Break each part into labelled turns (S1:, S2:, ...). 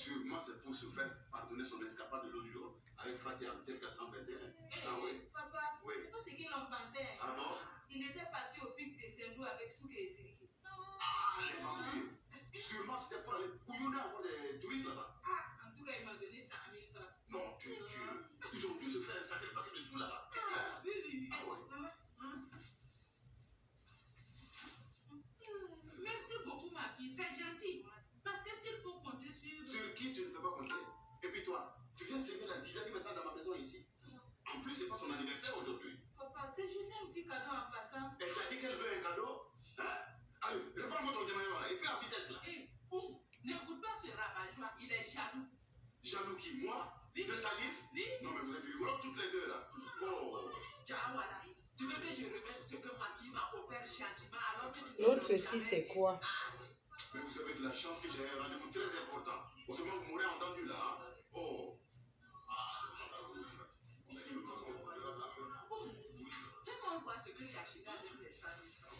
S1: Sûrement, c'est pour se faire pardonner son escapade de l'autre jour avec Fatih Habitel 421. Ah oui?
S2: Papa,
S1: oui.
S2: c'est pas ce qu'ils en pensaient.
S1: Ah bon?
S2: Il était parti au pic de Sendou avec Souké et Siriki.
S1: Ah, les vampires. Sûrement, c'était pour aller couillonner encore des touristes là-bas.
S2: Ah, en tout cas, il m'a donné 100 000 francs.
S1: Non, ils ont dû se faire un sacré paquet de sous là-bas.
S2: Ah, oui.
S1: Ah ouais.
S2: Maman. Merci beaucoup, ma fille. C'est gentil. Parce que s'il faut compter sur...
S1: Sur qui tu ne peux pas compter? Et puis toi, tu viens semer la zizanie maintenant dans ma maison ici. En plus, c'est pas son anniversaire aujourd'hui.
S2: Papa, c'est juste un petit cadeau en passant.
S1: Elle t'a dit qu'elle veut un cadeau? Hein? Allez, réponds-moi ton témoignage là. Et puis à vitesse là.
S2: Hé, n'écoute pas ce rabat-joie. Il est jaloux.
S1: Jaloux qui? Moi?
S2: Oui.
S1: De Salif?
S2: Oui.
S1: Non, mais vous êtes rigolo toutes les deux là. Oh.
S2: Jawala, tu veux que je remette ce que ma fille m'a offert gentiment alors que tu...
S3: L'autre ici, c'est quoi?
S1: Mais vous avez de la chance que j'ai un rendez-vous très important. Autrement, vous m'aurez entendu là. Hein? Oh.
S2: Fais-moi voir ce que tu as acheté avec les 100 000 francs.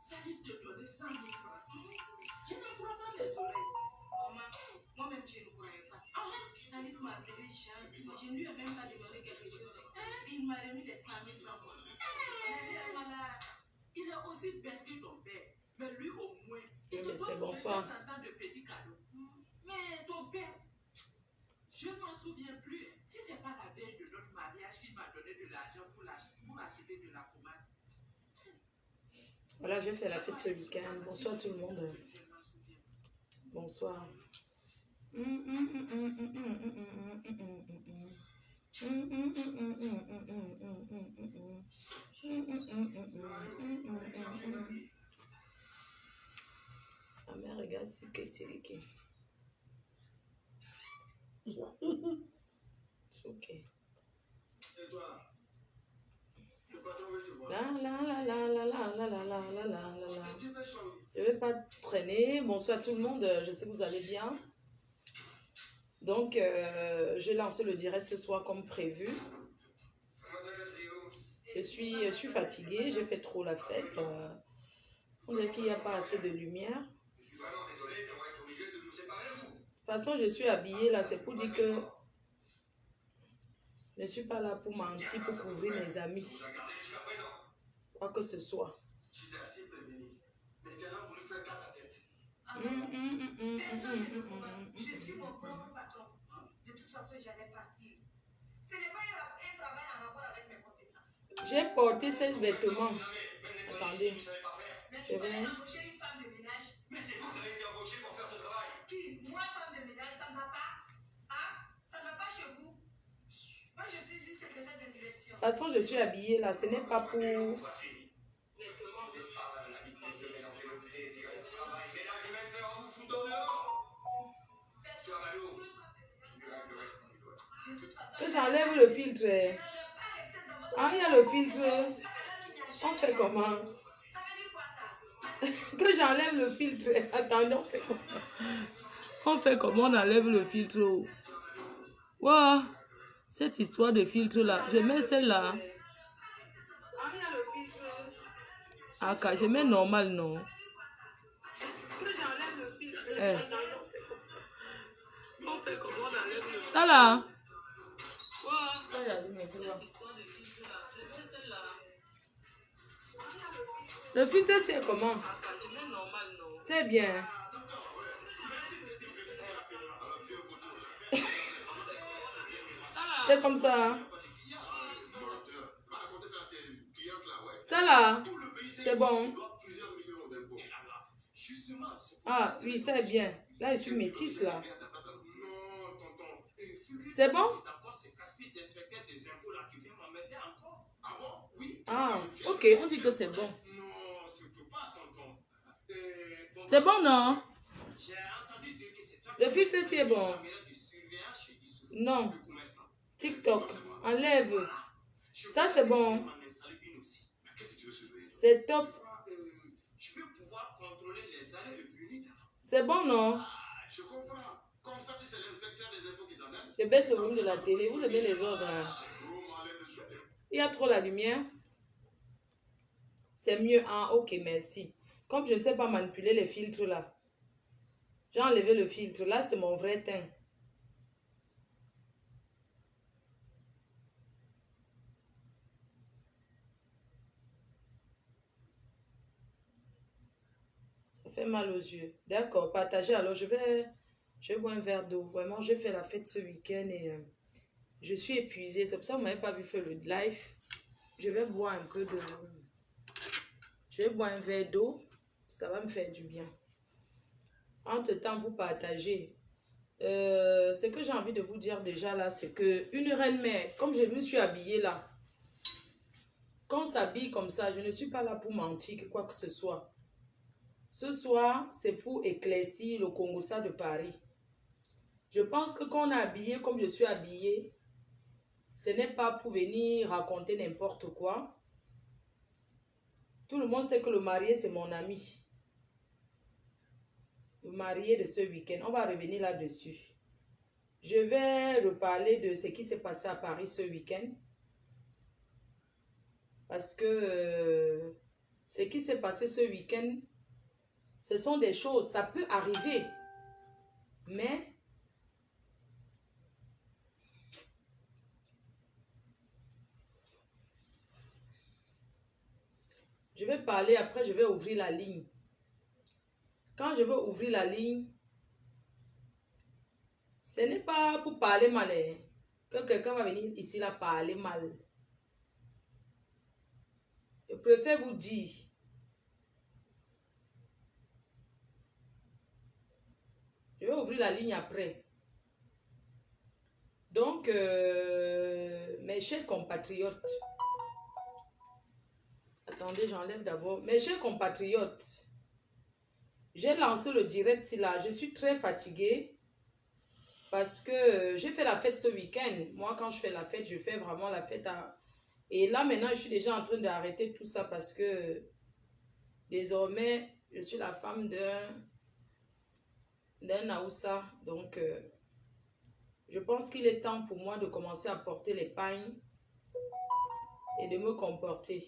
S2: Ça risque de donner 100 000 francs. Je ne crois pas mes oreilles. Maman, moi-même, je ne croyais pas. Salif m'a appelé gentiment. Je ne lui ai même pas demandé quelque chose. Il m'a remis les 100 000 francs. Il est aussi bête que ton père. Mais lui, au moins, il te
S3: c'est
S2: donne
S3: bonsoir.
S2: un temps de petits cadeaux. Mais ton père, je ne m'en souviens plus. Si ce n'est pas la veille de notre mariage qu'il m'a donné de l'argent pour acheter de la pommade.
S3: Voilà, je fais la fête ce week-end. Bonsoir tout le monde. Bonsoir. Ma mère regarde ce que c'est qui. C'est ok.
S1: Et toi? Le patron veut te voir.
S3: Je vais pas traîner. Bonsoir tout le monde. Je sais que vous allez bien. Donc, je lance le direct ce soir comme prévu. Je suis fatiguée. J'ai fait trop la fête. On dirait qu'il n'y a pas assez de lumière.
S1: Je suis vraiment désolé, mais on va être obligé de nous séparer de vous.
S3: De toute façon, je suis habillée là. C'est pour dire que je ne suis pas là pour mentir, pour couvrir mes amis. Quoi que ce soit.
S1: J'étais assez prévenu. Mais tu as voulu faire 4 à tête.
S2: Personne ne me convainc. Je suis mon propre patron. De toute façon, j'allais partir. Ce n'est pas un travail en rapport avec mes compétences.
S3: J'ai porté ces vêtements. Attendez.
S2: Mais tu fallait embaucher une femme de ménage.
S1: Mais c'est vous qui avez été embauché pour faire ce travail.
S2: Qui? Moi, femme de ménage, ça ne va pas. Hein? Ça ne va pas chez vous. Moi, je suis une secrétaire de direction.
S3: De toute façon, je suis habillée là. Ce n'est pas pour... Que j'enlève le filtre. Ah, il y a le filtre. On fait comment? Que j'enlève le filtre. Attendez, on fait comment? On fait comment on enlève le filtre? Wow. Cette histoire de filtre là. Je mets celle-là. Ah, il y a le filtre. Ah, quand je mets normal, non. Que j'enlève le filtre. On fait comment on enlève le filtre? Ça là. Le filtre c'est comment? C'est bien. C'est comme ça. Ça là. C'est bon. Ah oui, c'est bien. Là, je suis métisse là. C'est bon? Ah, ok, on dit que c'est bon. C'est bon, non? Le filtre, c'est bon. Non. TikTok, enlève. Ça, c'est bon. C'est top. C'est bon, non? Je baisse le volume de la télé. Vous avez les ordres. Il y a trop la lumière. C'est mieux. Ah, ok, merci. Comme je ne sais pas manipuler les filtres là, j'ai enlevé le filtre. Là, c'est mon vrai teint. Ça fait mal aux yeux. D'accord, partagez. Alors, je vais boire un verre d'eau. Vraiment, j'ai fait la fête ce week-end et je suis épuisée. C'est pour ça que vous ne m'avez pas vu faire le live. Je vais boire un peu de... Je vais boire un verre d'eau. Ça va me faire du bien. Entre-temps, vous partagez. Ce que j'ai envie de vous dire déjà là, c'est que une reine-mère, comme je me suis habillée là, quand on s'habille comme ça, je ne suis pas là pour mentir que quoi que ce soit. Ce soir, c'est pour éclaircir le Congossa de Paris. Je pense que quand on est habillé comme je suis habillée, ce n'est pas pour venir raconter n'importe quoi. Tout le monde sait que le marié, c'est mon ami. Le marié de ce week-end. On va revenir là-dessus. Je vais reparler de ce qui s'est passé à Paris ce week-end. Parce que ce qui s'est passé ce week-end, ce sont des choses, ça peut arriver. Mais je vais parler, après je vais ouvrir la ligne. Quand je vais ouvrir la ligne, ce n'est pas pour parler mal, hein, que quelqu'un va venir ici là parler mal. Je préfère vous dire. Je vais ouvrir la ligne après. Donc, mes chers compatriotes, attendez, j'enlève d'abord. Mes chers compatriotes, j'ai lancé le direct ici là. Je suis très fatiguée parce que j'ai fait la fête ce week-end. Moi, quand je fais la fête, je fais vraiment la fête à... Et là, maintenant, je suis déjà en train d'arrêter tout ça parce que désormais, je suis la femme d'un Aoussa. Donc, je pense qu'il est temps pour moi de commencer à porter les pagnes et de me comporter.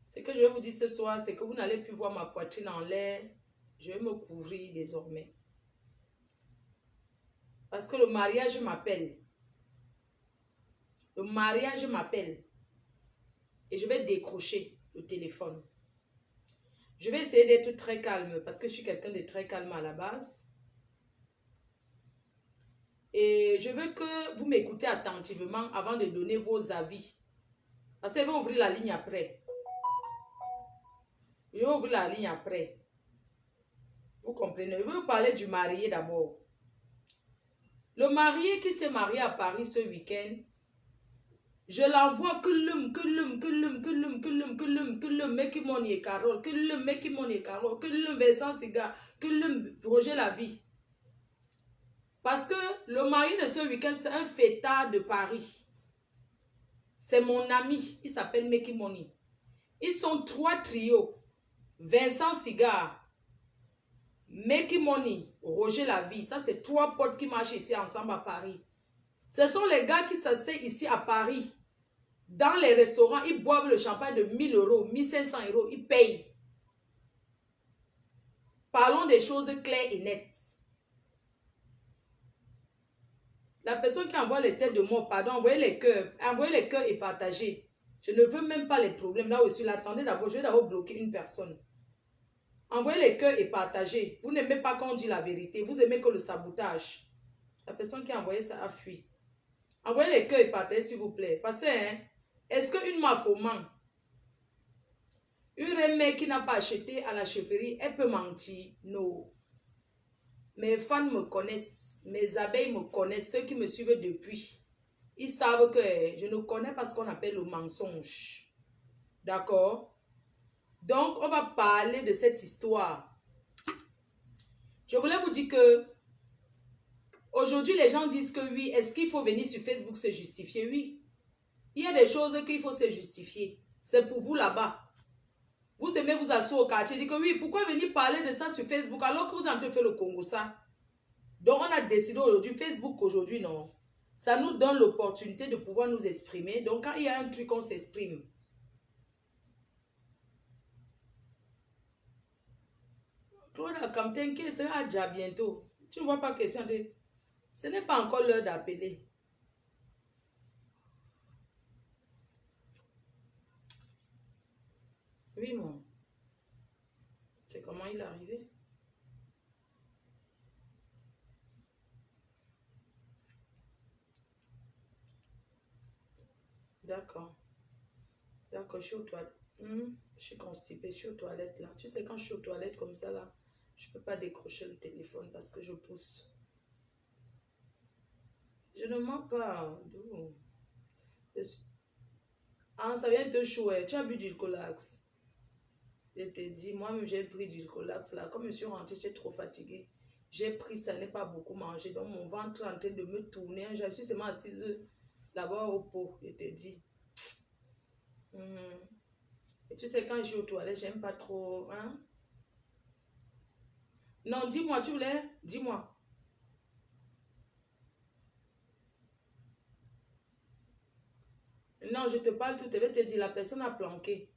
S3: Ce que je vais vous dire ce soir, c'est que vous n'allez plus voir ma poitrine en l'air. Je vais me couvrir désormais. Parce que le mariage m'appelle. Le mariage m'appelle. Et je vais décrocher le téléphone. Je vais essayer d'être très calme parce que je suis quelqu'un de très calme à la base. Et je veux que vous m'écoutez attentivement avant de donner vos avis. Parce que je vais ouvrir la ligne après. Je vais ouvrir la ligne après. Vous comprenez? Je vais vous parler du marié d'abord. Le marié qui s'est marié à Paris ce week-end, je l'envoie que l'homme, Meki Moni et Carole, que l'homme, Meki Moni et Carole, que l'homme, Vincent Siga, que l'homme, Roger Lavie. Parce que le mari de ce week-end, c'est un fêtard de Paris. C'est mon ami, il s'appelle Meki Moni. Ils sont 3 trios. Vincent Siga, Meki Moni, Roger Lavie. Ça, c'est 3 potes qui marchent ici ensemble à Paris. Ce sont les gars qui s'asseyent ici à Paris. Dans les restaurants, ils boivent le champagne de 1000 €, 1500 €. Ils payent. Parlons des choses claires et nettes. La personne qui envoie les têtes de mort, pardon, envoyez les cœurs et partagez. Je ne veux même pas les problèmes. Là où je suis là, attendez d'abord, je vais d'abord bloquer une personne. Envoyez les cœurs et partagez. Vous n'aimez pas quand on dit la vérité. Vous aimez que le sabotage. La personne qui a envoyé ça a fui. Envoyez les cœurs et partagez, s'il vous plaît. Parce que, hein, est-ce qu'une mafoman, une reine qui n'a pas acheté à la chefferie, elle peut mentir? Non. Mes fans me connaissent, mes abeilles me connaissent, ceux qui me suivent depuis. Ils savent que je ne connais pas ce qu'on appelle le mensonge. D'accord? Donc, on va parler de cette histoire. Je voulais vous dire que aujourd'hui, les gens disent que oui, est-ce qu'il faut venir sur Facebook se justifier? Oui. Il y a des choses qu'il faut se justifier. C'est pour vous là-bas. Vous aimez vous asseoir au quartier, dire que oui, pourquoi venir parler de ça sur Facebook alors que vous êtes en train de faire le Congo ça? Donc, on a décidé aujourd'hui, Facebook aujourd'hui, non. Ça nous donne l'opportunité de pouvoir nous exprimer. Donc, quand il y a un truc, on s'exprime. Claude Akam, t'inquiète, ça sera déjà bientôt. Tu ne vois pas question de... Ce n'est pas encore l'heure d'appeler. Oui, mon. C'est comment il est arrivé? D'accord. D'accord, je suis aux toilettes. Je suis constipée, je suis aux toilettes là. Tu sais, quand je suis aux toilettes comme ça là, je ne peux pas décrocher le téléphone parce que je pousse. Je ne mens pas. D'où? Ah, ça vient te chouer. Tu as bu du Colax. Je t'ai dit, moi-même j'ai pris du Colax là. Comme je suis rentrée, j'étais trop fatiguée. J'ai pris ça, n'ai pas beaucoup mangé. Donc mon ventre est en train de me tourner. Je suis seulement assise là-bas au pot. Je t'ai dit. Et tu sais, quand je suis aux toilettes, j'aime pas trop. Hein? Non, dis-moi, tu voulais? Dis-moi. Non, je te parle tout. Je vais te dire, la personne a planqué.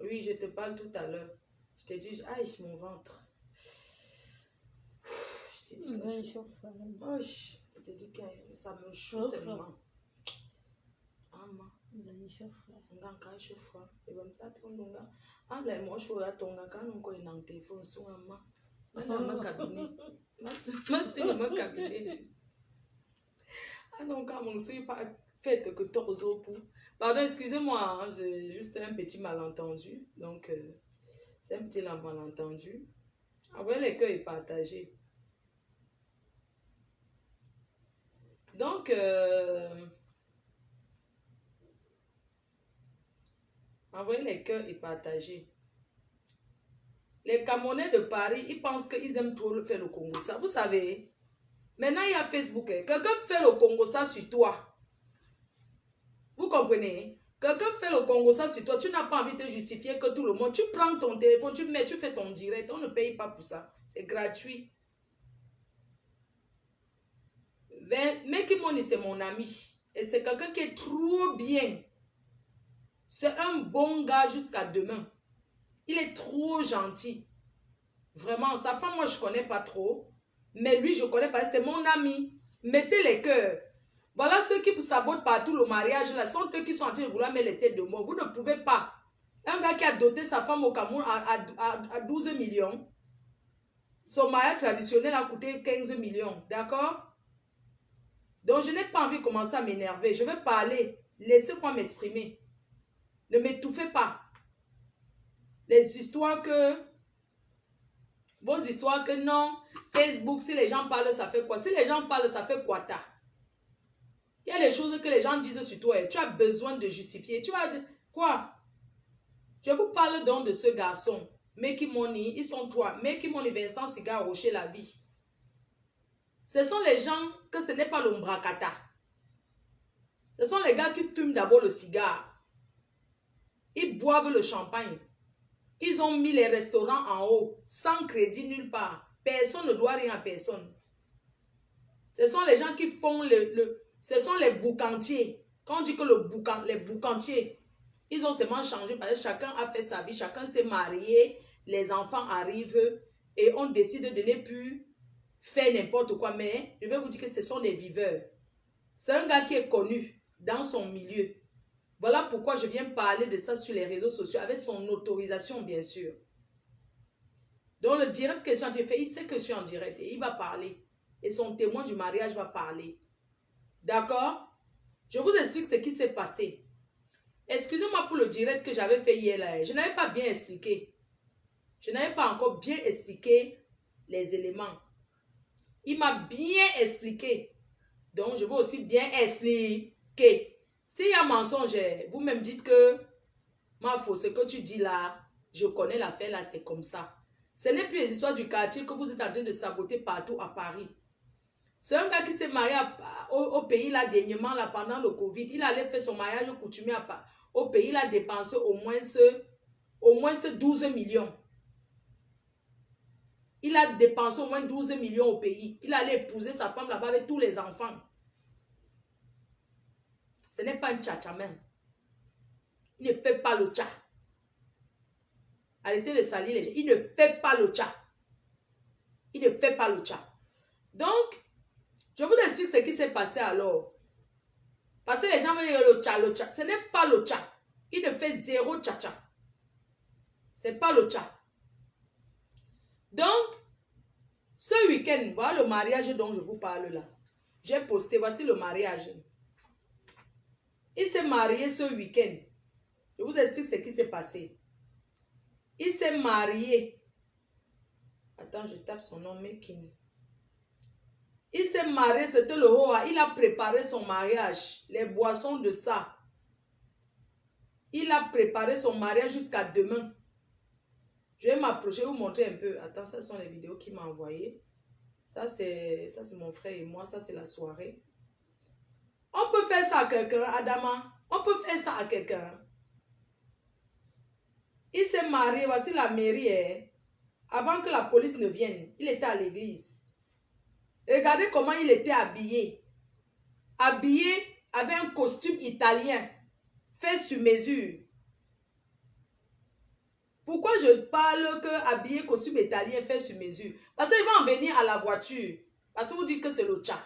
S3: Oui, je te parle tout à l'heure. Je te dis, aïe, mon ventre. Je te dis que je te dis que ça me chaud seulement. Nganga chauffeur. Et comme ça, tout le monde. Ah, là, moi, je suis à ton gars, quand on connaît dans le téléphone, sur un main. Dans mon cabinet. Je suis dans mon cabinet. Ah non, quand on ne suis pas fait que torso pour. Pardon, excusez-moi, hein, j'ai juste un petit malentendu. Donc, c'est un petit malentendu. Après, le cœur est partagé. Donc, envoyer les cœurs est partagé. Les Camerounais de Paris, ils pensent qu'ils aiment trop faire le Congo. Ça, vous savez, maintenant il y a Facebook. Quelqu'un fait le Congo ça sur toi. Vous comprenez? Quelqu'un fait le Congo ça sur toi. Tu n'as pas envie de te justifier que tout le monde. Tu prends ton téléphone, tu fais ton direct. On ne paye pas pour ça. C'est gratuit. Meki Money, c'est mon ami. Et c'est quelqu'un qui est trop bien. C'est un bon gars jusqu'à demain. Il est trop gentil. Vraiment, sa femme, moi, je ne connais pas trop. Mais lui, je ne connais pas. C'est mon ami. Mettez les cœurs. Voilà ceux qui sabotent partout le mariage. Là, sont eux qui sont en train de vouloir mettre les têtes de mort. Vous ne pouvez pas. Un gars qui a doté sa femme au Cameroun à 12 millions. Son mariage traditionnel a coûté 15 millions. D'accord? Donc, je n'ai pas envie de commencer à m'énerver. Je vais parler. Laissez-moi m'exprimer. Ne m'étouffez pas. Les histoires que... Vos histoires que non. Facebook, si les gens parlent, ça fait quoi? Si les gens parlent, ça fait quoi ta? Il y a les choses que les gens disent sur toi. Tu as besoin de justifier. Tu as... Quoi? Je vous parle donc de ce garçon. Meki Money, ils sont trois. Meki Money, Vincent Cigare, Rocher la vie. Ce sont les gens que ce n'est pas l'ombracata. Ce sont les gars qui fument d'abord le cigare. Ils boivent le champagne. Ils ont mis les restaurants en haut, sans crédit nulle part. Personne ne doit rien à personne. Ce sont les gens qui font ce sont les boucantiers. Quand on dit que les boucantiers, ils ont seulement changé parce que chacun a fait sa vie, chacun s'est marié, les enfants arrivent et on décide de ne plus faire n'importe quoi. Mais je vais vous dire que ce sont les viveurs. C'est un gars qui est connu dans son milieu. Voilà pourquoi je viens parler de ça sur les réseaux sociaux avec son autorisation, bien sûr. Donc, le direct que je suis en train de faire, il sait que je suis en direct et il va parler. Et son témoin du mariage va parler. D'accord? Je vous explique ce qui s'est passé. Excusez-moi pour le direct que j'avais fait hier là. Je n'avais pas bien expliqué. Je n'avais pas encore bien expliqué les éléments. Il m'a bien expliqué. Donc, je veux aussi bien expliquer. S'il y a mensonge, vous-même dites que ma faux, ce que tu dis là, je connais l'affaire là, c'est comme ça. Ce n'est plus les histoires du quartier que vous êtes en train de saboter partout à Paris. C'est un gars qui s'est marié au pays là dernièrement là, pendant le Covid. Il allait faire son mariage coutumier au pays. Il a dépensé au moins 12 millions. Il a dépensé au moins 12 millions au pays. Il allait épouser sa femme là-bas avec tous les enfants. Ce n'est pas un tchatcha même. Il ne fait pas le tcha. Arrêtez de salir les gens. Il ne fait pas le chat. Il ne fait pas le chat. Donc, je vous explique ce qui s'est passé alors. Parce que les gens veulent dire le chat, le chat. Ce n'est pas le chat. Il ne fait zéro tcha-tcha. Ce n'est pas le chat. Donc, ce week-end, voilà le mariage dont je vous parle là. J'ai posté, voici le mariage. Il s'est marié ce week-end. Je vous explique ce qui s'est passé. Il s'est marié. Attends, je tape son nom, Mekin. Il s'est marié, c'était le Hoa. Il a préparé son mariage. Les boissons de ça. Il a préparé son mariage jusqu'à demain. Je vais m'approcher, vous montrer un peu. Attends, ce sont les vidéos qu'il m'a envoyées. Ça, c'est mon frère et moi. Ça, c'est la soirée. On peut faire ça à quelqu'un, Adama. On peut faire ça à quelqu'un. Il s'est marié, voici la mairie. Avant que la police ne vienne, il était à l'église. Regardez comment il était habillé. Habillé avec un costume italien. Fait sur mesure. Pourquoi je parle que habillé costume italien fait sur mesure? Parce qu'il va en venir à la voiture. Parce que vous dites que c'est le tcha.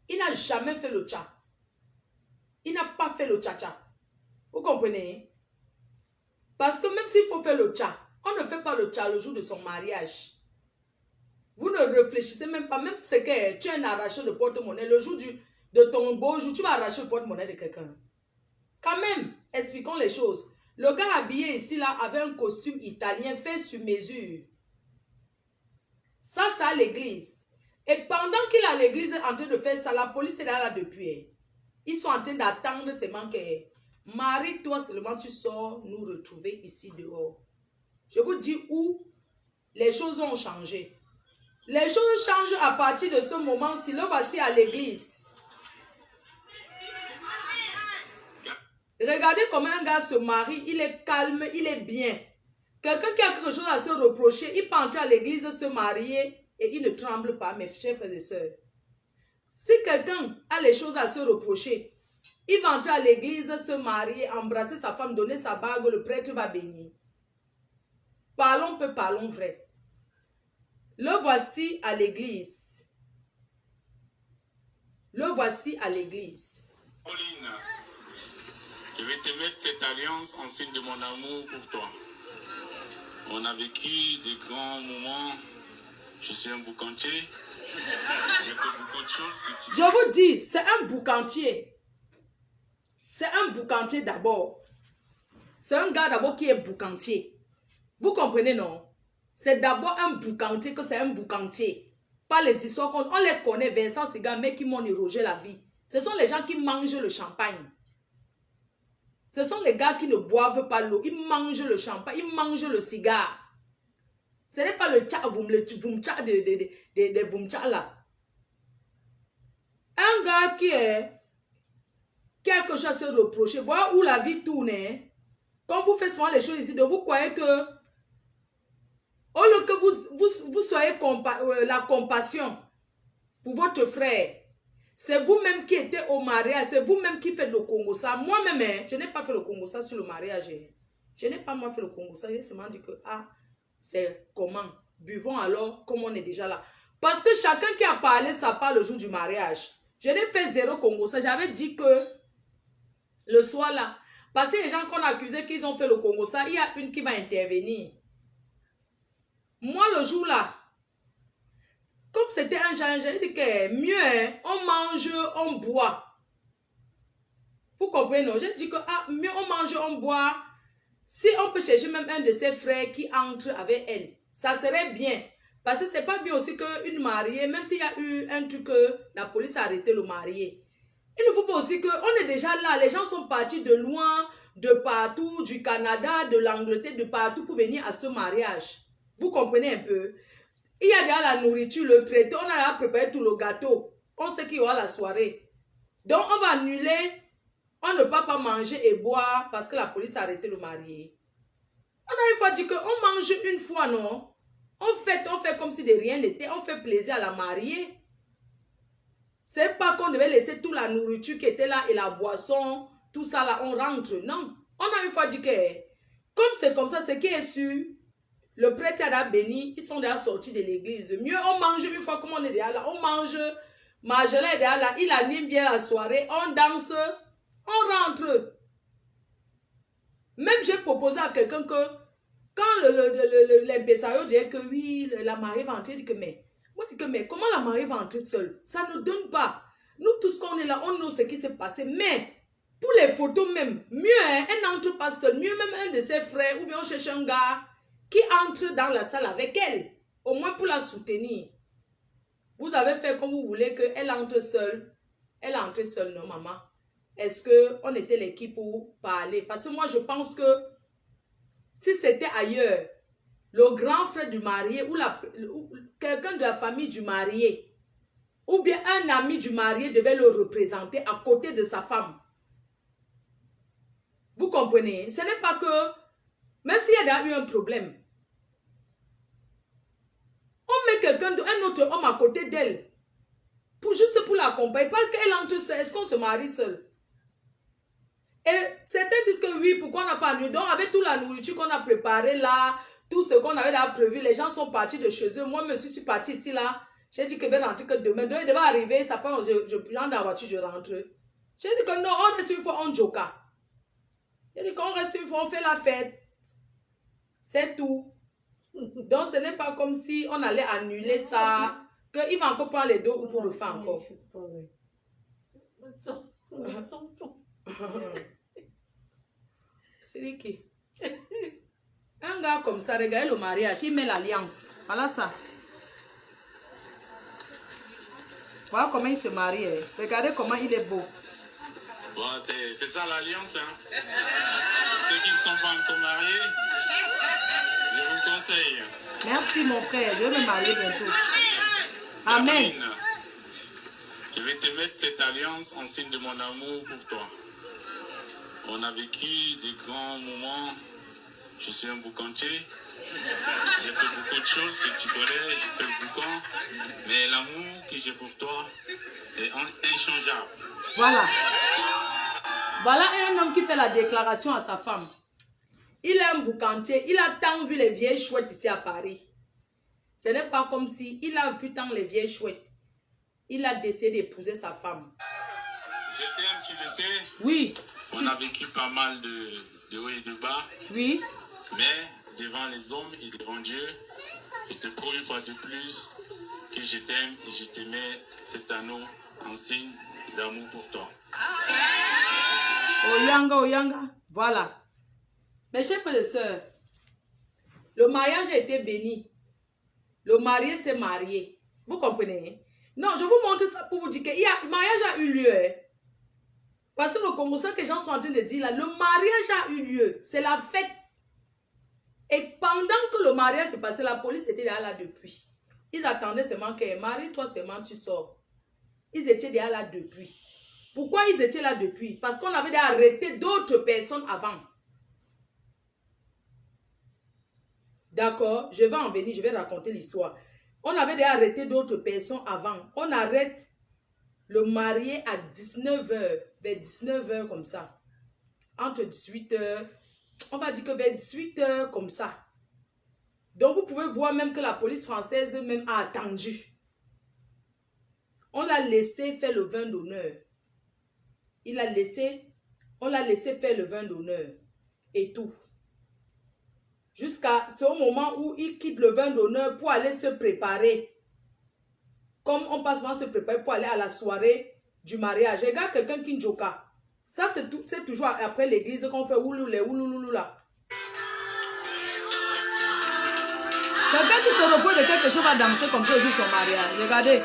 S3: Il n'a jamais fait le tcha. Il n'a pas fait le tcha-tcha. Vous comprenez? Parce que même s'il faut faire le tcha, on ne fait pas le tcha le jour de son mariage. Vous ne réfléchissez même pas. Même si c'est que tu es un arracheur de porte-monnaie, le jour de ton beau jour, tu vas arracher le porte-monnaie de quelqu'un. Quand même, expliquons les choses. Le gars habillé ici, là, avait un costume italien fait sur mesure. Ça, c'est à l'église. Et pendant qu'il est à l'église en train de faire ça, la police est là depuis. Ils sont en train d'attendre seulement que Marie, toi seulement, tu sors nous retrouver ici dehors. Je vous dis où les choses ont changé. Les choses changent à partir de ce moment-ci. Le voici à l'église. Regardez comment un gars se marie, il est calme, il est bien. Quelqu'un qui a quelque chose à se reprocher, il peut entrer à l'église, se marier et il ne tremble pas, mes chers frères et sœurs. Si quelqu'un a les choses à se reprocher, il va entrer à l'église, se marier, embrasser sa femme, donner sa bague, le prêtre va bénir. Parlons peu, parlons vrai. Le voici à l'église. Le voici à l'église.
S4: Pauline, je vais te mettre cette alliance en signe de mon amour pour toi. On a vécu de grands moments. Je suis un boucantier. J'ai fait beaucoup de choses que tu...
S3: Je vous dis, c'est un boucantier. C'est un boucantier d'abord. C'est un gars d'abord qui est boucantier. Vous comprenez, non? C'est d'abord un boucantier que c'est un boucantier. Pas les histoires qu'on on les connaît, Vincent Segal, mais qui m'ont érogé la vie. Ce sont les gens qui mangent le champagne. Ce sont les gars qui ne boivent pas l'eau. Ils mangent le champagne, ils mangent le cigare. Ce n'est pas le tcha, vumtcha de vumtcha là. Un gars qui a quelque chose à se reprocher, voilà où la vie tourne. Quand vous faites souvent les choses ici, vous croyez que au lieu que vous soyez la compassion pour votre frère, c'est vous-même qui êtes au mariage, c'est vous-même qui faites le Congo ça. Moi-même, je n'ai pas fait le Congo ça sur le mariage. Je n'ai pas moi fait le Congo ça. J'ai seulement dit que, ah, c'est comment? Buvons alors, comme on est déjà là. Parce que chacun qui a parlé, ça parle le jour du mariage. Je n'ai fait zéro Congo ça. J'avais dit que le soir là, parce que les gens qu'on a accusé qu'ils ont fait le Congo ça, il y a une qui va intervenir. Moi, le jour là, comme c'était un genre, j'ai dit que mieux, hein, on mange, on boit. Vous comprenez, non? J'ai dit que mieux on mange, on boit. Si on peut chercher même un de ses frères qui entre avec elle, ça serait bien. Parce que c'est pas bien aussi qu'une mariée, même s'il y a eu un truc que la police a arrêté le marié. Il ne faut pas aussi qu'on est déjà là. Les gens sont partis de loin, de partout, du Canada, de l'Angleterre, de partout pour venir à ce mariage. Vous comprenez un peu? Il y a déjà la nourriture, le traité, on a déjà préparé tout le gâteau. On sait qu'il y aura la soirée. Donc on va annuler, on ne peut pas manger et boire parce que la police a arrêté le marié. On a une fois dit qu'on mange une fois, non? On fait comme si de rien n'était, on fait plaisir à la mariée. C'est pas qu'on devait laisser toute la nourriture qui était là et la boisson, tout ça là, on rentre. Non. On a une fois dit que Comme c'est comme ça, ce qui est sûr, le prêtre a béni, ils sont déjà sortis de l'église. Mieux, on mange une fois comme on est déjà là. On mange, Marjolaine est déjà là, il anime bien la soirée, on danse, on rentre. Même j'ai proposé à quelqu'un que quand l'impresario disait que oui, la mariée va entrer, il dit que moi je dis que mais comment la mariée va entrer seule? Ça ne donne pas. Nous tous qu'on est là, on nous ce qui s'est passé, mais pour les photos même, mieux hein, elle n'entre pas seule, mieux même un de ses frères ou bien on cherche un gars qui entre dans la salle avec elle, au moins pour la soutenir. Vous avez fait comme vous voulez qu'elle entre seule. Elle a entré seule, non maman? Est-ce qu'on était l'équipe pour parler? Parce que moi je pense que si c'était ailleurs, le grand frère du marié ou quelqu'un de la famille du marié ou bien un ami du marié devait le représenter à côté de sa femme. Vous comprenez? Ce n'est pas que, même s'il y a eu un problème, on met un autre homme à côté d'elle, juste pour l'accompagner, pas qu'elle entre seule. Est-ce qu'on se marie seul? Et certains disent que oui, pourquoi on n'a pas annulé? Donc avec toute la nourriture qu'on a préparée là, tout ce qu'on avait là prévu, les gens sont partis de chez eux. Moi, monsieur, je suis parti ici là. J'ai dit que je vais rentrer que demain. Donc il devait arriver, ça part, je prends dans la voiture, je rentre. J'ai dit que non, on reste une fois, on joka. J'ai dit qu'on reste une fois, on fait la fête. C'est tout. Donc ce n'est pas comme si on allait annuler ça, qu'il va encore prendre les deux ou pour le faire encore. C'est qui? Un gars comme ça, regardez le mariage, il met l'alliance. Voilà ça. Voilà comment il se marie. Regardez comment il est beau.
S4: Bon, c'est ça l'alliance. Hein. Ceux qui ne sont pas encore mariés, je vous conseille.
S3: Merci mon frère, je vais me marier bientôt. Amen.
S4: Catherine, je vais te mettre cette alliance en signe de mon amour pour toi. On a vécu des grands moments. Je suis un boucantier. J'ai fait beaucoup de choses que tu connais. J'ai fait le boucan. Mais l'amour que j'ai pour toi est inchangeable.
S3: Voilà. Voilà un homme qui fait la déclaration à sa femme. Il est un boucantier. Il a tant vu les vieilles chouettes ici à Paris. Ce n'est pas comme si il a vu tant les vieilles chouettes. Il a décidé d'épouser sa femme.
S4: Je t'aime, tu le sais.
S3: Oui.
S4: On a vécu pas mal de hauts et de bas.
S3: Oui.
S4: Mais devant les hommes et devant Dieu, je te prouve une fois de plus que je t'aime et je te mets cet anneau en signe d'amour pour toi.
S3: Oyanga, Oyanga. Voilà. Mes chers frères et sœurs, le mariage a été béni. Le marié s'est marié. Vous comprenez? Non, je vous montre ça pour vous dire que le mariage a eu lieu. Parce que le Congo, ça que les gens sont en train de dire là, le mariage a eu lieu. C'est la fête. Et pendant que le mariage s'est passé, la police était là depuis. Ils attendaient seulement que marie-toi seulement, tu sors. Ils étaient déjà là depuis. Pourquoi ils étaient là depuis? Parce qu'on avait déjà arrêté d'autres personnes avant. D'accord? Je vais en venir, je vais raconter l'histoire. On avait déjà arrêté d'autres personnes avant. On arrête le marié à 19h, vers 19h comme ça. Entre 18h, on va dire que vers 18h comme ça. Donc vous pouvez voir même que la police française même a attendu. On l'a laissé faire le vin d'honneur. On l'a laissé faire le vin d'honneur. Et tout. Jusqu'à ce moment où il quitte le vin d'honneur pour aller se préparer. Comme on passe souvent se préparer pour aller à la soirée du mariage. Regarde quelqu'un qui njoka. Ça, c'est toujours après l'église qu'on fait ouloulé, oulouloulou là. Quelqu'un qui se repose de quelque chose va danser comme ça au jour de son mariage. Regardez.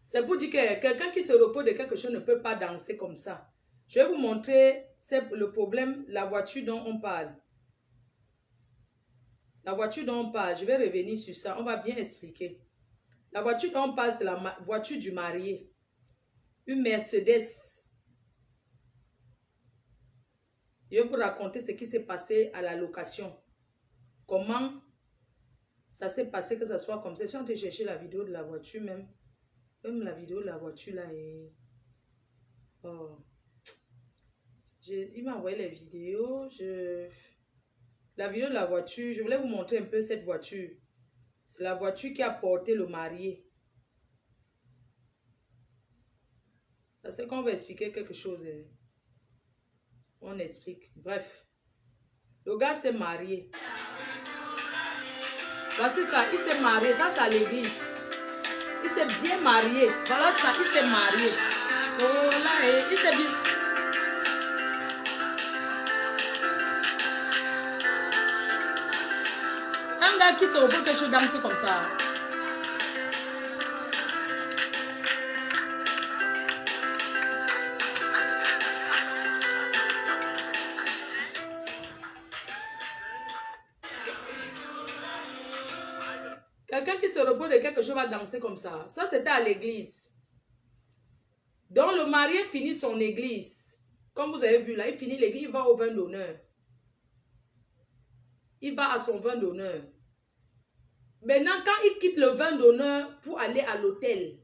S3: C'est pour dire que quelqu'un qui se repose de quelque chose ne peut pas danser comme ça. Je vais vous montrer le problème, la voiture dont on parle. La voiture dont on parle, je vais revenir sur ça, on va bien expliquer. La voiture dont on parle, c'est la voiture du marié. Une Mercedes. Je vais vous raconter ce qui s'est passé à la location. Comment ça s'est passé que ça soit comme ça. Je suis en train de chercher la vidéo de la voiture même. Même la vidéo de la voiture là est... Oh. Il m'a envoyé les vidéos. La vidéo de la voiture, je voulais vous montrer un peu cette voiture. C'est la voiture qui a porté le marié. Parce qu'on va expliquer quelque chose. Hein. On explique. Bref. Le gars s'est marié. Voici ça, il s'est marié. Ça, c'est à l'église. Il s'est bien marié. Voilà ça, il s'est marié. Oh là, il s'est bien... Un gars qui se repose que je danse comme ça. Quelqu'un qui se repose de quelque chose va danser comme ça. Ça, c'était à l'église. Donc, le marié finit son église. Comme vous avez vu là, il finit l'église, il va au vin d'honneur. Il va à son vin d'honneur. Maintenant, quand il quitte le vin d'honneur pour aller à l'hôtel,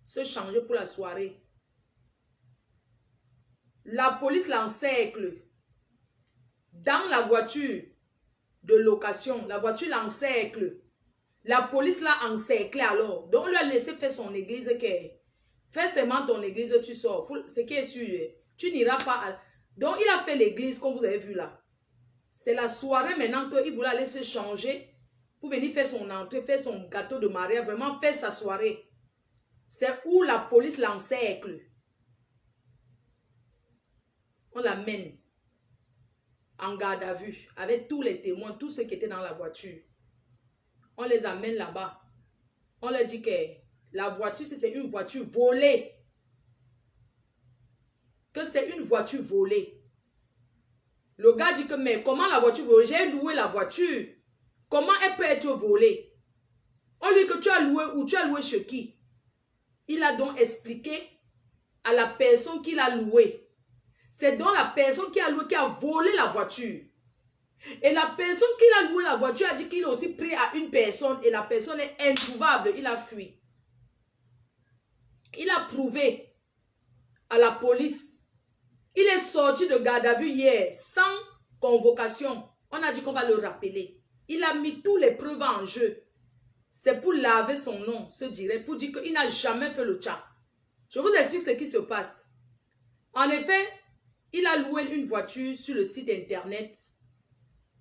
S3: se changer pour la soirée, la police l'encercle. Dans la voiture de location, la voiture l'encercle. La police l'a encerclé alors. Donc, on lui a laissé faire son église. Fais seulement ton église, tu sors. Ce qui est sûr, tu n'iras pas à... Donc, il a fait l'église, comme vous avez vu là. C'est la soirée maintenant qu'il voulait aller se changer pour venir faire son entrée, faire son gâteau de mariage, vraiment faire sa soirée. C'est où la police l'encercle. On l'amène en garde à vue avec tous les témoins, tous ceux qui étaient dans la voiture. On les amène là-bas. On leur dit que la voiture, c'est une voiture volée. Que c'est une voiture volée. Le gars dit que, mais comment la voiture volée? J'ai loué la voiture. Comment elle peut être volée? On lui dit que tu as loué ou tu as loué chez qui? Il a donc expliqué à la personne qui l'a loué. C'est donc la personne qui a loué qui a volé la voiture. Et la personne qui a loué la voiture a dit qu'il a aussi pris à une personne et la personne est introuvable. Il a fui. Il a prouvé à la police. Il est sorti de garde à vue hier sans convocation. On a dit qu'on va le rappeler. Il a mis tous les preuves en jeu. C'est pour laver son nom, se dirait, pour dire qu'il n'a jamais fait le chat. Je vous explique ce qui se passe. En effet, il a loué une voiture sur le site internet.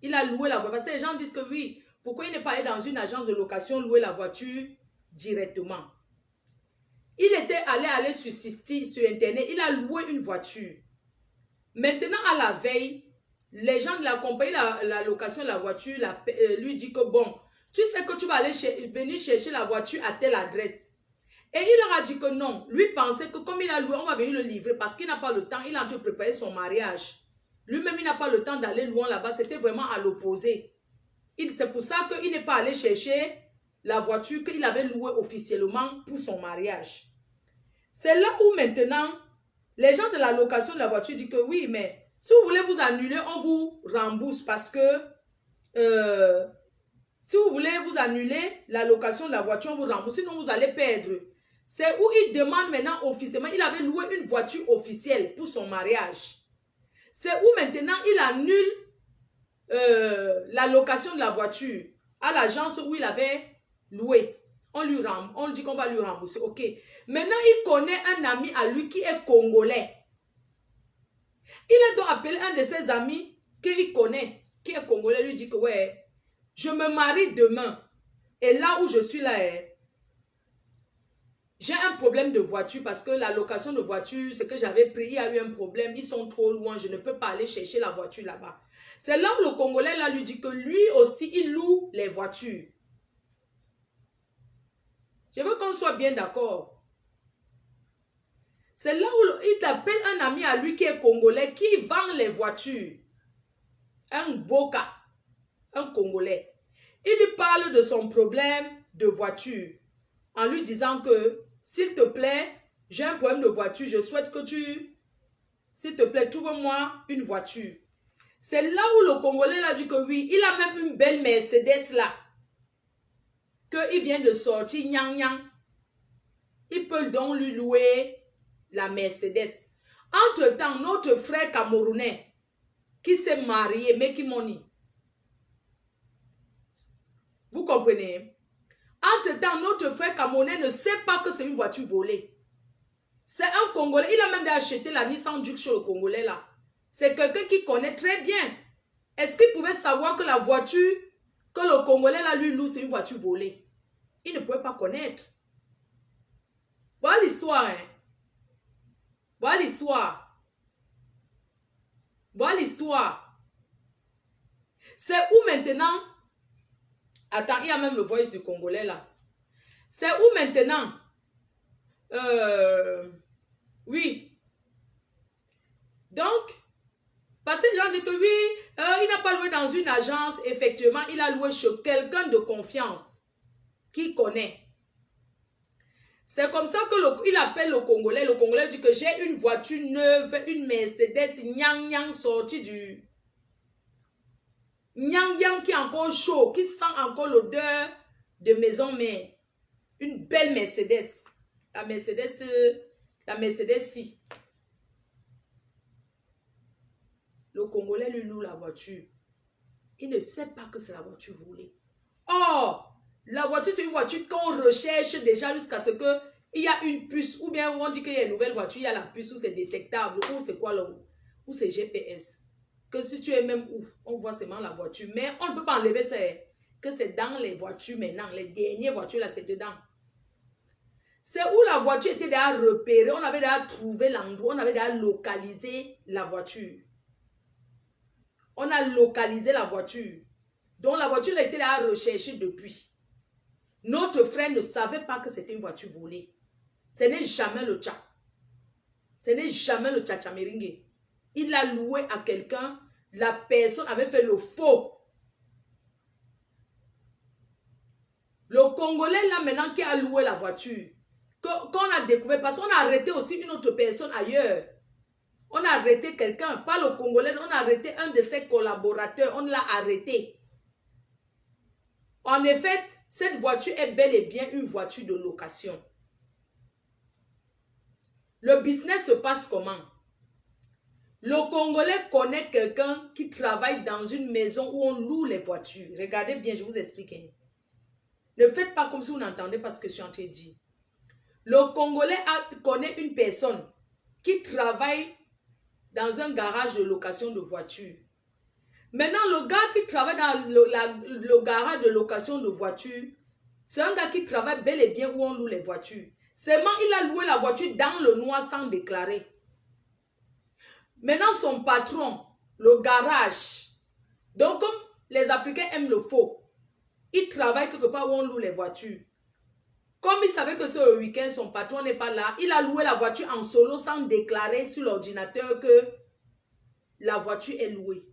S3: Il a loué la voiture. Parce que les gens disent que oui, pourquoi il n'est pas allé dans une agence de location louer la voiture directement? Il était allé sur internet. Il a loué une voiture. Maintenant, à la veille, les gens de la compagnie, la location de la voiture, lui dit que bon, tu sais que tu vas aller venir chercher la voiture à telle adresse. Et il leur a dit que non. Lui pensait que comme il a loué, on va venir le livrer parce qu'il n'a pas le temps. Il est en train de préparer son mariage. Lui-même, il n'a pas le temps d'aller loin là-bas. C'était vraiment à l'opposé. C'est pour ça qu'il n'est pas allé chercher la voiture qu'il avait louée officiellement pour son mariage. C'est là où maintenant, les gens de la location de la voiture disent que oui, mais si vous voulez vous annuler, on vous rembourse parce que si vous voulez vous annuler la location de la voiture, on vous rembourse, sinon vous allez perdre. C'est où il demande maintenant officiellement, il avait loué une voiture officielle pour son mariage. C'est où maintenant il annule la location de la voiture à l'agence où il avait loué. On lui dit qu'on va lui rembourser. Ok. Maintenant, il connaît un ami à lui qui est congolais. Il a donc appelé un de ses amis qu'il connaît, qui est congolais, lui dit que ouais, je me marie demain. Et là où je suis là, j'ai un problème de voiture parce que la location de voiture, ce que j'avais pris, il y a eu un problème. Ils sont trop loin, je ne peux pas aller chercher la voiture là-bas. C'est là où le Congolais là, lui dit que lui aussi, il loue les voitures. Je veux qu'on soit bien d'accord. C'est là où il appelle un ami à lui qui est congolais, qui vend les voitures. Un boka, un Congolais. Il lui parle de son problème de voiture. En lui disant que, s'il te plaît, j'ai un problème de voiture, je souhaite que tu, s'il te plaît, trouve-moi une voiture. C'est là où le Congolais a dit que oui, il a même une belle Mercedes là. qu'il vient de sortir, nyang nyang, il peut donc lui louer la Mercedes. Entre-temps, notre frère camerounais qui s'est marié, Meki Money, vous comprenez? Entre-temps, notre frère camerounais ne sait pas que c'est une voiture volée. C'est un Congolais. Il a même acheté la Nissan Juke chez le Congolais là. C'est quelqu'un qui connaît très bien. Est-ce qu'il pouvait savoir que la voiture que le Congolais là lui loue, c'est une voiture volée? Il ne pouvait pas connaître. Voilà l'histoire. Hein? Voilà l'histoire. Voilà l'histoire. C'est où maintenant... Attends, il y a même le voice du Congolais là. C'est où maintenant? Oui. Donc, parce que les gens disent que oui, il n'a pas loué dans une agence. Effectivement, il a loué chez quelqu'un de confiance qui connaît. C'est comme ça qu'il appelle le Congolais. Le Congolais dit que j'ai une voiture neuve, une Mercedes nyang nyang sortie du... Nyang nyang qui est encore chaud, qui sent encore l'odeur de maison mère. Une belle Mercedes. La Mercedes si. Le Congolais lui loue la voiture. Il ne sait pas que c'est la voiture volée. Or, la voiture, c'est une voiture qu'on recherche déjà jusqu'à ce que il y a une puce, ou bien on dit qu'il y a une nouvelle voiture, il y a la puce où c'est détectable, ou c'est quoi là, ou c'est GPS. Que si tu es même où, on voit seulement la voiture. Mais on ne peut pas enlever ça, que c'est dans les voitures maintenant. Les dernières voitures là, c'est dedans. C'est où la voiture était déjà repérée, on avait déjà trouvé l'endroit, on avait déjà localisé la voiture. On a localisé la voiture. Donc la voiture a été déjà recherchée depuis. Notre frère ne savait pas que c'était une voiture volée. Ce n'est jamais le tcha. Ce n'est jamais le tcha-tcha-meringue. Il l'a loué à quelqu'un. La personne avait fait le faux. Le Congolais là maintenant qui a loué la voiture. Qu'on a découvert, parce qu'on a arrêté aussi une autre personne ailleurs. On a arrêté quelqu'un, pas le Congolais, on a arrêté un de ses collaborateurs, on l'a arrêté. En effet, cette voiture est bel et bien une voiture de location. Le business se passe comment? Le Congolais connaît quelqu'un qui travaille dans une maison où on loue les voitures. Regardez bien, je vous explique. Ne faites pas comme si vous n'entendez pas ce que je suis en train de dire. Le Congolais connaît une personne qui travaille dans un garage de location de voitures. Maintenant, le gars qui travaille dans le garage de location de voitures, c'est un gars qui travaille bel et bien où on loue les voitures. Seulement, il a loué la voiture dans le noir sans déclarer. Maintenant, son patron, le garage, donc comme les Africains aiment le faux, il travaille quelque part où on loue les voitures. Comme il savait que c'est le week-end, son patron n'est pas là, il a loué la voiture en solo sans déclarer sur l'ordinateur que la voiture est louée.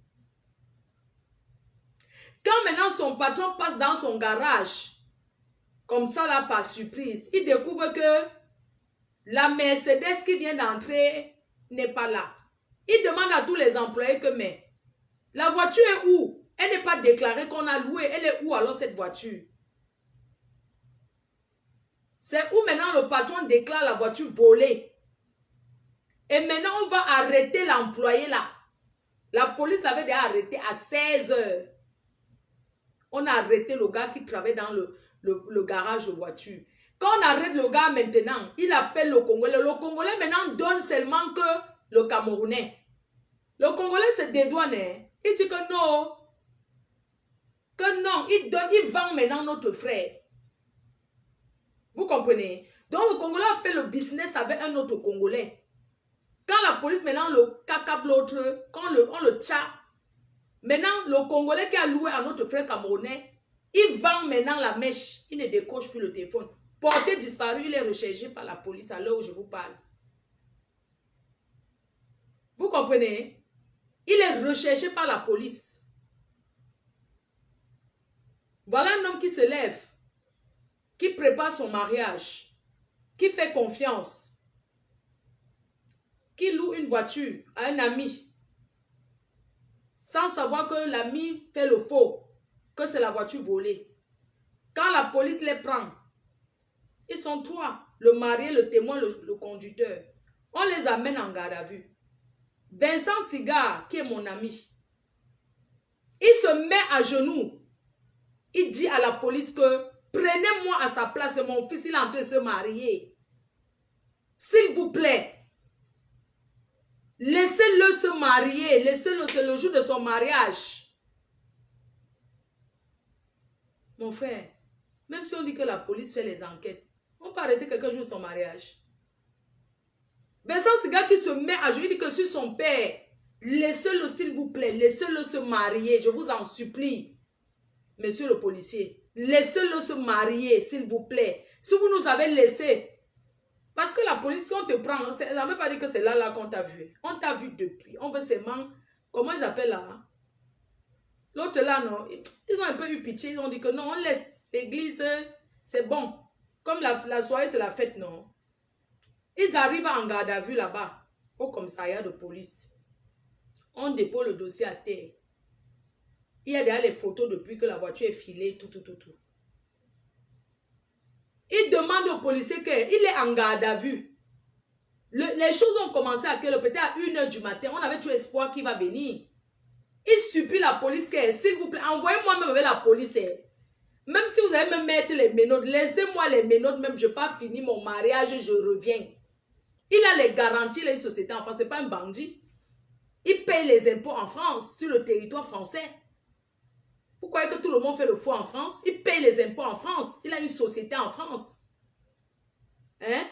S3: Quand maintenant son patron passe dans son garage, comme ça là par surprise, il découvre que la Mercedes qui vient d'entrer n'est pas là. Il demande à tous les employés que mais la voiture est où? Elle n'est pas déclarée qu'on a loué. Elle est où alors cette voiture? C'est où maintenant le patron déclare la voiture volée. Et maintenant on va arrêter l'employé là. La police l'avait déjà arrêté à 16 h. On a arrêté le gars qui travaille dans le garage de voiture. Quand on arrête le gars maintenant, il appelle le Congolais. Le Congolais maintenant donne seulement que le Camerounais. Le Congolais se dédouane. Il dit que non. Que non. Il vend maintenant notre frère. Vous comprenez? Donc le Congolais a fait le business avec un autre Congolais. Quand la police maintenant le cacape l'autre, quand on le tcha, maintenant le Congolais qui a loué à notre frère camerounais, il vend maintenant la mèche. Il ne décroche plus le téléphone. Porté disparu, il est recherché par la police à l'heure où je vous parle. Vous comprenez? Il est recherché par la police. Voilà un homme qui se lève, qui prépare son mariage, qui fait confiance, qui loue une voiture à un ami, sans savoir que l'ami fait le faux, que c'est la voiture volée. Quand la police les prend, ils sont 3. Le marié, le témoin, le conducteur. On les amène en garde à vue. Vincent Sigard, qui est mon ami, il se met à genoux. Il dit à la police que prenez-moi à sa place, mon fils, il est en train de se marier. S'il vous plaît, laissez-le se marier. Laissez-le, c'est le jour de son mariage. Mon frère, même si on dit que la police fait les enquêtes, on peut arrêter quelqu'un jour de son mariage. Vincent Sigard qui se met à jouer, il dit que sur son père, laissez-le s'il vous plaît, laissez-le se marier, je vous en supplie. Monsieur le policier, laissez-le se marier s'il vous plaît. Si vous nous avez laissé, parce que la police, quand on te prend, ça ne veut pas dire que c'est là qu'on t'a vu. On t'a vu depuis. On veut seulement, comment ils appellent là? L'autre là, non, ils ont un peu eu pitié, ils ont dit que non, on laisse l'église, c'est bon. Comme la soirée, c'est la fête, non. Ils arrivent en garde à vue là-bas, au commissariat de police. On dépose le dossier à terre. Il y a déjà les photos depuis que la voiture est filée, tout. Il demande au policier qu'il est en garde à vue. Les choses ont commencé à peut-être à 1h du matin. On avait tout espoir qu'il va venir. Il supplie la police que, s'il vous plaît, envoyez-moi même avec la police. Même si vous allez me mettre les menottes, laissez-moi les menottes, même je n'ai pas fini mon mariage et je reviens. Il a les garanties, il a une société en France, ce n'est pas un bandit. Il paye les impôts en France, sur le territoire français. Vous croyez que tout le monde fait le faux en France? Il paye les impôts en France, il a une société en France. Hein?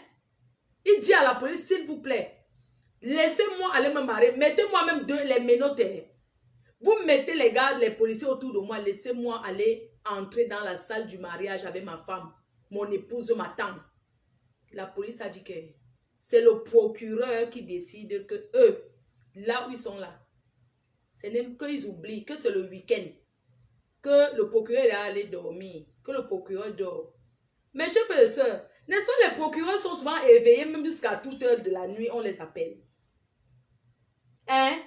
S3: Il dit à la police, s'il vous plaît, laissez-moi aller me marier, mettez-moi même les menottes. Vous mettez les gardes, les policiers autour de moi, laissez-moi aller entrer dans la salle du mariage avec ma femme. Mon épouse m'attend. La police a dit que c'est le procureur qui décide que eux, là où ils sont là, c'est même qu'ils oublient que c'est le week-end, que le procureur est allé dormir, que le procureur dort. Mes chers frères et sœurs, n'est-ce pas, les procureurs sont souvent éveillés, même jusqu'à toute heure de la nuit, on les appelle. Hein?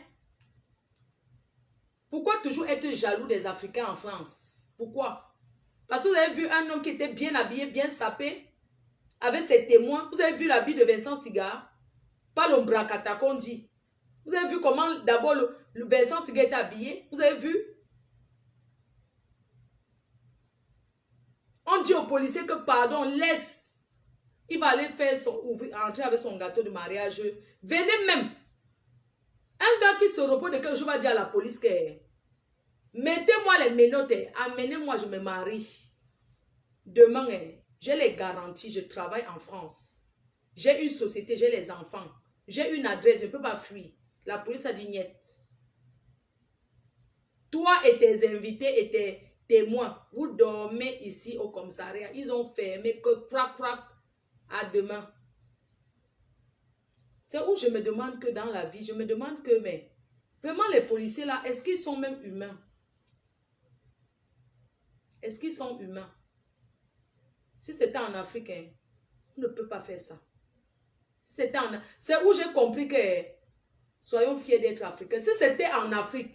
S3: Pourquoi toujours être jaloux des Africains en France? Pourquoi? Parce que vous avez vu un homme qui était bien habillé, bien sapé, avec ses témoins. Vous avez vu l'habit de Vincent Sigard? Pas l'ombracata qu'on dit. Vous avez vu comment d'abord le Vincent Sigard est habillé? Vous avez vu? On dit au policier que pardon, laisse. Il va aller faire entrer avec son gâteau de mariage. Venez même. Un gars qui se repose de quelque chose va dire à la police que mettez-moi les menottes, amenez-moi, je me marie. Demain, j'ai les garanties, je travaille en France. J'ai une société, j'ai les enfants. J'ai une adresse, je ne peux pas fuir. La police a dit niet. Toi et tes invités et tes témoins, vous dormez ici au commissariat. Ils ont fermé que crac, à demain. C'est où je me demande que dans la vie, je me demande que, mais vraiment les policiers là, est-ce qu'ils sont même humains? Est-ce qu'ils sont humains? Si c'était en Afrique, hein, on ne peut pas faire ça. Si c'était en... C'est où j'ai compris que soyons fiers d'être africains. Si c'était en Afrique,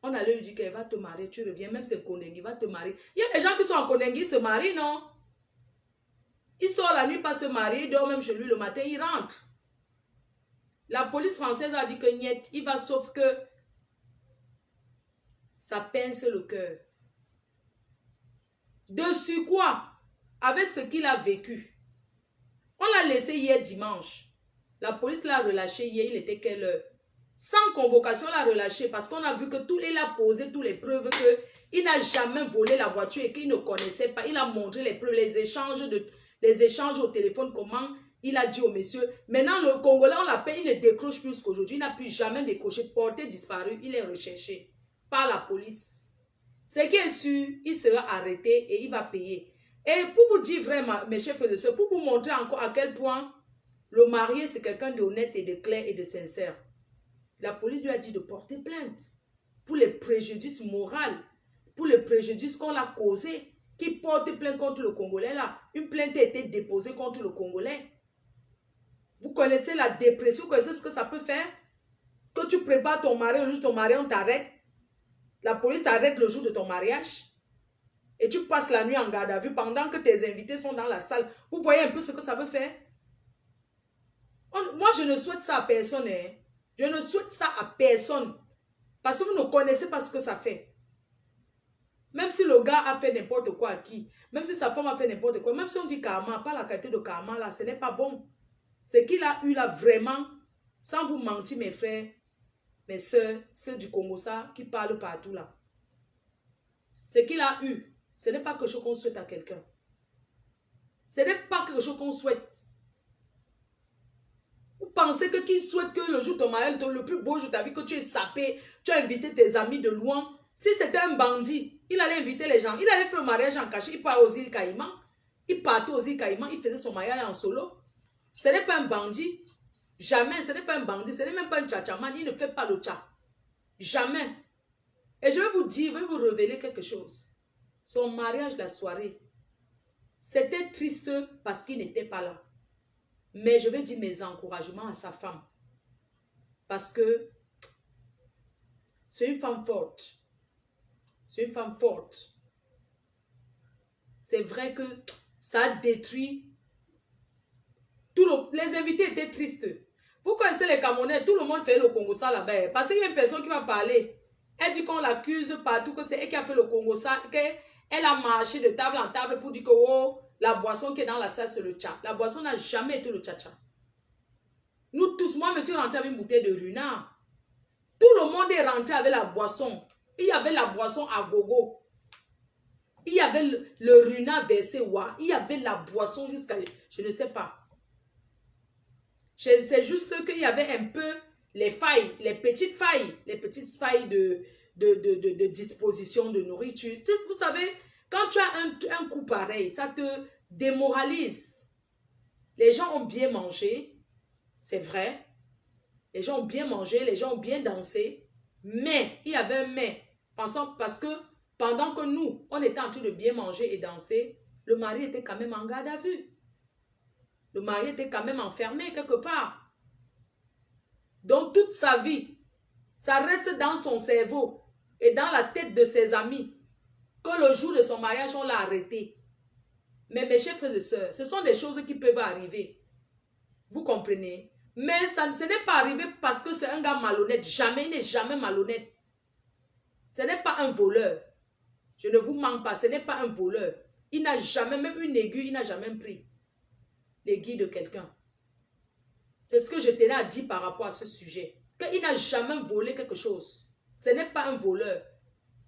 S3: on allait lui dire qu'elle va te marier, tu reviens, même c'est Kondengi, va te marier. Il y a des gens qui sont en Kondengi, se marient, non? Ils sortent la nuit, pas se marier, ils dorment même chez lui le matin, ils rentrent. La police française a dit que niet, il va, sauf que ça pince le cœur. Dessus quoi? Avec ce qu'il a vécu. On l'a laissé hier dimanche. La police l'a relâché hier, il était quelle heure? Sans convocation, l'a relâché parce qu'on a vu que il a posé toutes les preuves qu'il n'a jamais volé la voiture et qu'il ne connaissait pas. Il a montré les preuves, les échanges au téléphone, comment il a dit au monsieur. Maintenant, le Congolais, on l'appelle, il ne décroche plus qu'aujourd'hui. Il n'a plus jamais décroché, porté disparu. Il est recherché par la police. Ce qui est sûr, il sera arrêté et il va payer. Et pour vous dire vraiment, mes chers frères et sœurs, pour vous montrer encore à quel point le marié, c'est quelqu'un d'honnête et de clair et de sincère. La police lui a dit de porter plainte pour les préjudices moraux, pour les préjudices qu'on l'a causés, qui porte plainte contre le Congolais là. Une plainte a été déposée contre le Congolais. Vous connaissez la dépression, vous connaissez ce que ça peut faire? Que tu prépares ton mariage, le jour de ton mariage, on t'arrête. La police t'arrête le jour de ton mariage. et tu passes la nuit en garde à vue pendant que tes invités sont dans la salle. Vous voyez un peu ce que ça veut faire? Moi, je ne souhaite ça à personne. Hein. Je ne souhaite ça à personne. Parce que vous ne connaissez pas ce que ça fait. Même si le gars a fait n'importe quoi à qui, même si sa femme a fait n'importe quoi, même si on dit karma, pas la qualité de karma là, ce n'est pas bon. Ce qu'il a eu là vraiment, sans vous mentir mes frères, mes soeurs, ceux du Congo ça, qui parlent partout là. Ce qu'il a eu, ce n'est pas quelque chose qu'on souhaite à quelqu'un. Ce n'est pas quelque chose qu'on souhaite. Vous pensez que qui souhaite que le jour de ton mariage, le plus beau jour de ta vie, que tu es sapé, tu as invité tes amis de loin. Si c'était un bandit, il allait inviter les gens. Il allait faire le mariage en cachet. Il part aux îles Caïmans. Il partait aux îles Caïmans. Il faisait son mariage en solo. Ce n'est pas un bandit. Jamais. Ce n'est pas un bandit. Ce n'est même pas un tchatchaman. Il ne fait pas le tchat. Jamais. Et je vais vous dire, je vais vous révéler quelque chose. Son mariage, la soirée, c'était triste parce qu'il n'était pas là. Mais je vais dire mes encouragements à sa femme. Parce que c'est une femme forte. C'est une femme forte. C'est vrai que ça a détruit. Les invités étaient tristes. Vous connaissez les Camerounais, tout le monde fait le Congo ça là-bas. Parce qu'il y a une personne qui va parler. Elle dit qu'on l'accuse partout, que c'est elle qui a fait le Congo ça, qu'elle a marché de table en table pour dire que oh, la boisson qui est dans la salle, c'est le tcha. La boisson n'a jamais été le tcha-tcha. Nous tous, moi, je me suis rentré avec une bouteille de runard. Tout le monde est rentré avec la boisson. Il y avait la boisson à gogo. Il y avait le runard versé. Wa. Il y avait la boisson jusqu'à... Je ne sais pas. C'est juste qu'il y avait un peu les failles, les petites failles de disposition de nourriture. Vous savez, quand tu as un coup pareil, ça te démoralise. Les gens ont bien mangé, c'est vrai. Les gens ont bien mangé, les gens ont bien dansé. Mais, il y avait un mais. Parce que pendant que nous, on était en train de bien manger et danser, le mari était quand même en garde à vue. Le mari était quand même enfermé quelque part. Donc, toute sa vie, ça reste dans son cerveau et dans la tête de ses amis que le jour de son mariage, on l'a arrêté. Mais mes chers frères et sœurs, ce sont des choses qui peuvent arriver. Vous comprenez? Mais ce n'est pas arrivé parce que c'est un gars malhonnête. Jamais, il n'est jamais malhonnête. Ce n'est pas un voleur. Je ne vous mens pas, ce n'est pas un voleur. Il n'a jamais, même une aiguille, il n'a jamais pris l'aiguille de quelqu'un. C'est ce que je tenais à dire par rapport à ce sujet. Qu'il n'a jamais volé quelque chose. Ce n'est pas un voleur.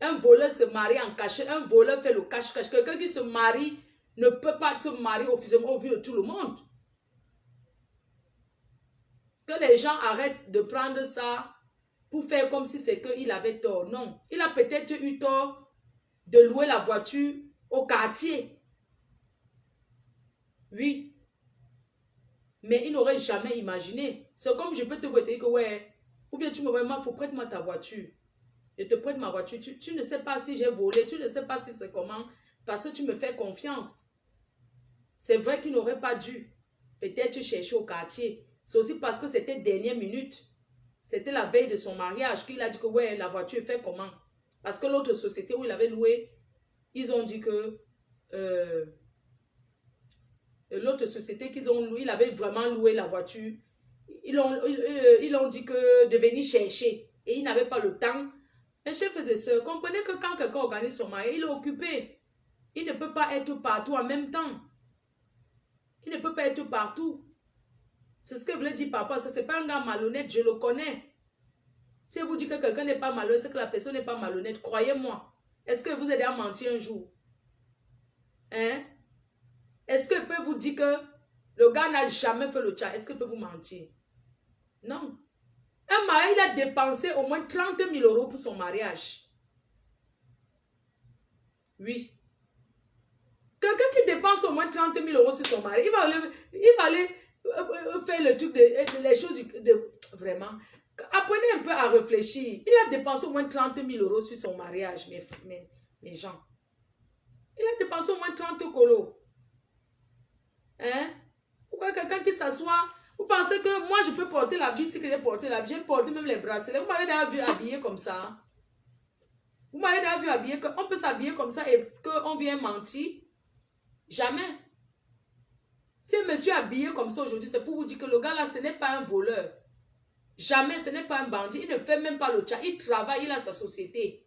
S3: Un voleur se marie en cachet. Un voleur fait le cache-cache. Quelqu'un qui se marie ne peut pas se marier officiellement au vu de tout le monde. Que les gens arrêtent de prendre ça pour faire comme si c'est qu'il avait tort. Non. Il a peut-être eu tort de louer la voiture au quartier. Oui. Mais il n'aurait jamais imaginé. C'est comme je peux te dire que ouais, ou bien tu me vois, il faut prête-moi ta voiture. Je te prête ma voiture. Tu ne sais pas si j'ai volé, tu ne sais pas si c'est comment, parce que tu me fais confiance. C'est vrai qu'il n'aurait pas dû peut-être chercher au quartier. C'est aussi parce que c'était dernière minute. C'était la veille de son mariage qu'il a dit que ouais, la voiture fait comment. Parce que l'autre société où il avait loué, ils ont dit que l'autre société qu'ils ont loué, il avait vraiment loué la voiture. Ils ont dit que de venir chercher. Et il n'avait pas le temps. Mes chers frères et sœurs, comprenez que quand quelqu'un organise son mariage, il est occupé. Il ne peut pas être partout en même temps. Il ne peut pas être partout. C'est ce que voulait dire papa. Ça, c'est pas un gars malhonnête, je le connais. Si vous dites que quelqu'un n'est pas malhonnête, c'est que la personne n'est pas malhonnête. Croyez-moi. Est-ce que vous avez déjà menti un jour? Hein? Est-ce que peut vous dire que le gars n'a jamais fait le tcha? Est-ce que peut vous mentir? Non. Un mari, il a dépensé au moins 30 000 € pour son mariage. Oui. Quelqu'un qui dépense au moins 30 000 € sur son mari, il va aller faire le truc les choses vraiment. Apprenez un peu à réfléchir. Il a dépensé au moins 30 000 € sur son mariage, mes gens. Il a dépensé au moins 30 colos. Hein? Pourquoi quelqu'un qui s'assoit, vous pensez que moi je peux porter la bise, que j'ai porté la bise, j'ai porté même les bracelets. Vous m'avez déjà vu habillé comme ça. Vous m'avez déjà vu habiller, on peut s'habiller comme ça et qu'on vient mentir? Jamais. Si un monsieur est habillé comme ça aujourd'hui, c'est pour vous dire que le gars là, ce n'est pas un voleur. Jamais, ce n'est pas un bandit. Il ne fait même pas le tcha. Il travaille, il a sa société.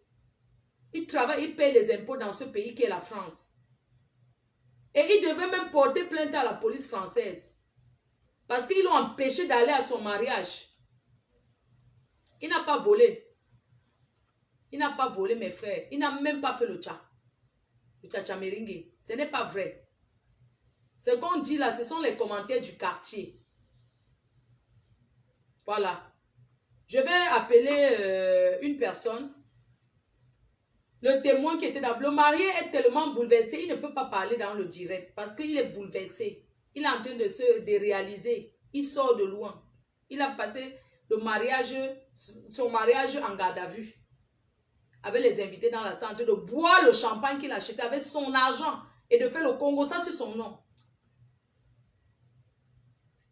S3: Il travaille, il paye les impôts dans ce pays qui est la France. Et il devait même porter plainte à la police française. Parce qu'ils l'ont empêché d'aller à son mariage. Il n'a pas volé. Il n'a pas volé, mes frères. Il n'a même pas fait le tcha. Le tcha-tcha-meringue. Ce n'est pas vrai. Ce qu'on dit là, ce sont les commentaires du quartier. Voilà. Je vais appeler une personne. Le témoin qui était dans... Le marié est tellement bouleversé, il ne peut pas parler dans le direct parce qu'il est bouleversé. Il est en train de se déréaliser. Il sort de loin. Il a passé son mariage en garde à vue. Avec les invités dans la salle, en train de boire le champagne qu'il a acheté avec son argent et de faire le Congo, ça sur son nom.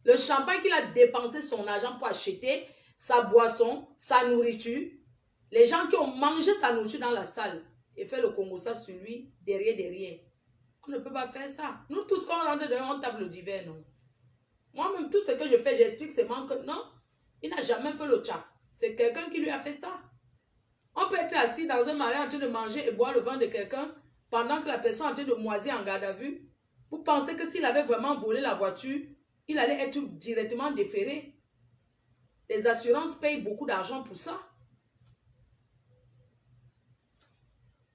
S3: Le champagne qu'il a dépensé son argent pour acheter, sa boisson, sa nourriture. Les gens qui ont mangé sa nourriture dans la salle et fait le Congo, ça sur lui, derrière. On ne peut pas faire ça. Nous tous, quand on rentre devant une table d'hiver, non. Moi-même, tout ce que je fais, j'explique seulement que non, il n'a jamais fait le tcha. C'est quelqu'un qui lui a fait ça. On peut être assis dans un mariage en train de manger et boire le vin de quelqu'un pendant que la personne est en train de moisir en garde à vue. Vous pensez que s'il avait vraiment volé la voiture, il allait être directement déféré. Les assurances payent beaucoup d'argent pour ça.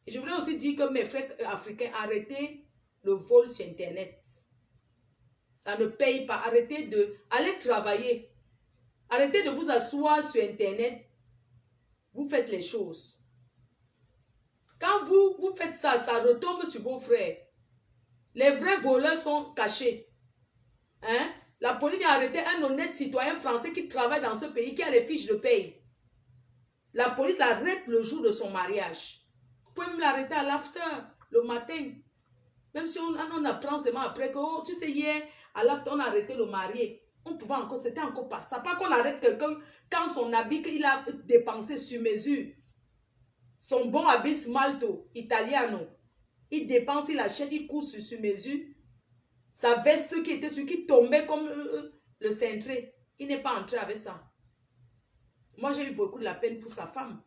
S3: Et je voudrais aussi dire que mes frères africains, arrêtez le vol sur Internet. Ça ne paye pas. Arrêtez aller travailler. Arrêtez de vous asseoir sur Internet. Vous faites les choses. Quand vous faites ça, ça retombe sur vos frères. Les vrais voleurs sont cachés. Hein? La police vient arrêter un honnête citoyen français qui travaille dans ce pays, qui a les fiches de paye. La police l'arrête le jour de son mariage. Vous pouvez me l'arrêter à l'after, le matin. Même si on apprend seulement après que, oh, tu sais, hier, à l'after, on a arrêté le marié. On pouvait encore, c'était encore pas ça. Pas qu'on arrête quelqu'un quand son habit, qu'il a dépensé sur mesure. Son bon habit smalto, italiano. Il dépense, il achète, il court sur mesure. Sa veste qui était sur, qui tombait comme le cintré. Il n'est pas entré avec ça. Moi, j'ai eu beaucoup de la peine pour sa femme.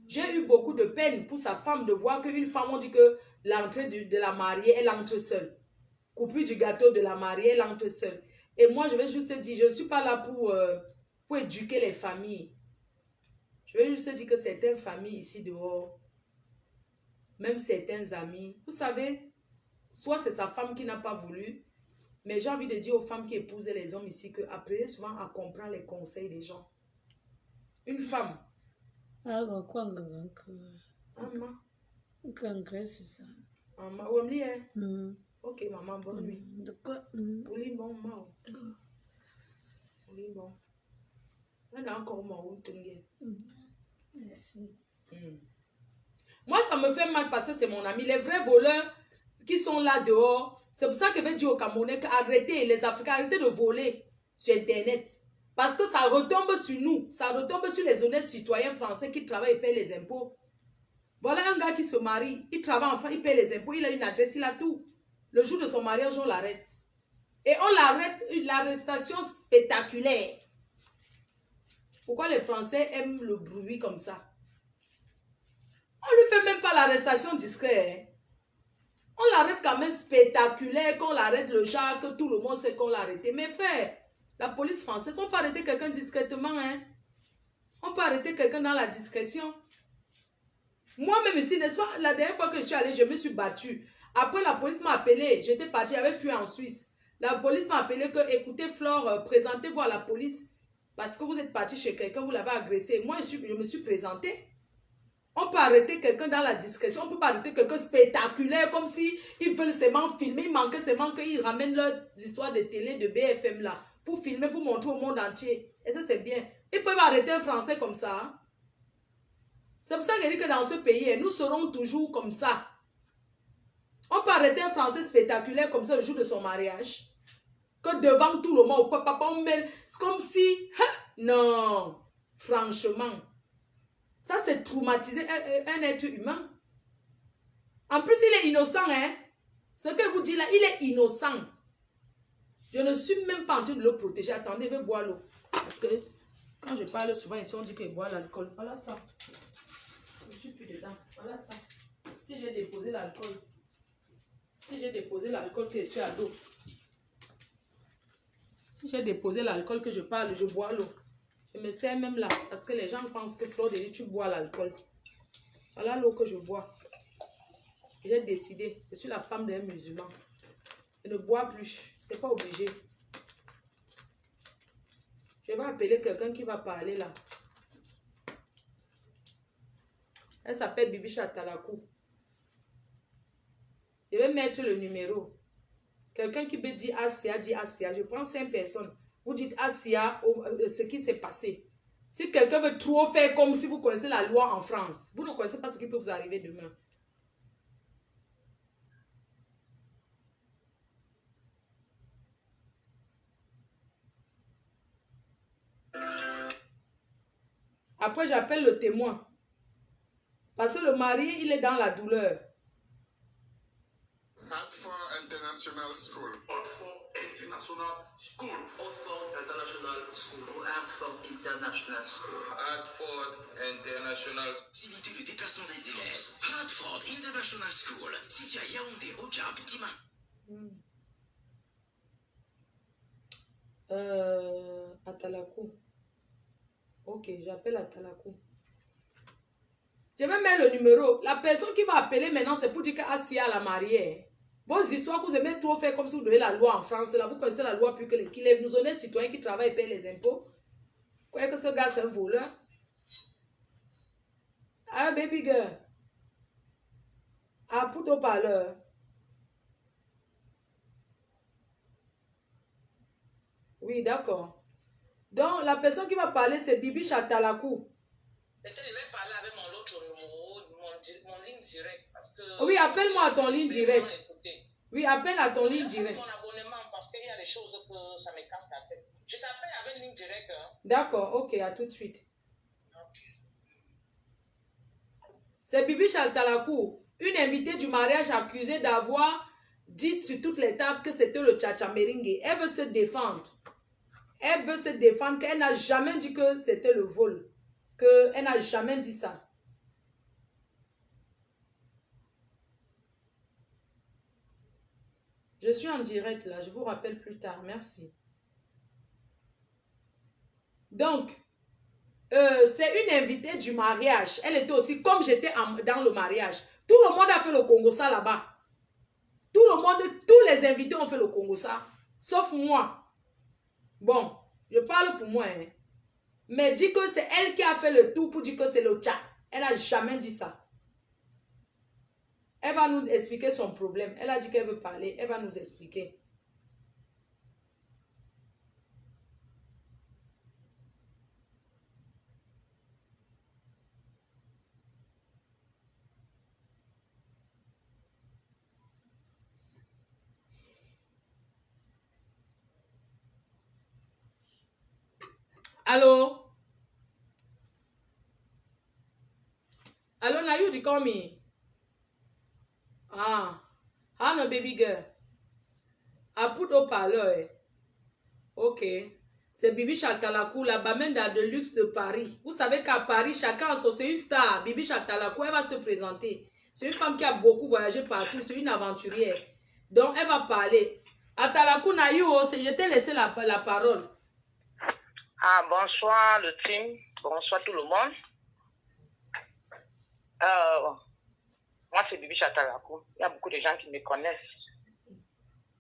S3: J'ai eu beaucoup de peine pour sa femme de voir qu'une femme, on dit que l'entrée de la mariée, elle entre seule. Coupure du gâteau de la mariée, elle entre seule. Et moi, je vais juste dire, je ne suis pas là pour éduquer les familles. Je vais juste dire que certaines familles ici dehors, même certains amis, vous savez, soit c'est sa femme qui n'a pas voulu, mais j'ai envie de dire aux femmes qui épousaient les hommes ici que apprenez souvent à comprendre les conseils des gens. Une femme. Maman. Maman, ou ok, maman, bonne nuit. Oui, bon, maman. Oui, bon. On a encore mon merci. Moi, ça me fait mal parce que c'est mon ami. Les vrais voleurs qui sont là dehors, c'est pour ça que je vais dire aux Camerounais qu'arrêtez, les Africains, arrêtez de voler sur Internet. Parce que ça retombe sur nous. Ça retombe sur les honnêtes citoyens français qui travaillent et payent les impôts. Voilà un gars qui se marie. Il travaille enfin, il paye les impôts, il a une adresse, il a tout. Le jour de son mariage, on l'arrête. Et on l'arrête, l'arrestation spectaculaire. Pourquoi les Français aiment le bruit comme ça? On ne lui fait même pas l'arrestation discrète. Hein? On l'arrête quand même spectaculaire, qu'on l'arrête le genre, que tout le monde sait qu'on l'a arrêté. Mais frère, la police française, on peut arrêter quelqu'un discrètement. Hein? On peut arrêter quelqu'un dans la discrétion. Moi-même ici, n'est-ce pas, la dernière fois que je suis allée, je me suis battue. Après, la police m'a appelé. J'étais partie, j'avais fui en Suisse. La police m'a appelé que, écoutez Flore, présentez-vous à la police. Parce que vous êtes parti chez quelqu'un, vous l'avez agressé. Moi, je me suis présentée. On peut arrêter quelqu'un dans la discrétion. On ne peut pas arrêter quelqu'un spectaculaire, comme si ils veulent seulement filmer. Il manquait seulement qu'ils ramènent leurs histoires de télé, de BFM là. Pour filmer, pour montrer au monde entier. Et ça, c'est bien. Ils peuvent arrêter un Français comme ça. Hein? C'est pour ça que je dis que dans ce pays, nous serons toujours comme ça. On peut arrêter un Français spectaculaire comme ça le jour de son mariage. Que devant tout le monde, papa, on met... C'est comme si... Non. Franchement. Ça, c'est traumatiser un être humain. En plus, il est innocent, hein. Ce que vous dites là, il est innocent. Je ne suis même pas en train de le protéger. Attendez, je vais boire l'eau. Parce que quand je parle souvent ici, on dit qu'il boit l'alcool. Voilà ça. Je ne suis plus dedans. Voilà ça. Si j'ai déposé l'alcool. Si j'ai déposé l'alcool que je suis à l'eau. Si j'ai déposé l'alcool que je parle, je bois l'eau. Je me sers même là. Parce que les gens pensent que Flore de Lys, tu bois l'alcool. Voilà l'eau que je bois. J'ai décidé. Je suis la femme d'un musulman. Je ne bois plus. C'est pas obligé. Je vais appeler quelqu'un qui va parler là. Elle s'appelle Bibi Chatalakou. Je vais mettre le numéro. Quelqu'un qui me dit Asia, dit Asia. Je prends 5 personnes. Vous dites Asia, ce qui s'est passé. Si quelqu'un veut trop faire comme si vous connaissez la loi en France, vous ne connaissez pas ce qui peut vous arriver demain. Après, j'appelle le témoin. Parce que le mari, il est dans la douleur.
S5: Hartford International School.
S6: Hartford International School. Hartford International School.
S7: Hartford International School.
S5: Hartford International.
S7: Faciliter le déplacement des élèves. Hartford International School. Situé à Yaoundé, au Djab, Dima.
S3: Atalakou. Ok, j'appelle Atalakou. Je vais mettre le numéro. La personne qui va appeler maintenant, c'est pour dire qu'Asia la mariée. Vos histoires, vous aimez trop faire comme si vous donnez la loi en France. Là, vous connaissez la loi plus que les. Nous, on est citoyens qui travaillent et payent les impôts. Vous croyez que ce gars, c'est un voleur? Ah, baby girl. Ah, pour ton parleur. Oui, d'accord. Donc, la personne qui va parler, c'est Bibi Chatalakou.
S2: Je vais parler avec mon autre numéro, mon ligne directe. Parce que
S3: Oui, appelle-moi à ton ligne directe. Oui, appelle à ton ligne
S2: C'est
S3: directe.
S2: mon abonnement parce qu'il y a des choses que ça me casse la tête. Je t'appelle avec ligne directe. Hein.
S3: D'accord, ok, à tout de suite. C'est Bibi Chatalakou, une invitée du mariage accusée d'avoir dit sur toutes les tables que c'était le tchatcha-meringue. Elle veut se défendre. Elle veut se défendre qu'elle n'a jamais dit que c'était le vol. Elle n'a jamais dit ça. Je suis en direct là, je vous rappelle plus tard, merci. Donc, c'est une invitée du mariage. Elle était aussi, comme j'étais dans le mariage. Tout le monde a fait le Congo-ça là-bas. Tout le monde, tous les invités ont fait le Congo-ça, sauf moi. Bon, je parle pour moi, hein. Mais dit que c'est elle qui a fait le tout pour dire que c'est le tchat. Elle n'a jamais dit ça. Elle va nous expliquer son problème. Elle a dit qu'elle veut parler. Elle va nous expliquer. Allô? Allô, Nayu, you call me? Ah, no baby girl. I put au parleur. Ok. C'est Bibi Chatalakou, la bamenda de luxe de Paris. Vous savez qu'à Paris, chacun a son... C'est une star. Bibi Chatalakou, elle va se présenter. C'est une femme qui a beaucoup voyagé partout. C'est une aventurière. Donc, elle va parler. Atalakou Nayu, je t'ai laissé la parole.
S8: Ah, bonsoir le team. Bonsoir tout le monde. Moi, c'est Bibi Chatalakou. Il y a beaucoup de gens qui me connaissent.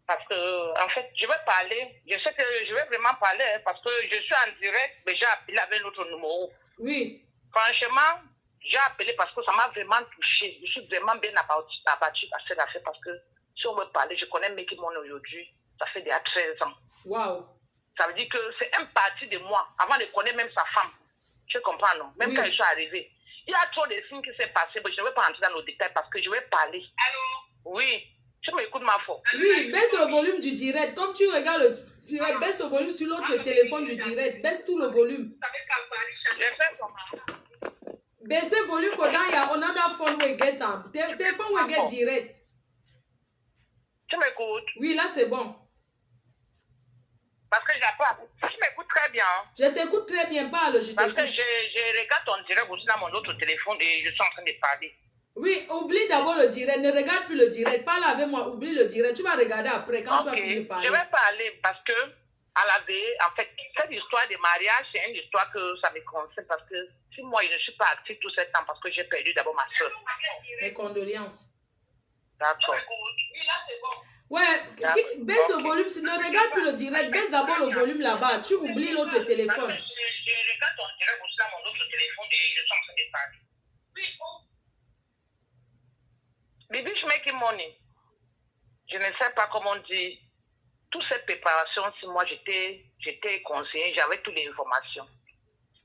S8: Parce que, en fait, je vais parler. Je sais que je vais vraiment parler parce que je suis en direct, mais j'ai appelé avec notre numéro.
S3: Oui.
S8: Franchement, j'ai appelé parce que ça m'a vraiment touché. Je suis vraiment bien abattue à cette affaire parce que si on veut parler, je connais Mickey Mon aujourd'hui. Ça fait déjà 13 ans.
S3: Waouh.
S8: Ça veut dire que c'est un parti de moi. Avant de connaître même sa femme. Je comprends, non? Même quand je suis arrivée. Il y a trop de signes qui s'est passé, mais je ne vais pas entrer dans nos détails parce que je vais parler.
S2: Allô?
S8: Oui. Tu m'écoutes, ma foi?
S3: Oui, baisse le volume du direct. Comme tu regardes le direct, baisse le volume sur l'autre téléphone du direct. Baisse tout le volume.
S8: Je fais comment?
S3: Baisse le volume for down your another phone will get on. Téléphone will get direct.
S8: Tu m'écoutes?
S3: Oui, là c'est bon.
S8: Parce que tu m'écoutes très bien.
S3: Je t'écoute très bien, parle, je
S8: Parce que
S3: t'écoute.
S8: je regarde ton direct aussi dans mon autre téléphone et je suis en train de parler.
S3: Oui, oublie d'abord le direct. Ne regarde plus le direct. Parle avec moi, oublie le direct. Tu vas regarder après quand tu vas finir de parler.
S8: Je vais parler parce que à la veille, en fait, cette histoire de mariage, c'est une histoire que ça me concerne parce que si moi je ne suis pas active tout ce temps parce que j'ai perdu d'abord ma soeur.
S3: Mes condoléances.
S8: D'accord.
S3: Ouais, baisse le volume. Ne regarde plus le direct. Baisse d'abord le volume là-bas. Tu oublies l'autre téléphone.
S8: Je regarde ton direct aussi dans mon autre téléphone et je suis en train de parler. Bibi, je make money. Je ne sais pas comment dire. Toutes ces préparations, si moi j'étais conseiller, j'avais toutes les informations.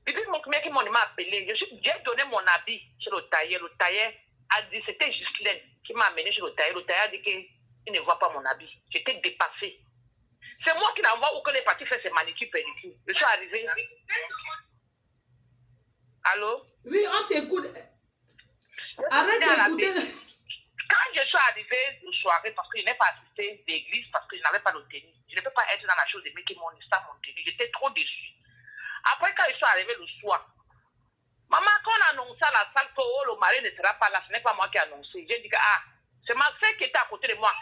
S8: Bibi, make money m'a appelé. J'ai donné mon habit chez le tailleur. Le tailleur a dit, c'était Ghislaine qui m'a amené chez le tailleur. Le tailleur a dit qu'il ne voit pas mon habit. J'étais dépassée. C'est moi qui l'envoie où que les parties fait ses manicures pédicures. Je suis arrivée. Allô?
S3: Oui, on t'écoute. Arrête d'écouter.
S8: Quand je suis arrivée le soirée, parce que je n'ai pas assisté l'église, parce que je n'avais pas de tenue, je ne peux pas être dans la chose de making money sans mon tenue. J'étais trop déçue. Après, quand je suis arrivée le soir, maman, quand on a annoncé à la salle que le mari ne sera pas là, ce n'est pas moi qui ai annoncé. J'ai dit que c'est ma soeur qui était à côté de moi.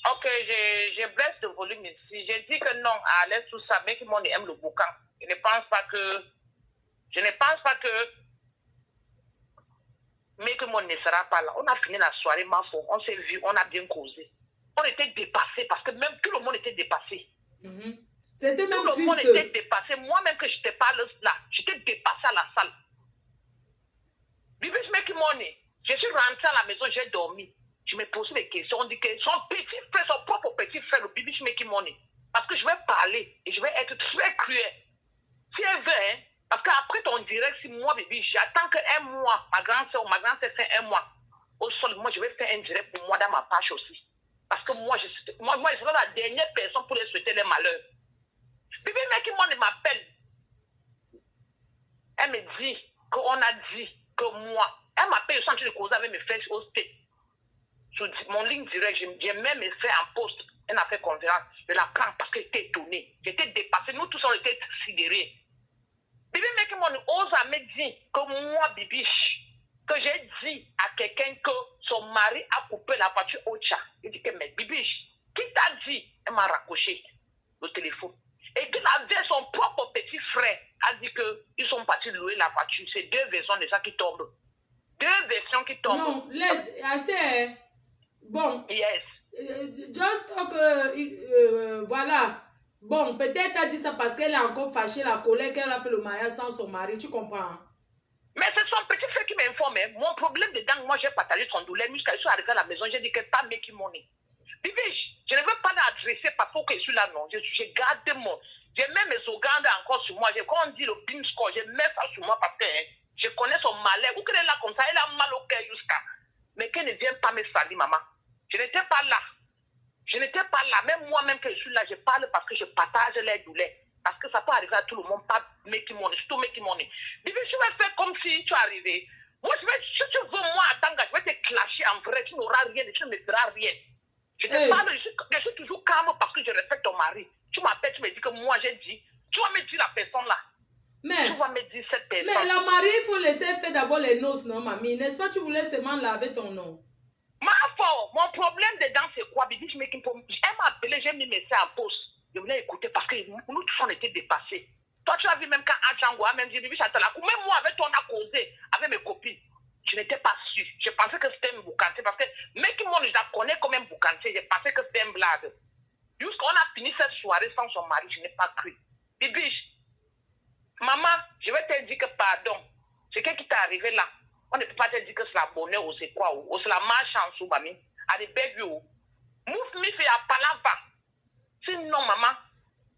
S8: Ok, je baisse le volume ici. J'ai dit que non, à l'aise tout ça, making money aime le boucan. Je ne pense pas que mais que mon ne sera pas là. On a fini la soirée, ma foi. On s'est vu, on a bien causé. On était dépassés parce que même tout le monde était dépassé.
S3: C'était même
S8: tout le monde
S3: triste.
S8: était dépassé. Moi-même que je n'étais pas là, j'étais dépassé à la salle. Bibi, je make money. Je suis rentrée à la maison, j'ai dormi. Je me posais des questions. On dit que son petit frère, son propre petit frère, le Bibi, je make money. Parce que je vais parler et je vais être très cruel. Si elle veut, hein. Parce qu'après ton direct, si moi, bébé, j'attends qu'un mois, ma grand-sœur fait un mois. Au sol, moi, je vais faire un direct pour moi dans ma page aussi. Parce que moi, je serai la dernière personne pour les souhaiter les malheurs. Bébé, mec, qui m'appelle. Elle me dit qu'on a dit que moi, elle m'appelle, je suis en train de causer avec mes frères au state. Sur mon ligne direct, j'ai même fait un post, elle a fait conférence. Je la prends parce que j'étais étonnée. J'étais dépassée. Nous tous, on était sidérés. Bibi mec ose à me dire que moi, Bibi, que j'ai dit à quelqu'un que son mari a coupé la voiture au chat. Il dit que mais Bibi, qui t'a dit? Elle m'a raccroché le téléphone. Et qu'il avait son propre petit frère a dit qu'ils sont partis louer la voiture. C'est deux versions de ça qui tombent. Deux versions qui tombent.
S3: Non, laisse, assez. Bon.
S8: Yes.
S3: Just talk, voilà. Bon, peut-être elle dit ça parce qu'elle est encore fâchée, la colère qu'elle a fait le mariage sans son mari, tu comprends?
S8: Mais c'est son petit frère qui m'informe. Mon problème dedans, moi j'ai partagé son douleur. Jusqu'à je suis arrivée à la maison, j'ai dit que pas making money. Bibi, je ne veux pas l'adresser parce que je suis là, non. Je garde mon. J'ai même mes organes encore sur moi. Quand on dit le pin score, je mets ça sur moi parce que je connais son malheur. Ou qu'elle est là comme ça, elle a mal au cœur jusqu'à. Mais qu'elle ne vient pas me salir, maman. Je n'étais pas là. Je n'étais pas là. Même moi-même que je suis là, je parle parce que je partage les douleurs. Parce que ça peut arriver à tout le monde, pas making money, surtout making money. Bibi, je vais faire comme si tu es arrivé. Moi, si tu veux moi attendre, je vais te clasher en vrai. Tu n'auras rien, tu ne me feras rien. Je te parle, je suis toujours calme parce que je respecte ton mari. Tu m'appelles, tu me dis que moi j'ai dit. Tu vas me dire la personne là.
S3: Mais,
S8: tu vas me dire cette personne.
S3: Mais la mariée, il faut laisser faire d'abord les noces, non, mamie? N'est-ce pas, tu voulais seulement laver ton nom?
S8: Mon problème dedans, c'est quoi, Bibi? Elle m'a appelé, j'ai mis mes seins en pause. Je voulais écouter parce que nous tous on était dépassés. Toi, tu as vu même quand Achangoa, même dit, Bibi, même moi, avec toi, on a causé avec mes copines. Je n'étais pas sûre. Je pensais que c'était un boucanté parce que mec, moi, je la connais comme un boucanté. Je pensais que c'était un blague. Jusqu'on a fini cette soirée sans son mari, je n'ai pas cru. Bibi, maman, je vais te dire que pardon. C'est qu'est-ce qui t'est arrivé là? On ne peut pas te dire que c'est la bonheur ou c'est quoi, ou c'est la malchance ou mamie. Allez, bébé, ou. Mouf, mi fait à palava. Sinon, maman.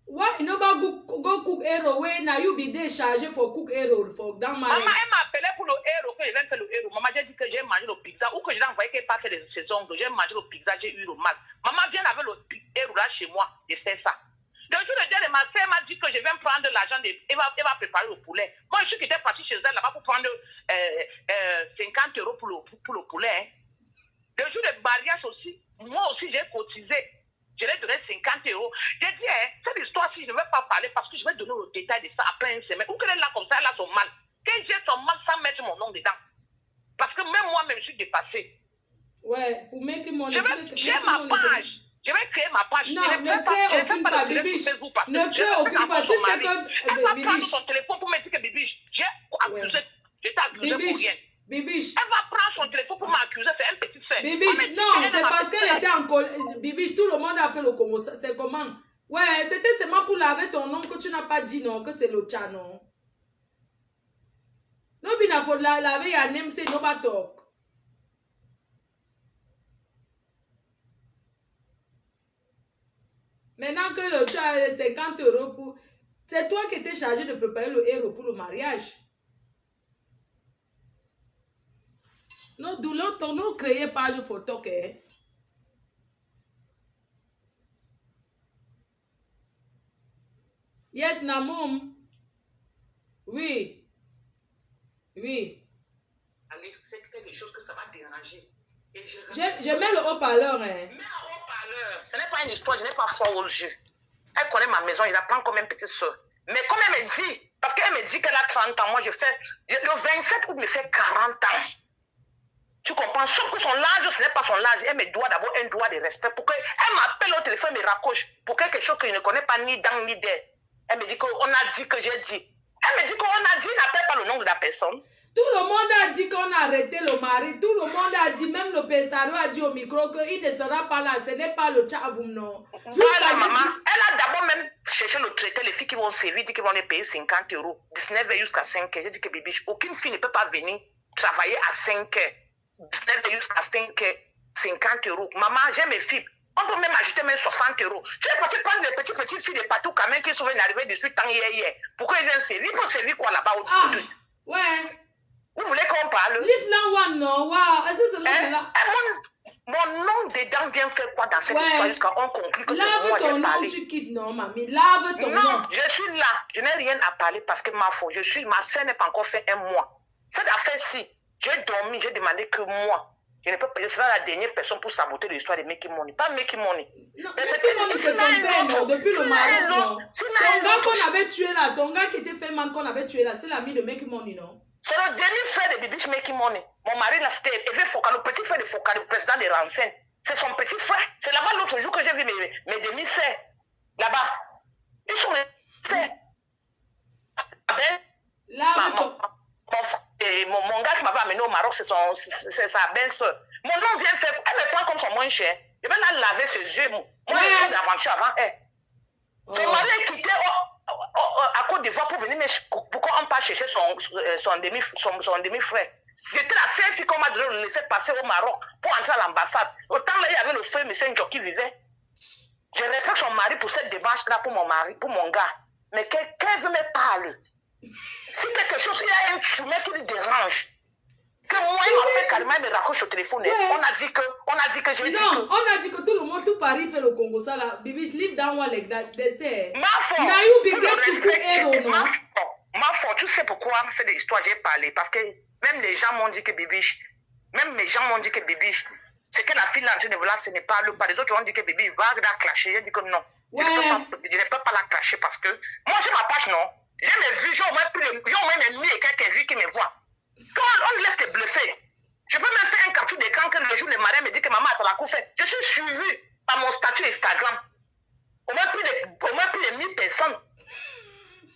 S3: Why nobody go cook arrow when now you be there chargé for cook arrow for that marriage?
S8: Maman, elle m'a appelé pour le héros, que je viens faire le héros, maman, j'ai dit que j'ai mangé le pizza, ou que je l'ai envoyé qu'elle pas fait ses ongles, j'ai mangé le pizza, j'ai eu le mal. Maman vient avec le héros là chez moi, je fais ça. Le jour de dernier, ma soeur m'a dit que je vais me prendre l'argent, elle va préparer le poulet. Moi, je suis qui était partie chez elle là-bas pour prendre 50 € pour le poulet. Hein. Le jour de mariage aussi, moi aussi, j'ai cotisé. Je l'ai donné 50 €. J'ai dit, hein, cette histoire-ci, je ne vais pas parler parce que je vais donner le détail de ça après une semaine. Ou qu'elle est là comme ça, elle a son mal. Qu'elle j'ai son mal sans mettre mon nom dedans. Parce que même moi-même, je suis dépassée.
S3: Ouais, pour mettre mon...
S8: J'ai ma page. Je vais créer ma page.
S3: Non, ne crée aucune page, Bibiche. Ne crée aucune page. Tu sais que...
S8: Elle va prendre son téléphone pour me dire que Bibiche, j'ai accusé. Je t'ai accusé pour rien.
S3: Bibiche.
S8: Elle va prendre son téléphone pour m'accuser, c'est un petit fait.
S3: Bibiche, non, c'est parce qu'elle était en colère. Bibiche, tout le monde a fait le Congo. C'est comment? Ouais, c'était seulement pour laver ton nom que tu n'as pas dit non, que c'est le chat, non. Non, il faut laver un MC, no va talk. Maintenant que le chat a 50 € pour... C'est toi qui étais chargé de préparer le héros pour le mariage. Non, Doulon, ton nom créé page photo, hein? Yes, Namoum. Oui. Oui.
S8: Alice, c'est quelque chose que ça va déranger. Et
S3: je mets le haut-parleur, hein.
S8: Mets le haut-parleur. Ce n'est pas une histoire, je n'ai pas froid aux yeux. Elle connaît ma maison, il la prend comme une petite soeur. Mais comme elle me dit, parce qu'elle me dit qu'elle a 30 ans, moi je fais, le 27 août me fait 40 ans. Tu comprends? Sauf que son âge, ce n'est pas son âge. Elle me doit d'avoir un droit de respect. Pour qu'elle m'appelle au téléphone, me raccroche pour quelque chose que je ne connais pas ni dans ni d'air. Elle me dit qu'on a dit que j'ai dit. Elle me dit qu'on a dit, n'appelle pas le nom de la personne.
S3: Tout le monde a dit qu'on a arrêté le mari. Tout le monde a dit, même le Pessario a dit au micro qu'il ne sera pas là. Ce n'est pas le Tchavoum, non.
S8: Voilà, maman. Elle a d'abord même cherché le traité. Les filles qui vont servir, dit qu'ils vont les payer 50 €. 19 h jusqu'à 5 h. J'ai dit que Bibiche, aucune fille ne peut pas venir travailler à 5 h. 19 h jusqu'à 5 h. 50 €. Maman, j'ai mes filles. On peut même ajouter même 60 €. Tu es parti prendre les petites filles de partout quand même qui sont venues arriver 18 ans hier. Pourquoi ils viennent servir? Ils vont servir quoi là-bas?
S3: Ouais.
S8: Vous voulez qu'on parle?
S3: Live now one, non? Wow. Est-ce que c'est là?
S8: Mon nom dedans vient faire quoi dans cette histoire jusqu'à on conclut que c'est moi
S3: j'ai parlé. Lave ton nom, tu quittes, non, mamie. Lave ton nom.
S8: Non, je suis là. Je n'ai rien à parler parce que ma scène n'est pas encore fait un mois. Cette affaire-ci, j'ai dormi, j'ai demandé que moi. Je serai la dernière personne pour saboter l'histoire de Making Money. Pas Making Money.
S3: Non, mais tout le monde c'est ton père, non, depuis le Maroc, non. Ton gars qu'on avait tué là, ton gars qui était fait mal qu'on avait tué là, c'était l'ami de Making Money, non?
S8: C'est le demi-frère de Bibiche Making Money. Mon mari là, c'était Evé Foka, le petit frère de Foka, le président de Ransen. C'est son petit frère. C'est là-bas l'autre jour que j'ai vu mes demi-sœurs. Là-bas. Ils sont les sœurs. Mon gars qui m'avait amené au Maroc, c'est sa belle-sœur. Mon nom vient faire. Elle me prend comme son moins cher. Je vais la laver ses yeux. Moi, j'ai fait d'aventure avant elle. Son mari est quitté à Côte d'Ivoire pour venir, mais pourquoi on pas chercher son demi-frère? J'étais la seule fille qu'on m'a donné de laisser passer au Maroc pour entrer à l'ambassade. Autant là, il y avait le frère M. Ndjo qui vivait. Je respecte son mari pour cette démarche-là pour mon mari, pour mon gars. Mais quelqu'un veut me parler. Si quelque chose, il y a un chemin qui lui dérange. Que moi, il m'appelle carrément, il me raccroche au téléphone. Ouais. On a dit que j'ai dit que...
S3: Non, on a dit que tout le monde, tout Paris fait le Congo, ça là. Bibi, live down one like that. They say.
S8: Ma faute.
S3: Now you begin to cook hero, non?
S8: Ma faute, tu sais pourquoi c'est des histoires j'ai parlé. Parce que même les gens m'ont dit que Bibiche, c'est que la fille là, de là, ce n'est pas le pas. Les autres ont dit que Bibiche va la clasher. J'ai dit que non. Ouais. Je ne peux pas la clasher parce que moi, j'ai ma page, non? J'ai mes vues, j'ai au moins mes amis et quelques vues qui me voient. Quand on laisse te bluffer, je peux même faire un capture d'écran que le jour le marin me dit que maman a la couche. Je suis suivi par mon statut Instagram. Au moins plus de 1000 personnes.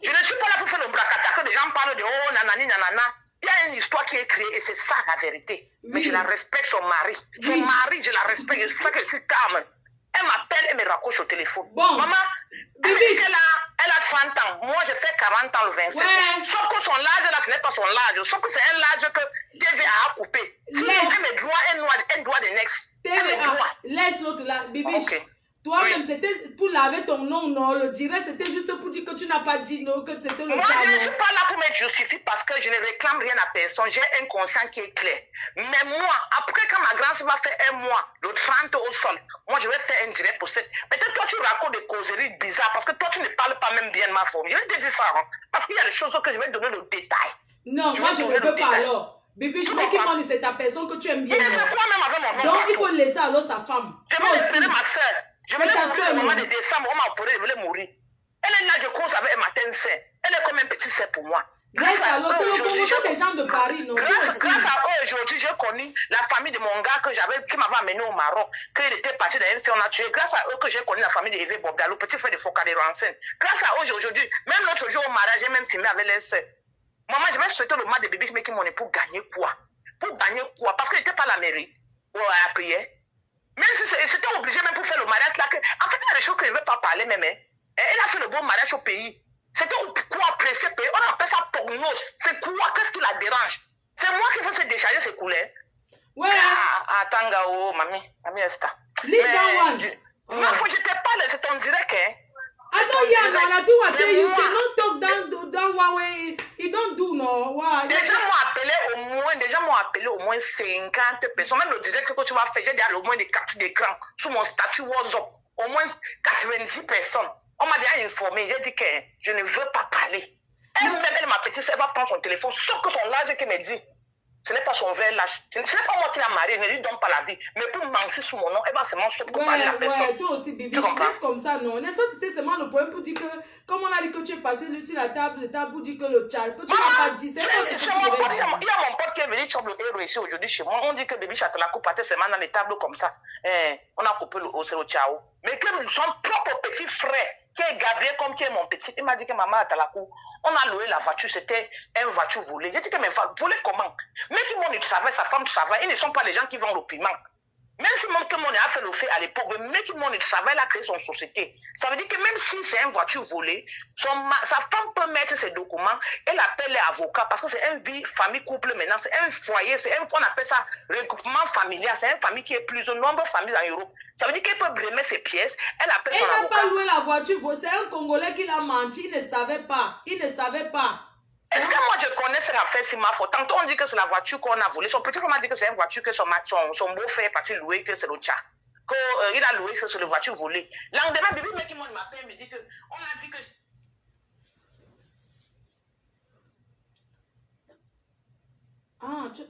S8: Je ne suis pas là pour faire le bracata que des gens parlent de oh nanani nanana. Il y a une histoire qui est créée et c'est ça la vérité. Oui. Mais je la respecte son mari. Oui. Son mari, je la respecte. C'est pour ça que je suis calme. Elle m'appelle et me raccroche au téléphone. Bon. Maman, elle a 30 ans. Moi, j'ai fait 40 ans le 27. Ouais. Sauf que son âge, là, ce n'est pas son âge. Sauf que c'est un âge que TVA a coupé. Sinon, elle me doit un doigt de next.
S3: TVA, laisse l'autre là. Bibiche, okay. Toi-même,
S8: Oui.
S3: c'était pour laver ton nom, non? Le direct, c'était juste pour dire que tu n'as pas dit non, que c'était le
S8: Moi,
S3: chat,
S8: je ne suis
S3: non?
S8: pas là pour me justifier parce que je ne réclame rien à personne. J'ai un conscient qui est clair. Mais moi, après quand ma grand-sœur m'a fait un mois, le 30 au sol, moi, je vais faire un direct pour cette... Peut-être toi, tu racontes des causeries bizarres parce que toi, tu ne parles pas même bien de ma famille. Je vais te dire ça, hein, parce qu'il y a des choses que je vais donner le détail.
S3: Non, moi, je ne veux pas alors. Bibi, je
S8: Tu
S3: veux qu'il
S8: comprends?
S3: montre c'est ta personne que tu aimes bien,
S8: Mais c'est
S3: non?
S8: quoi même avec mon nom
S3: Donc, il
S8: partout?
S3: faut laisser alors sa femme.
S8: Je
S3: Toi
S8: vais
S3: aussi.
S8: donner ma soeur. Je
S3: C'est
S8: vais
S3: ta
S8: lui
S3: sœur,
S8: au moment
S3: non?
S8: de décembre, on m'a opéré, je voulais mourir. Elle est là, je cause avec un matin sain. Elle est comme un petit sœur pour moi.
S3: Laisse
S8: à
S3: alors,
S8: eux,
S3: c'est le
S8: aujourd'hui,
S3: Congo des gens de Paris, non? Toi
S8: grâce
S3: aussi.
S8: à eux, aujourd'hui, j'ai connu la famille de mon gars qui m'avait amené au Maroc, qu'il était parti dans une fille, on a tué. Grâce à eux que j'ai connu la famille de Yves Bobda, le petit frère de Foka de Ransen. Grâce à eux, aujourd'hui, même l'autre jour au mariage, j'ai même filmé avec les sœurs. Maman, je vais souhaiter le mal de bébé qui m'ont pour gagner quoi? Pour gagner quoi? Parce qu'il n'était pas à la mairie ou à la prière. Même si c'était obligé même pour faire le mariage là. En fait, il y a des choses que je ne veux pas parler même. Hein. Elle a fait le bon mariage au pays. C'était quoi pressé pays? On appelle ça prognose. C'est quoi? Qu'est-ce qui la dérange? C'est moi qui veux se décharger ces couleurs.
S3: Ouais.
S8: Attends, oh, mamie Esther.
S3: Leave that one.
S8: Ma faut je te parle, c'est ton direct, hein.
S3: I don't hear no, na thing I tell you say no talk down one way. You don't do no. Why?
S8: Des gens m'ont appelé au moins 50 personnes. Même le direct que tu vas faire, j'ai déjà au moins des captures d'écran sur mon statut WhatsApp. Au moins 86 personnes. On m'a déjà informé. J'ai dit que je ne veux pas parler. Elle-même, ma petite sœur, elle va prendre son téléphone. Sauf que son âge qui me dit. Ce n'est pas son vrai lâche. Ce n'est pas moi qui l'a marié, ne lui donne pas la vie. Mais pour mentir sur mon nom, elle va seulement se pour parler à la personne.
S3: Ouais, toi aussi, Bibi, je laisse comme ça, non. N'est-ce pas, c'était seulement le point pour dire que, comme on a dit que tu es passé sur la table pour dire que le chat, que tu n'as pas dit, c'est pas ce que tu devais dire.
S8: Il y a mon pote qui est venu choper le héros ici aujourd'hui chez moi. On dit que Bibi Châtelain partait seulement dans les tables comme ça. On a coupé le ciao. Mais que son propre petit frère, qui est Gabriel, comme qui est mon petit, il m'a dit que maman à Talakou, on a loué la voiture, c'était une voiture volée. J'ai dit que mais volée comment? Mais tout le monde savait, sa femme savait, ils ne sont pas les gens qui vendent le piment. Même si tout le monde a fait le fait à l'époque, mais tout le monde savait, elle a créé son société. Ça veut dire que même si c'est une voiture volée, sa femme peut mettre ses documents, elle appelle les avocats, parce que c'est une vie, famille, couple maintenant, c'est un foyer, on appelle ça regroupement familial, c'est une famille qui est plus de nombreuses familles en Europe. Ça veut dire qu'elle peut brimer ses pièces, elle appelle son avocat.
S3: Elle n'a pas loué la voiture, c'est un Congolais qui l'a menti, il ne savait pas,
S8: Est-ce que moi je connais cette affaire si ma faute? Tantôt on dit que c'est la voiture qu'on a volée. Son petit frère m'a dit que c'est une voiture que son beau-frère est parti louer, que c'est le chat. Qu'il a loué que c'est la voiture volée. Lendemain, bébé mec qui m'appelle me dit que on a dit que.
S3: Ah, tu.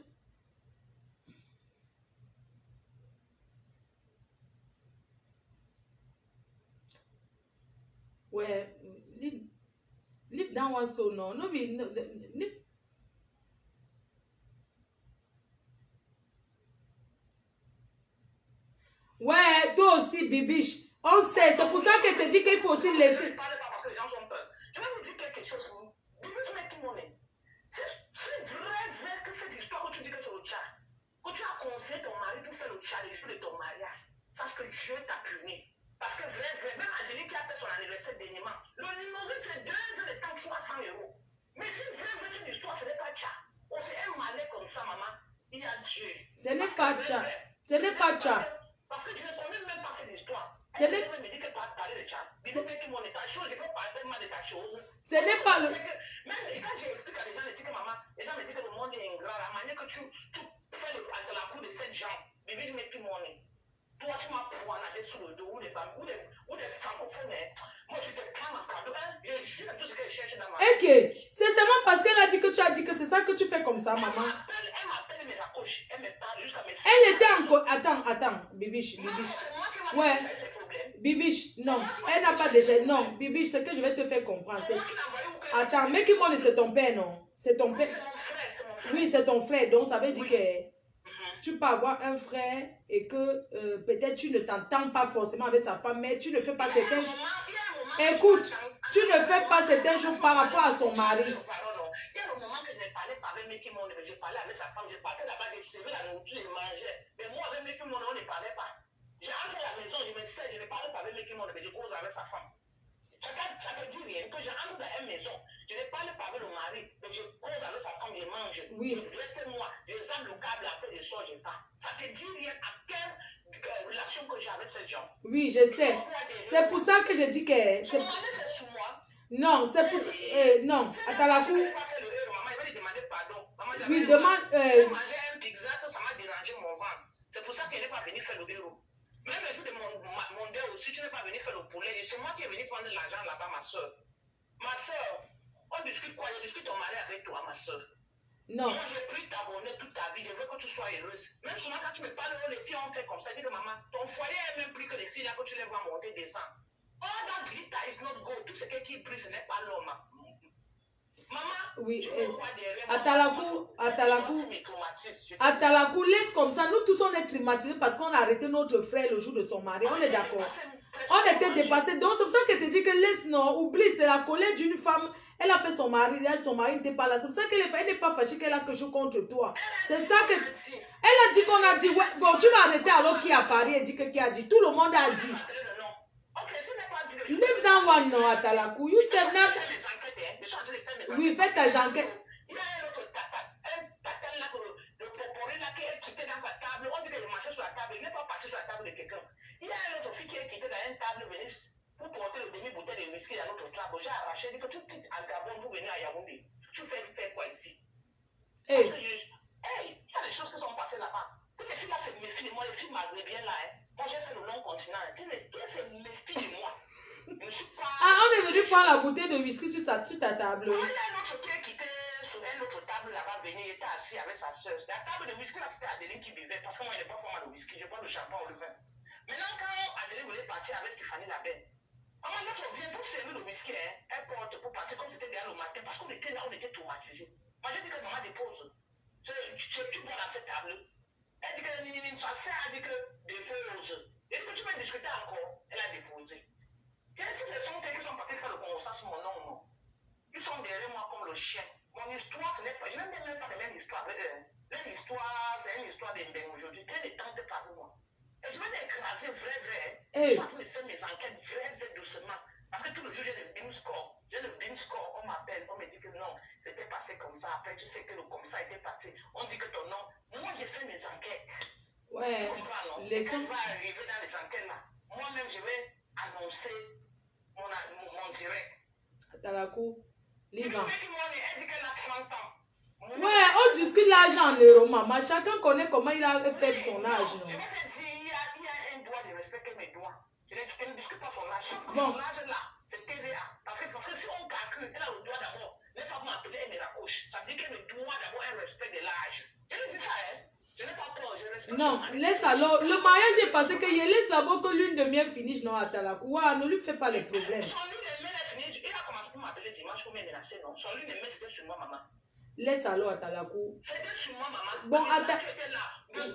S3: Ouais, leave that one so no be no. Ouais, toi aussi, Bibiche. On sait, c'est pour ça qu'elle te dit qu'il faut aussi laisser.
S8: Je ne parle pas parce que les gens sont peur. Je vais vous dire quelque chose. Bibiche mec qui m'en est. C'est vrai que cette histoire que tu dis que c'est le chat. Que tu as conseillé ton mari pour faire le chat le jour de ton mariage. Sache que Dieu t'a puni. Parce que vrai, même Adélie qui a fait son anniversaire dernièrement, le limousine c'est 2 heures de temps, 300 €. Mais si vrai, cette histoire, ce n'est pas tcha. On s'est un malin comme ça, maman. Il y a Dieu.
S3: Ce n'est pas tcha. Ce n'est pas tcha.
S8: Parce que je ne connais même pas cette histoire.
S3: Ce n'est
S8: pas. Me dit que parler de tcha. Je peux parler de ta chose.
S3: Ce n'est pas le.
S8: Même quand j'explique à les gens, les gens me disent que le monde est ingrat. La manière que tu fais la cour de cette gens, bébé, je mets tout mon nez. Toi, tu m'as poignardé sur le dos ou des francophones. Moi, je te prends en cadeau. Je jure tout ce que je cherche dans ma vie.
S3: Ok. C'est seulement parce qu'elle a dit que tu as dit que c'est ça que tu fais comme ça, maman.
S8: Elle m'appelle, elle me raccroche. Elle me parle jusqu'à mes.
S3: Elle était encore. Attends, Bibiche. Ouais. Bibiche, non. Elle n'a pas déjà. Non, Bibiche, ce que je vais te faire comprendre, c'est. Attends, mais qui monte, c'est ton père, non? C'est ton père.
S8: C'est mon frère.
S3: Oui, c'est ton frère. Donc, ça veut dire que. Tu peux avoir un frère et que peut-être tu ne t'entends pas forcément avec sa femme, mais tu ne fais pas certains choses. Écoute, tu ne fais pas certaines choses par rapport à son mari.
S8: Il y a le moment que je ne parlais pas avec Mickey Monde, je parlais avec sa femme, je partais là-bas, je servais la nourriture, je mangeais. Mais moi, avec Mickey Monde, on ne parlait pas. J'entre à la maison, je me sais, je ne parlais pas avec Mickey Monde, mais je cause avec sa femme. Ça te dit rien, que j'entre dans une maison, je ne parle pas avec le mari, mais je cause avec sa femme, je mange.
S3: Oui.
S8: Je reste moi, je zappe le câble, après je sors, je pars. Ça te dit rien à quel relation que j'ai avec ces gens.
S3: Oui, je sais. C'est pour ça que je dis que...
S8: Son mari, c'est sous moi.
S3: Non, c'est pour ça... non,
S8: Si
S3: Atalakou...
S8: je n'ai pas fait le héros, maman, il va lui demander pardon. Maman,
S3: Oui, demande...
S8: j'ai mangé un pizza, que ça m'a dérangé mon ventre. C'est pour ça qu'elle n'est pas venue faire le héros. Même le jour de mon deuil aussi, tu n'es pas venu faire le poulet. C'est moi qui est venu prendre l'argent là-bas, ma soeur. Ma soeur, on discute quoi? Je discute ton mari avec toi, ma soeur.
S3: Non.
S8: Moi, j'ai pris ta monnaie toute ta vie. Je veux que tu sois heureuse. Même souvent, quand tu me parles, les filles ont fait comme ça. Dis que maman, ton foyer est même plus que les filles là que tu les vois monter, descendre. All that glitter is not gold. Tout ce qui brille, ce n'est pas l'homme. Maman,
S3: oui,
S8: tu veux quoi derrière?
S3: Atalakou, laisse comme ça. Nous tous, on est traumatisés parce qu'on a arrêté notre frère le jour de son mari. On est d'accord. On était dépassés. Donc, c'est pour ça que je te dis que laisse, non, oublie, c'est la colère d'une femme. Elle a fait son mariage, son mari n'était pas là. C'est pour ça qu'elle n'est pas fâchée qu'elle a quelque chose contre toi. C'est ça que... Elle a dit qu'on a dit, ouais, bon, tu vas arrêter alors qui a parié, elle dit que qui a dit. Tout le monde a dit. Leave that one, no, Atalakou. You said not... Oui, fais tes enquêtes.
S8: Il y a un autre tata là, le poporé là, qui est quitté dans sa table. On dit qu'il marchait sur la table. Il n'est pas parti sur la table de quelqu'un. Il y a une autre fille qui est quittée dans une table, venue pour porter le demi-bouteille de whisky dans notre table. J'ai arraché, dit que tu quittes à Gabon pour venir à Yaoundé. Tu fais quoi ici?
S3: Hey.
S8: Parce que il y a des choses qui sont passées là-bas. Toutes les filles là se méfient de moi, les filles maghrébines là. Moi j'ai fait le long continent. Qui se méfient de moi?
S3: Ah, on est venu prendre la bouteille de whisky sur ta table.
S8: Il y a un autre qui est quitté sur une autre table là-bas, venu, il était assis avec sa soeur. La table de whisky là, c'était Adeline qui buvait, parce que moi, il n'est pas pour moi le whisky, je bois le champagne ou le vin. Maintenant, quand Adeline voulait partir avec Stéphanie Labelle, maman, l'autre vient pour servir le whisky, hein, elle porte pour partir comme c'était derrière le matin, parce qu'on était là, on était traumatisés. Moi, j'ai dit que maman dépose. Tu bois dans cette table. Elle dit que sa sœur a dit que dépose. Elle dit que tu veux discuter encore. Elle a déposé. Qu'est-ce que ce sont eux qui sont partis faire le constat sur mon nom, non? Ils sont derrière moi comme le chien. Mon histoire, ce n'est pas... Je n'aime même pas la même histoire. Leur histoire, c'est une histoire d'Embeng aujourd'hui. Quel est temps de passer moi? Et je vais l'écraser vrai. Je suis en train de faire mes enquêtes vrai doucement. Parce que tout le jour, j'ai le BIM score. On m'appelle, on me dit que non, c'était passé comme ça. Après, tu sais que le comme ça était passé. On dit que ton nom. Moi, j'ai fait mes enquêtes.
S3: Ouais.
S8: Tu comprends, non?
S3: Les
S8: Et quand je vais arriver dans les enquêtes là, moi-même, je vais annoncer mon direct.
S3: Atalakou, libre.
S8: Elle dit qu'elle a 30 ans.
S3: Ouais, on discute l'argent en euros, maman. Chacun connaît comment il a fait son âge, non?
S8: Je vais te dire, il y a un droit de respect que mes droits. Je ne discute pas son âge.
S3: Bon.
S8: Son âge là, c'est TVA. Parce que si on calcule, elle a le droit d'abord. Elle n'est pas pour m'appeler, elle me raccroche. Ça veut dire qu'elle me doit d'abord un respect de l'âge. Je lui dis ça, hein. Je n'ai pas peur, je respecte.
S3: Non, laisse alors. Le mariage est passé que je laisse d'abord que l'une de mienne finisse, non, Atalakou. Ouais, ne lui fais pas les problèmes.
S8: Son lune de miel est fini. Il a commencé pour m'appeler dimanche pour me menacer, non? Son lune de miel, c'était sur moi, maman.
S3: Laisse alors Atalakou.
S8: C'était sur moi, maman.
S3: Bon,
S8: tu étais là. Quand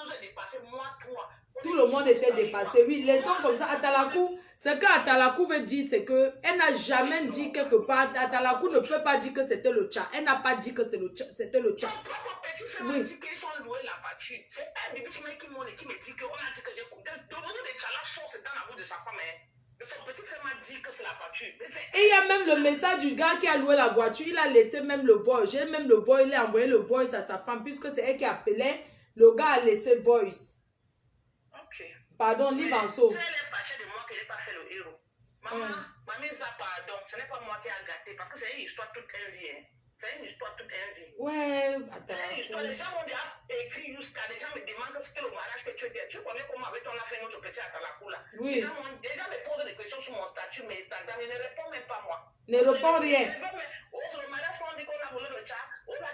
S8: nous a dépassé, moi, toi.
S3: Tout le monde était dépassé. Oui, laissons comme ça. Atalakou, ce que Atalakou veut dire, c'est que elle n'a jamais dit quelque part. Atalakou ne peut pas dire que c'était le tcha. Elle n'a pas dit que c'était le tcha.
S8: Son propre petit frère m'a dit qu'ils ont loué la facture. C'est un bébé qui me dit qu'on a dit que j'ai coupé. De monde de tchala force dans la bouche de sa femme. Son petit frère m'a dit que c'est la facture.
S3: Et il y a même le message du gars qui a loué la voiture. Il a laissé même le voice. J'ai même le voice. Il a envoyé le voice à sa femme puisque c'est elle qui appelait. Le gars a laissé voice.
S8: Ok.
S3: Pardon, Livanso.
S8: Si elle est fâchée de moi qu'elle n'ait pas fait le héros. Maman, mamie, ça pardon. Ce n'est pas moi qui a gâté parce que c'est une histoire toute un vie. Hein. C'est une histoire toute un vie.
S3: Ouais,
S8: attends. C'est une histoire. Les gens m'ont déjà écrit jusqu'à. Les gens me demandent ce que le mariage que tu étais. Tu connais comment avec ton affaire notre petit Atalakou là.
S3: Oui.
S8: Les gens me posent des questions sur mon statut, mais Instagram, ils ne répondent même pas moi.
S3: Ne répond rien.
S8: Oh, c'est le mariage qu'on dit qu'on a volé le chat. Oh, là,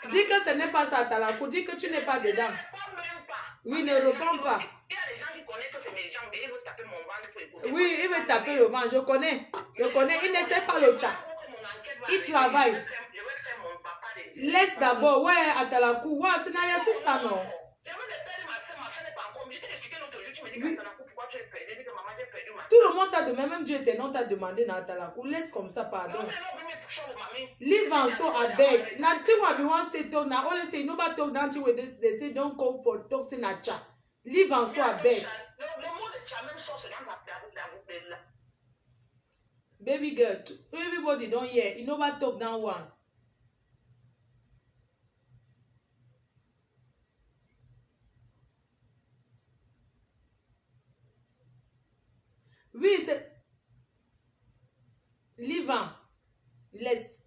S3: dis que ce n'est pas ça, Atalakou. Dis que tu n'es pas dedans.
S8: Ne répond même pas.
S3: Oui, ne réponds pas.
S8: Il y a des gens qui connaissent que c'est mes jambes, mais ils veulent taper mon ventre pour écouter.
S3: Oui, il veut taper le ventre. Je connais. Il ne sait pas le chat. Il travaille.
S8: Je vais faire mon papa des yeux.
S3: Laisse d'abord. Ouais, Atalakou. Ouais, c'est Naya Sista, non? Tout le monde t'a demandé, même Dieu était non t'a demandé dans Atalakou. Laisse comme ça, pardon. Leave and so I beg. Now, thing what we want say talk now. Only say nobody talk down to they say don't go for talking at chat. Leave and so I beg. Baby girl, everybody don't hear. You nobody talk down one. Oui, c'est... Livan. Laisse.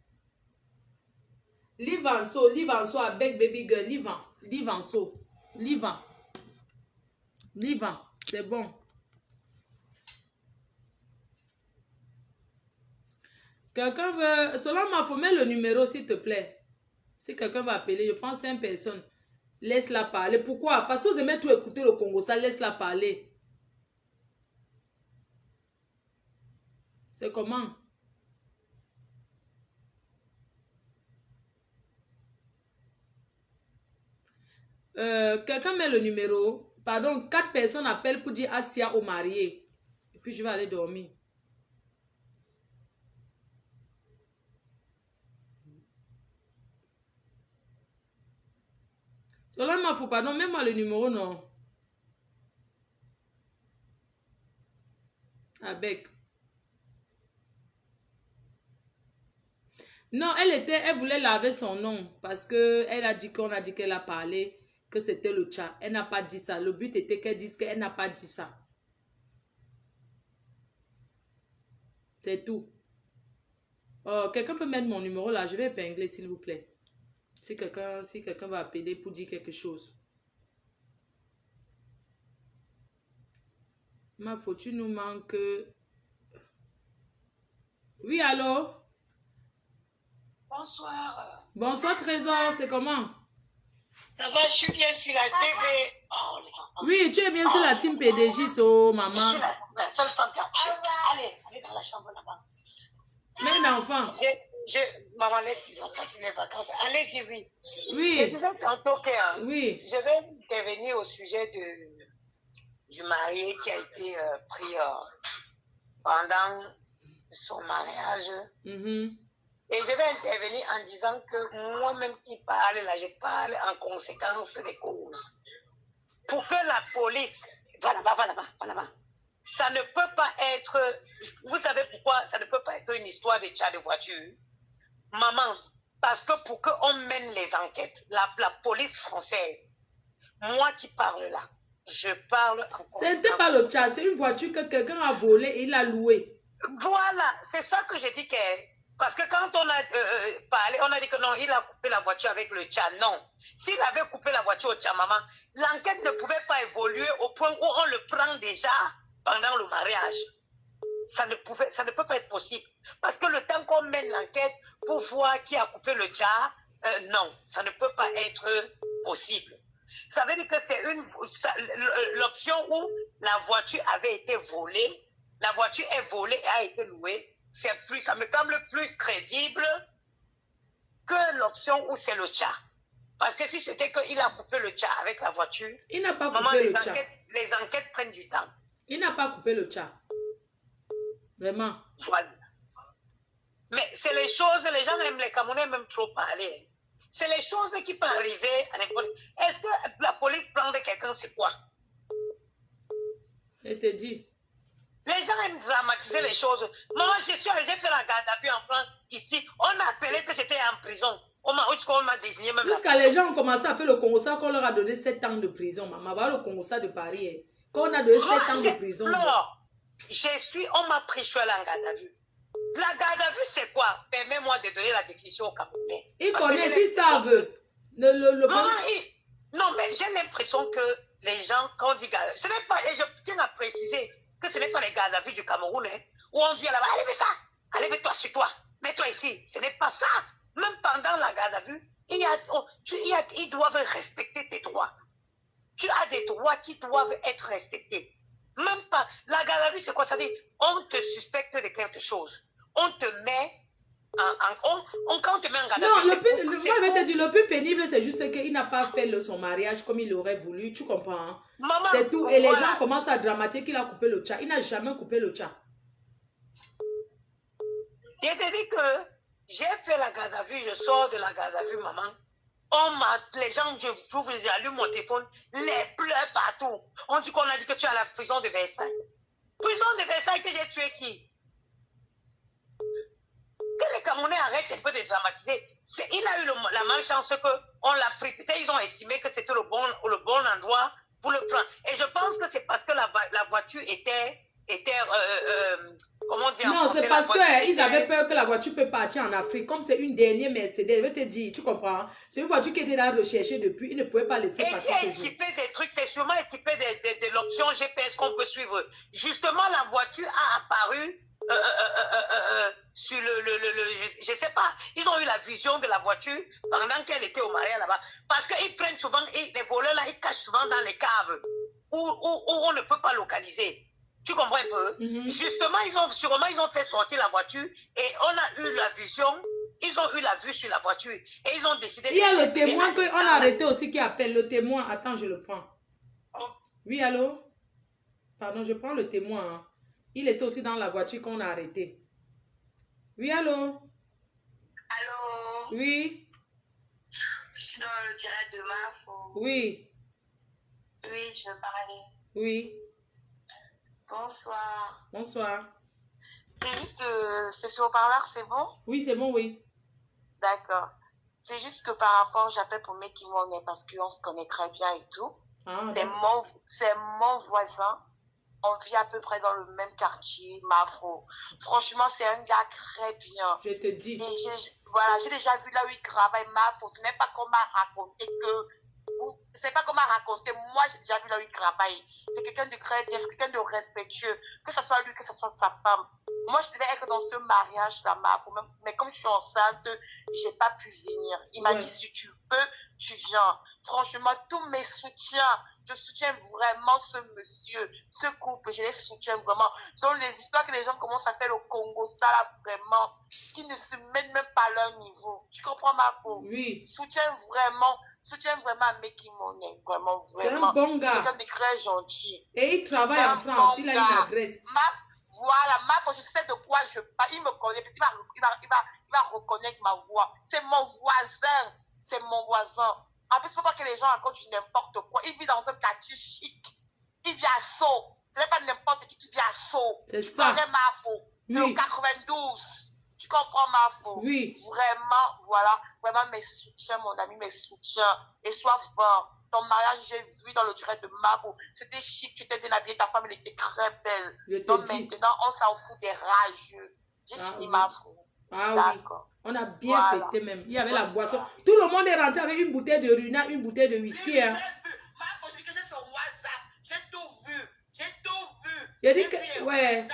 S3: Livan so avec baby girl. Livan so. Livan, c'est bon. Quelqu'un veut... Selon ma faut mettre le numéro, s'il te plaît. Si quelqu'un va appeler, je prends 5 personnes. Laisse-la parler. Pourquoi? Parce que vous aimez tout écouter le Congo, ça laisse-la parler. C'est comment? Quelqu'un met le numéro. Pardon, 4 personnes appellent pour dire Asia au marié. Et puis je vais aller dormir. Selon ma faut pardon, mets-moi le numéro, non. Avec. Non, elle voulait laver son nom parce que elle a dit qu'on a dit qu'elle a parlé, que c'était le chat. Elle n'a pas dit ça. Le but était qu'elle dise qu'elle n'a pas dit ça. C'est tout. Oh, quelqu'un peut mettre mon numéro là. Je vais épingler, s'il vous plaît. Si quelqu'un va appeler pour dire quelque chose. Ma photo nous manque. Oui, allô?
S9: Bonsoir.
S3: Bonsoir, Trésor. C'est comment?
S9: Ça va, je suis bien sur la TV. Oh, les enfants.
S3: Oui, tu es bien sur la team PDJ, so, maman.
S9: Je suis la seule femme qui a... Allez dans la chambre là-bas.
S3: Mais l'enfant.
S9: Maman, laisse les enfants, c'est les vacances. Allez-y, oui.
S3: Oui.
S9: Je disais tantôt que
S3: oui.
S9: Je vais intervenir au sujet du marié qui a été pris pendant son mariage. Et je vais intervenir en disant que moi-même qui parle, là, je parle en conséquence des causes. Pour que la police... Va là-bas. Ça ne peut pas être... Vous savez pourquoi ça ne peut pas être une histoire de chat de voiture? Maman, parce que pour qu'on mène les enquêtes, la police française, moi qui parle là, je parle en conséquence...
S3: Ce n'était pas le chat, c'est une voiture que quelqu'un a volée et il a louée.
S9: Voilà, c'est ça que je dis que... Parce que quand on a parlé, on a dit que non, il a coupé la voiture avec le tcha. Non. S'il avait coupé la voiture au tcha, maman, l'enquête ne pouvait pas évoluer au point où on le prend déjà pendant le mariage. Ça ne peut pas être possible. Parce que le temps qu'on mène l'enquête pour voir qui a coupé le tcha, non, ça ne peut pas être possible. Ça veut dire que c'est l'option où la voiture avait été volée, la voiture est volée et a été louée. Ça me semble plus crédible que l'option où c'est le tcha. Parce que si c'était qu'il a coupé le tcha avec la voiture,
S3: il n'a pas coupé le tcha.
S9: Les enquêtes prennent du temps.
S3: Il n'a pas coupé le tcha. Vraiment.
S9: Voilà. Mais c'est les choses, les gens aiment les Camerounais même trop parler. C'est les choses qui peuvent arriver à n'importe. Est-ce que la police prend de quelqu'un, c'est quoi?
S3: Je te dis.
S9: Les gens aiment dramatiser les choses. Moi, j'ai fait la garde à vue en France, ici. On a appelé que j'étais en prison. On m'a désigné même.
S3: Jusqu'à les gens ont commencé à faire le Congo, qu'on leur a donné 7 ans de prison. Maman, va le Congo de Paris. Qu'on a donné 7 ans de prison.
S9: On m'a pris, je suis allée en garde à vue. La garde à vue, c'est quoi? Permets-moi de donner la définition aux Camerounais.
S3: Ils connaissent, ils savent.
S9: Non, mais j'ai l'impression que les gens, quand on dit garde à vue, ce n'est pas, et je tiens à préciser que ce n'est pas les gardes à vue du Cameroun, où on dit là-bas, allez, fais ça, allez, mets-toi sur toi, mets-toi ici. Ce n'est pas ça. Même pendant la garde à vue, ils doivent respecter tes droits. Tu as des droits qui doivent être respectés. Même pas. La garde à vue, c'est quoi? Ça dit, on te suspecte de quelque chose. On te met quand on te met en garde à vue.
S3: Le plus pénible, c'est juste qu'il n'a pas fait son mariage comme il aurait voulu. Tu comprends? C'est tout. Et les gens commencent à dramatiser qu'il a coupé le tcha. Il n'a jamais coupé le tcha.
S9: Je te dis que j'ai fait la garde à vue, je sors de la garde à vue, maman. Les gens, j'allume mon téléphone, les pleurs partout. On dit qu'on a dit que tu es à la prison de Versailles. Prison de Versailles que j'ai tué qui? Que les Camerounais arrêtent un peu de dramatiser. Il a eu la malchance qu'on l'a pris. Peut-être ils ont estimé que c'était le bon endroit pour le prendre. Et je pense que c'est parce que la voiture était était, comment dire,
S3: Non, c'est parce qu'ils avaient peur que la voiture peut partir en Afrique. Comme c'est une dernière Mercedes, je vais te dire, tu comprends? C'est une voiture qui était là recherchée depuis. Ils ne pouvaient pas laisser passer ce jour.
S9: Équipé des trucs, c'est sûrement équipé de l'option GPS qu'on peut suivre. Justement, la voiture a apparu sur je sais pas, ils ont eu la vision de la voiture pendant qu'elle était au mariage là-bas. Parce qu'ils prennent souvent, les voleurs là, ils cachent souvent dans les caves où on ne peut pas localiser. Tu comprends un peu? Justement, ils ont fait sortir la voiture et on a eu la vision, ils ont eu la vue sur la voiture et ils ont décidé...
S3: Il y a le témoin qu'on a arrêté aussi qui appelle. Le témoin, attends, je le prends. Oui, allô? Pardon, je prends le témoin. Hein. Il était aussi dans la voiture qu'on a arrêté. Oui, allô?
S10: Allô?
S3: Oui?
S10: Je suis dans le direct de Mafo.
S3: Oui.
S10: Oui, je veux parler.
S3: Oui.
S10: Bonsoir.
S3: Bonsoir.
S10: C'est juste, c'est sur haut-parleur, c'est bon?
S3: Oui, c'est bon, oui.
S10: D'accord. C'est juste que par rapport, j'appelle pour Meki Monet parce qu'on se connaît très bien et tout.
S3: Ah,
S10: c'est mon voisin. On vit à peu près dans le même quartier, Mafo. Franchement, c'est un gars très bien.
S3: Je te dis.
S10: Et voilà, j'ai déjà vu là où il travaille, Mafo. Ce n'est pas qu'on m'a raconté que... C'est pas qu'on m'a raconté, moi j'ai déjà vu là où il travaille. C'est quelqu'un de très bien, c'est quelqu'un de respectueux, que ce soit lui, que ce soit sa femme. Moi je devais être dans ce mariage là, mais comme je suis enceinte, j'ai pas pu venir. Il m'a dit si tu peux, tu viens. Franchement, tous mes soutiens, je soutiens vraiment ce monsieur, ce couple, je les soutiens vraiment. Donc les histoires que les gens commencent à faire au Congo, ça là vraiment, qui ne se mettent même pas à leur niveau. Tu comprends ma faute?
S3: Oui.
S10: Soutiens vraiment à Meki Monet, vraiment.
S3: C'est un bon gars.
S10: C'est quelqu'un de très gentil.
S3: Et il travaille en France, il a une adresse.
S10: Voilà, je sais de quoi je parle. Il me connaît, il va reconnaître ma voix. C'est mon voisin. C'est mon voisin. En plus, il ne faut pas que les gens racontent du n'importe quoi. Il vit dans un quartier chic. Il vit à Sceaux. Ce n'est pas n'importe qui vit à Sceaux.
S3: C'est ça.
S10: Tu connais Mafo. C'est le 92. Tu comprends Mafo?
S3: Oui.
S10: Vraiment, voilà. Vraiment, mes soutiens, mon ami, mes soutiens. Et sois fort. Ton mariage, j'ai vu dans le direct de Mafo. C'était chic, tu étais bien habillée, ta femme, elle était très belle. Donc maintenant, on s'en fout des rageux. J'ai fini Mafo.
S3: Ah oui. On a bien fêté même. Il y avait la boisson. Tout le monde est rentré avec une bouteille de Runa, une bouteille de whisky. Hein.
S10: J'ai vu. Mafo, je dis que j'ai son WhatsApp. J'ai tout vu.
S3: Il a dit que, ouais.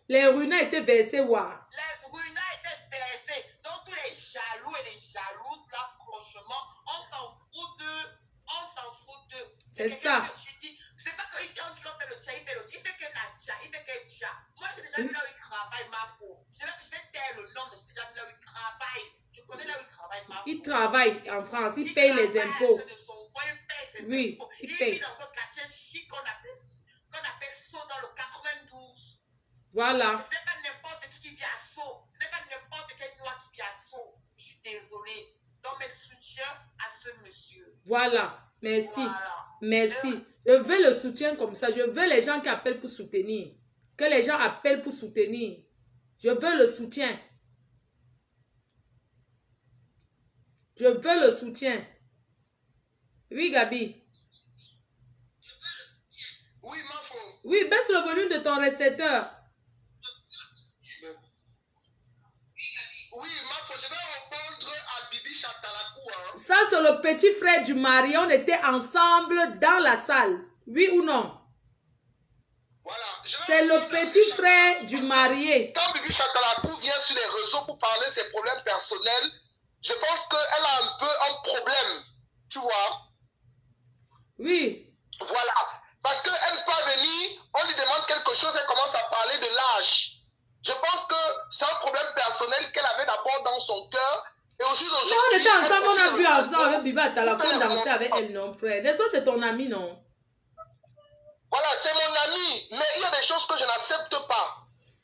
S3: Les Runa étaient versés, ouais.
S10: Les Runa étaient versés. Donc tous les jaloux et les jalouses, là, franchement, on s'en fout d'eux.
S3: C'est ça.
S10: C'est pas qu'il dit on dit qu'on fait le tcha, il fait que Natcha, il fait que tcha. Moi, j'ai déjà vu là où il travaille, Mafo. Je vais taire le nom, mais j'ai déjà vu là où il travaille. Je connais là où il travaille, Mafo.
S3: Il travaille en France, il paye les impôts. Oui, il paye.
S10: Il vit dans un quartier chic qu'on appelle Sceaux dans le 92.
S3: Voilà.
S10: Ce n'est pas n'importe qui vit à Sceaux. Ce n'est pas n'importe quel noir qui vit à Sceaux. Je suis désolée. Donc mes soutiens à ce monsieur.
S3: Voilà. Merci. Voilà. Merci. Je veux le soutien comme ça. Je veux les gens qui appellent pour soutenir. Que les gens appellent pour soutenir. Je veux le soutien. Je veux le soutien. Oui, Gabi.
S1: Oui, Mafo.
S3: Oui, baisse le volume de ton récepteur.
S1: Oui, Mafo, je vais répondre à Bibi Chatalakou. Hein.
S3: Ça, c'est le petit frère du mari. On était ensemble dans la salle. Oui ou non?
S1: Voilà.
S3: C'est le petit frère du marié.
S1: Quand Bibi Chatalakou vient sur les réseaux pour parler de ses problèmes personnels, je pense qu'elle a un peu un problème. Tu vois?
S3: Oui.
S1: Voilà. Parce qu'elle ne peut pas venir, on lui demande quelque chose, elle commence à parler de l'âge. Je pense que c'est un problème personnel qu'elle avait d'abord dans son cœur. Et au jour d'aujourd'hui,
S3: on était ensemble, on a bu ensemble avec Bibi Atala, on dansait avec elle, non, frère. N'est-ce pas, c'est ton ami, non?
S1: Voilà, c'est mon ami. Mais il y a des choses que je n'accepte pas.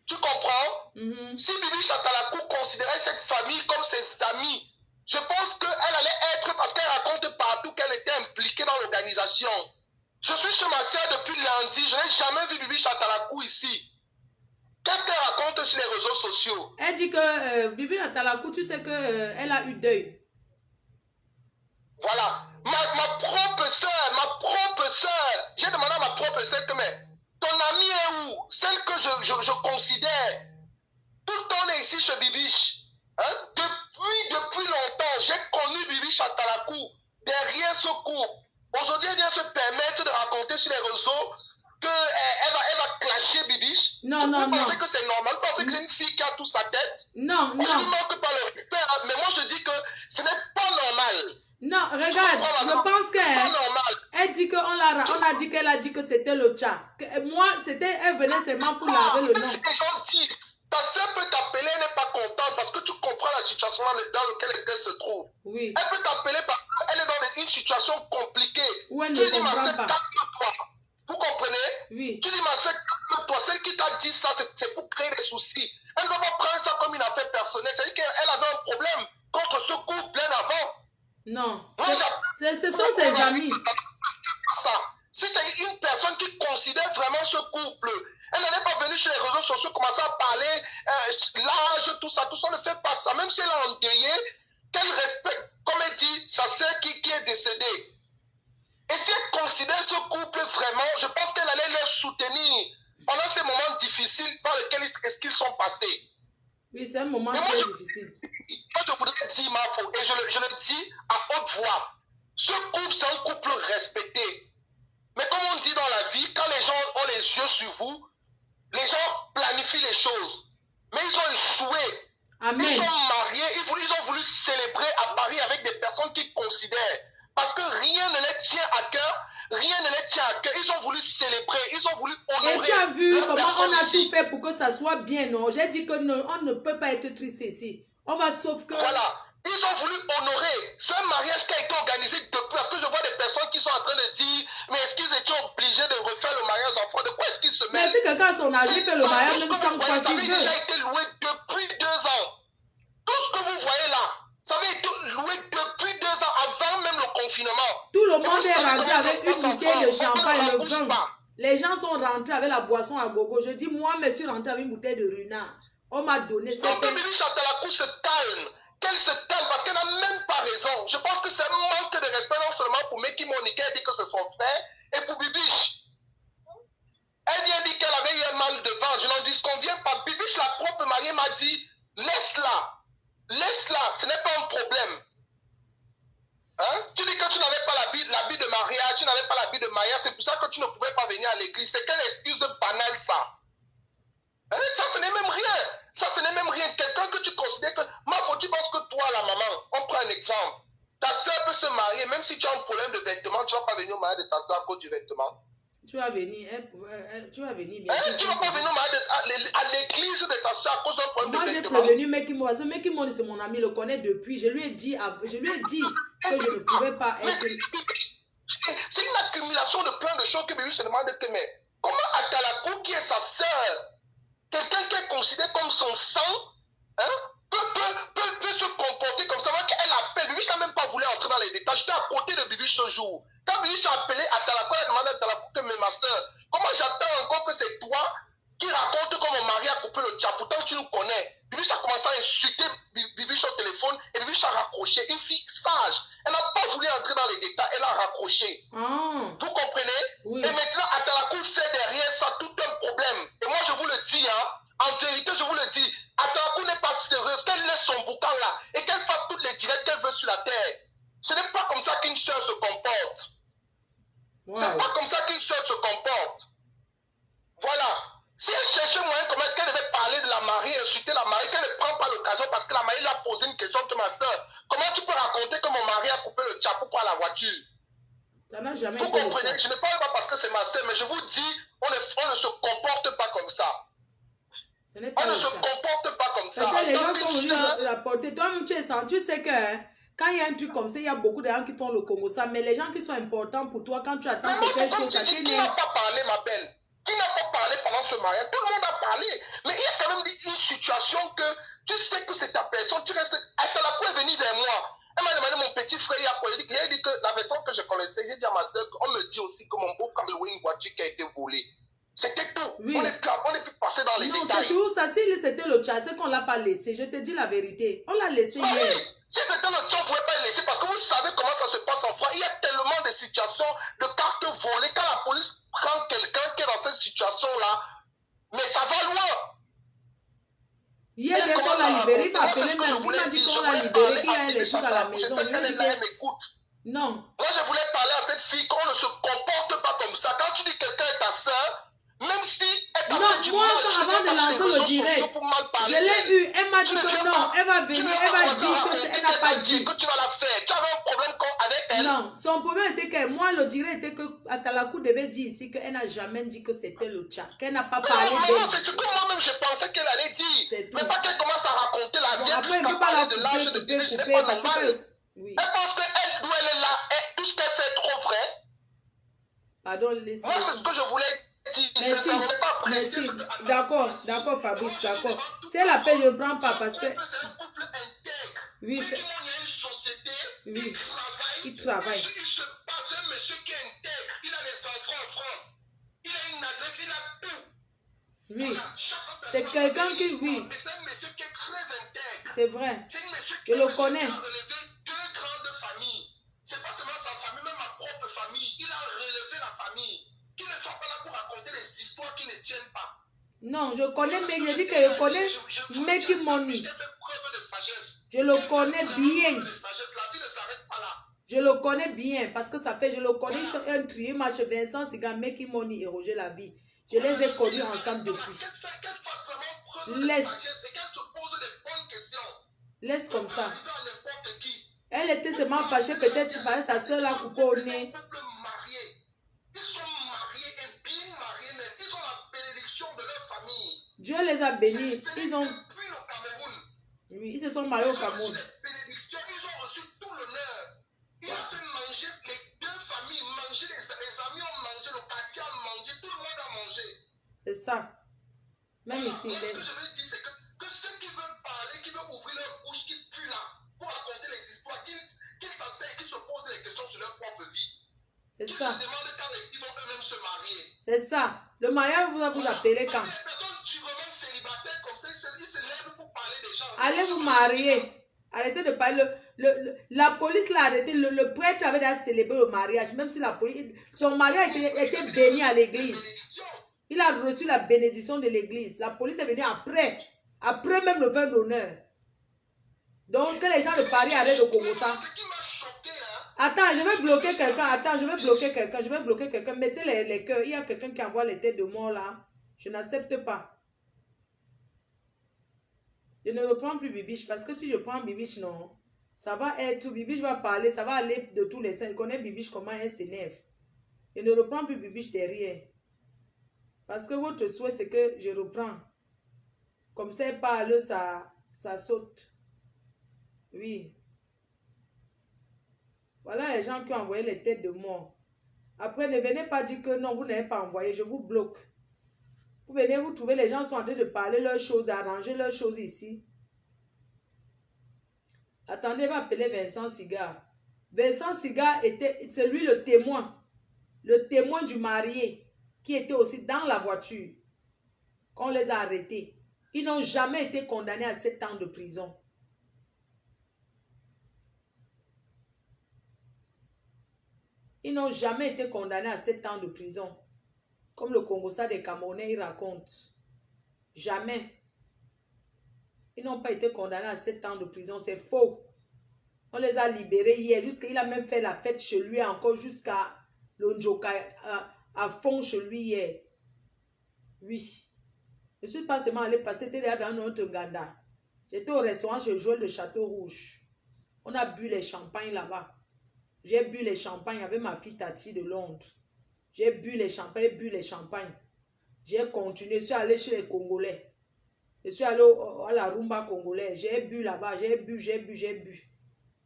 S1: Tu comprends? Si Bibi Chatalakou considérait cette famille comme ses amis, je pense qu'elle allait être, parce qu'elle raconte partout qu'elle était impliquée dans l'organisation. Je suis chez ma soeur depuis lundi, je n'ai jamais vu Bibi Chatalakou ici. Qu'est-ce qu'elle raconte sur les réseaux sociaux?
S3: Elle dit que Bibi Atalakou, tu sais qu'elle a eu deuil.
S1: Voilà. Ma propre soeur, j'ai demandé à ma propre soeur que mais ton amie est où? Celle que je considère. Tout le temps, on est ici chez Bibiche. Hein? Depuis longtemps, j'ai connu Bibiche à Talakou, derrière ce couple. Aujourd'hui, elle vient se permettre de raconter sur les réseaux qu'elle va clasher Bibiche.
S3: Non.
S1: Vous pensez que c'est normal? Vous pensez que c'est une fille qui a tout sa tête?
S3: Non.
S1: Je ne manque pas le respect, mais moi je dis que ce n'est pas normal.
S3: Non, regarde, je pense qu'elle dit qu'on a dit qu'elle a dit que c'était le chat. Moi, elle venait seulement pour laver le nom.
S1: Les gens disent, ta soeur peut t'appeler, elle n'est pas contente parce que tu comprends la situation dans laquelle elle se trouve.
S3: Oui.
S1: Elle peut t'appeler parce qu'elle est dans une situation compliquée.
S3: Où elle
S1: tu
S3: ne
S1: dis, ma
S3: comprend
S1: soeur,
S3: pas.
S1: calme-toi. Vous comprenez?
S3: Oui.
S1: Tu dis, ma soeur, calme-toi. Celle qui t'a dit ça, c'est pour créer des soucis. Elle ne va pas prendre ça comme une affaire personnelle. C'est-à-dire qu'elle avait un problème contre ce couple bien avant.
S3: Non.
S1: Moi,
S3: ce sont ses amis.
S1: Si c'est une personne qui considère vraiment ce couple, elle n'allait pas venir sur les réseaux sociaux commencer à parler l'âge, tout ça ne fait pas ça. Même si elle est endeuillée, qu'elle respecte, comme elle dit, sa sœur qui est décédée. Et si elle considère ce couple vraiment, je pense qu'elle allait leur soutenir pendant ces moments difficiles par lesquels ils sont passés.
S3: Oui, c'est un moment très difficile.
S1: Moi, je voudrais dire, Mafo, et je le dis à haute voix, ce couple, c'est un couple respecté. Mais comme on dit dans la vie, quand les gens ont les yeux sur vous, les gens planifient les choses. Mais ils ont échoué.
S3: Amen.
S1: Ils sont mariés, ils ont voulu célébrer à Paris avec des personnes qui considèrent. Parce que rien ne les tient à cœur. Rien ne les tient à cœur. Ils ont voulu célébrer, ils ont voulu honorer.
S3: Et tu as vu comment on a
S1: ici.
S3: tout fait pour que ça soit bien, non? J'ai dit que non, on ne peut pas être triste ici. On va sauf que...
S1: Voilà. Ils ont voulu honorer. C'est un mariage qui a été organisé depuis. Parce que je vois des personnes qui sont en train de dire, mais est-ce qu'ils étaient obligés de refaire le mariage en France? De quoi est-ce qu'ils se mettent?
S3: Mais si quelqu'un a son âge, il fait le mariage même 100 fois
S1: ça
S3: s'il
S1: avait
S3: veut.
S1: déjà été loué depuis 2 ans. Tout ce que vous voyez là, ça avait été loué depuis 2 ans, avant même le confinement.
S3: Tout le monde est rentré avec une bouteille de champagne, le vin. Les gens sont rentrés avec la boisson à gogo. Je dis, moi, je suis rentré avec une bouteille de runard. On m'a donné ça.
S1: Donc, Bibiche à Talakou se calme. Qu'elle se calme parce qu'elle n'a même pas raison. Je pense que c'est un manque de respect non seulement pour Meki Monica, elle dit que c'est son frère, et pour Bibiche. Elle vient dire qu'elle avait eu un mal de ventre. Je n'en disconviens pas. Bibiche, la propre mariée, m'a dit, laisse-la. Laisse-la, ce n'est pas un problème. Hein? Tu dis que tu n'avais pas l'habit de mariage, tu n'avais pas l'habit de mariage, c'est pour ça que tu ne pouvais pas venir à l'église. C'est quelle excuse banale ça? Hein? Ça, ce n'est même rien. Ça, ce n'est même rien. Quelqu'un que tu considères que... tu penses que toi, la maman, on prend un exemple. Ta soeur peut se marier, même si tu as un problème de vêtements, tu ne vas pas venir au mariage de ta soeur à cause du vêtement.
S3: Tu vas venir, tu vas venir. Bien
S1: tu ne vas pas venir à l'église de ta soeur à cause d'un problème de vêtements.
S3: Moi, j'ai prévenu Mekimo. Mekimo, c'est mon ami, il le connaît depuis. Je lui ai dit que je ne pouvais pas être...
S1: C'est une accumulation de plein de choses que Bibi se demande que, mais comment Atalakou, qui est sa soeur, quelqu'un qui est considéré comme son sang, hein, peut se comporter comme ça? Elle appelle. Bibi n'a même pas voulu entrer dans les détails. J'étais à côté de Bibi ce jour. Quand Bibi s'est appelé Atalakou, elle a demandé à Atalakou que, mais ma soeur, comment j'attends encore que c'est toi qui raconte que mon mari a coupé le tchap? Pourtant, tu nous connais. Bibi a commencé à insulter Bibi au téléphone et Bibi a raccroché. Une fille sage. Elle n'a pas voulu entrer dans les détails. Elle a raccroché. Vous comprenez?
S3: Oui.
S1: Et maintenant, Atalakou fait derrière ça tout un problème. Et moi, je vous le dis, hein, en vérité, je vous le dis, Atalakou n'est pas sérieuse. Qu'elle laisse son boucan là et qu'elle fasse toutes les directs qu'elle veut sur la terre. Ce n'est pas comme ça qu'une soeur se comporte. Wow. C'est pas comme ça qu'une soeur se comporte. Voilà. Si elle cherchait moyen, comment est-ce qu'elle devait parler de la mariée, insulter la mariée, qu'elle ne prend pas l'occasion parce que la mariée lui a posé une question que ma soeur, comment tu peux raconter que mon mari a coupé le chapeau pour la voiture?
S3: Ça n'a jamais
S1: vous comprenez? Je ne parle pas parce que c'est ma soeur, mais je vous dis, on ne se comporte pas comme ça. On ne se comporte pas comme ça.
S3: Les gens sont venus rapporter. Toi-même, tu sais que quand il y a un truc comme ça, il y a beaucoup de gens qui font le Congo ça, mais les gens qui sont importants pour toi, quand tu attends quelque chose, ça t'énerve.
S1: Qui n'a pas parlé, ma belle? Qui n'a pas parlé pendant ce mariage? Tout le monde a parlé. Mais il y a quand même une situation que tu sais que c'est ta personne. Tu restes. Atalakou est venue vers moi. Elle m'a demandé mon petit frère. Il a dit que la personne que je connaissais, j'ai dit à ma soeur, on me dit aussi que mon beau-frère a loué une voiture qui a été volée. C'était tout. Oui. On est plus passé dans les détails.
S3: Non, c'est tout. Ça, si c'était le chat, c'est qu'on ne l'a pas laissé. Je te dis la vérité. On l'a laissé hier.
S1: Si c'était le chat, on ne pouvait pas le laisser parce que vous savez comment ça se passe en France. Il y a tellement de situations de cartes volées. Quand la police prend quelqu'un qui est dans cette situation
S3: trucs à la
S1: Chantal,
S3: maison. Je
S1: elle
S3: lui
S1: est
S3: dis
S1: là, elle
S3: que
S1: m'écoute.
S3: non.
S1: Moi, je voulais parler à cette fille qu'on ne se comporte pas comme ça. Quand tu dis que quelqu'un est ta soeur, même si elle t'a fait du
S3: Non, moi,
S1: mal,
S3: quand
S1: tu ne
S3: avant
S1: viens
S3: de
S1: pas sur les
S3: lancer le
S1: réseaux sociaux
S3: direct,
S1: pour mal
S3: je
S1: parler
S3: l'ai
S1: d'elle.
S3: eu. Elle m'a dit
S1: Tu ne
S3: que
S1: viens
S3: non,
S1: pas,
S3: elle va
S1: tu
S3: venir,
S1: ne viens
S3: elle
S1: pas
S3: va
S1: commencer
S3: dire
S1: à
S3: que
S1: raconter
S3: elle n'a
S1: qu'elle
S3: pas
S1: t'a dit
S3: dit.
S1: que tu vas la faire. Tu avais un problème avec elle.
S3: Non, son problème était que moi, le direct était que Atalakou devait dire ici qu'elle n'a jamais dit que c'était le chat, qu'elle n'a pas parlé
S1: Mais
S3: d'elle.
S1: non, c'est ce que moi-même je pensais qu'elle allait dire.
S3: C'est tout.
S1: Mais pas qu'elle commence à raconter la
S3: Bon,
S1: vie
S3: après, elle
S1: jusqu'à
S3: ne peut pas la
S1: parler de l'âge de Bibi, c'est
S3: couper,
S1: pas
S3: parce
S1: normal.
S3: que... Oui.
S1: Elle pense qu'elle, d'où elle est là, tout ce qu'elle fait est trop vrai.
S3: Pardon, laisse.
S1: Moi, c'est ce que je voulais dire.
S3: Merci.
S1: Ça n'avait pas apprécié.
S3: Merci. D'accord, Fabrice, d'accord. Si elle appelle, je ne prends pas parce que...
S1: C'est un couple intègre.
S3: Oui, c'est...
S1: Il y a une société
S3: Oui.
S1: qui
S3: Il travaille.
S1: Il se passe un monsieur qui est intègre. Il a les enfants en France. Il a une adresse, il a tout.
S3: Oui.
S1: Voilà,
S3: C'est quelqu'un qui... Oui.
S1: mais c'est un monsieur qui est très intègre.
S3: C'est vrai.
S1: C'est un monsieur
S3: Je le
S1: qui
S3: connais.
S1: a relevé 2 grandes familles. C'est pas seulement sa famille, même ma propre famille. Il a relevé la famille. Qui ne sont pas là pour raconter des histoires qui ne tiennent pas.
S3: Non, je connais, mais je dis que je connais Meki Money. Je le connais bien. Je le connais bien parce que ça fait, je le connais, ils sont un trio, match Vincent Siga, Meki Money et Roger Lavi. Je les ai connus ensemble depuis. Laisse comme ça. Elle était seulement fâchée peut-être parce que ta soeur l'a coupé au nez.
S1: Ils sont mariés et bien mariés même. Ils ont la bénédiction de leur famille.
S3: Dieu les a bénis.
S1: Ils ont depuis le Cameroun.
S3: Oui, ils se sont mariés au Cameroun.
S1: Ils ont reçu tout l'honneur. Ils ont fait manger les 2 familles, manger les amis ont mangé, le quartier a mangé, tout le monde a mangé.
S3: C'est ça. Même ici.
S1: Ce que je veux dire, c'est que ceux qui veulent parler, qui veulent ouvrir leur bouche, qui puent là, pour raconter les histoires, qu'ils s'asseyent, qu'ils se posent des questions sur leur propre vie.
S3: C'est
S1: Ils
S3: ça.
S1: se demandent quand ils vont eux-mêmêmes se marier.
S3: C'est ça. Le mariage, vous appelez quand?
S1: Les personnes durement célibataires comme ça, ils se lèvent pour parler des gens.
S3: Allez vous marier. Arrêtez de parler. La police l'a arrêté. Le prêtre avait déjà célébré le mariage. Même si la police... Son mariage était béni à l'église. Il a reçu la bénédiction de l'église. La police est venue après. Après même le vin d'honneur. Donc, que les gens de Paris arrêtent de commencer. Attends, je vais bloquer quelqu'un. Attends, je vais bloquer quelqu'un. Je vais bloquer quelqu'un. Mettez les cœurs. Il y a quelqu'un qui envoie les têtes de mort là. Je n'accepte pas. Je ne reprends plus Bibiche parce que si je prends Bibiche, non. Ça va être... Bibiche va parler. Ça va aller de tous les sens. Je connais Bibiche comment elle s'énerve. Je ne reprends plus Bibiche derrière. Parce que votre souhait, c'est que je reprends. Comme ça, elle parle, ça saute. Oui. Voilà les gens qui ont envoyé les têtes de mort. Après, ne venez pas dire que non, vous n'avez pas envoyé. Je vous bloque. Vous venez, vous trouvez, les gens sont en train de parler leurs choses, d'arranger leurs choses ici. Attendez, va appeler Vincent Siga. Vincent Siga était, c'est lui le témoin. Le témoin du marié qui était aussi dans la voiture. Quand on les a arrêtés. Ils n'ont jamais été condamnés à 7 ans de prison. Ils n'ont jamais été condamnés à 7 ans de prison. Comme le Congossa des Camerounais, il raconte. Jamais. Ils n'ont pas été condamnés à 7 ans de prison. C'est faux. On les a libérés hier. Il a même fait la fête chez lui encore jusqu'à l'Onjoka à fond chez lui hier. Oui. Je ne suis pas seulement allé passer déjà dans notre Ganda. J'étais au restaurant chez Joël de Château Rouge. On a bu les champagnes là-bas. J'ai bu les champagnes avec ma fille Tati de Londres. J'ai bu les champagnes. J'ai continué. Je suis allé chez les Congolais. Je suis allé à la rumba congolaise. J'ai bu là-bas. J'ai bu.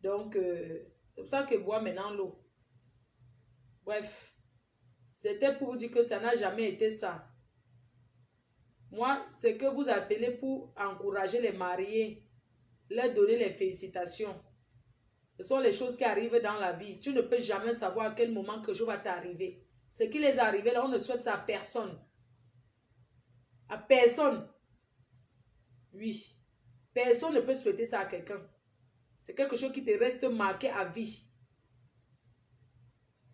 S3: Donc, c'est pour ça que je bois maintenant l'eau. Bref. C'était pour vous dire que ça n'a jamais été ça. Moi, c'est que vous appelez pour encourager les mariés, leur donner les félicitations. Ce sont les choses qui arrivent dans la vie. Tu ne peux jamais savoir à quel moment quelque chose va t'arriver. Ce qui les est arrivé là, on ne souhaite ça à personne. À personne. Oui. Personne ne peut souhaiter ça à quelqu'un. C'est quelque chose qui te reste marqué à vie.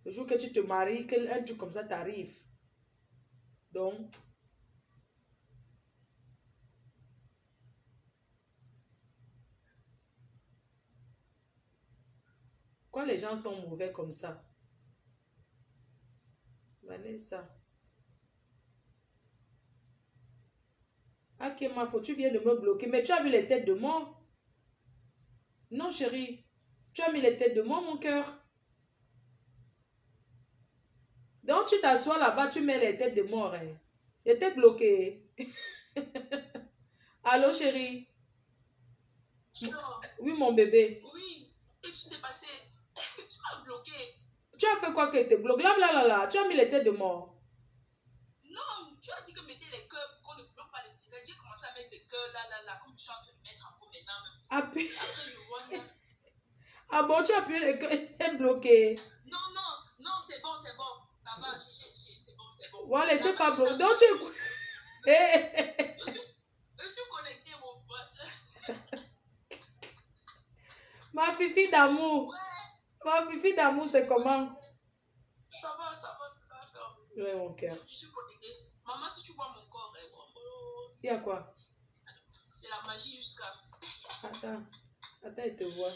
S3: Le jour que tu te maries, qu'un truc comme ça t'arrive. Donc, Pourquoi les gens sont mauvais comme ça? Vanessa. Ok, ma faute, tu viens de me bloquer. Mais tu as vu les têtes de mort? Non, chérie. Tu as mis les têtes de mort, mon cœur. Donc, tu t'assois là-bas, tu mets les têtes de mort. Hein. J'étais bloquée. Allô, chérie?
S2: Alors,
S3: Oui, mon bébé.
S2: oui, je suis dépassée. Tu m'as bloqué.
S3: Tu as fait quoi que te bloque? Là, là, là, là. Tu as mis les têtes de mort.
S2: Non, tu as dit que mettez les cœurs, qu'on ne bloque pas les cigarettes. J'ai commencé à mettre les cœurs là, là, là, comme je suis en train de mettre en cours maintenant.
S3: Appuie.
S2: Après, je vois là.
S3: Ah bon, tu as appuyé les cœurs, t'es bloqué.
S2: Non, non, non, c'est bon, c'est bon. Ça va, c'est bon, c'est bon.
S3: Voilà, t'es pas bloqué. Donc, tu es...
S2: Je suis connectée, mon pote.
S3: Ma fifi d'amour.
S2: Ouais.
S3: Ma fifi d'amour, c'est comment?
S2: Ça va, ça va.
S3: Oui, mon cœur.
S2: Je suis connectée. Maman, si tu vois mon corps,
S3: Il y a quoi?
S2: c'est la magie jusqu'à.
S3: Attends, il te voit.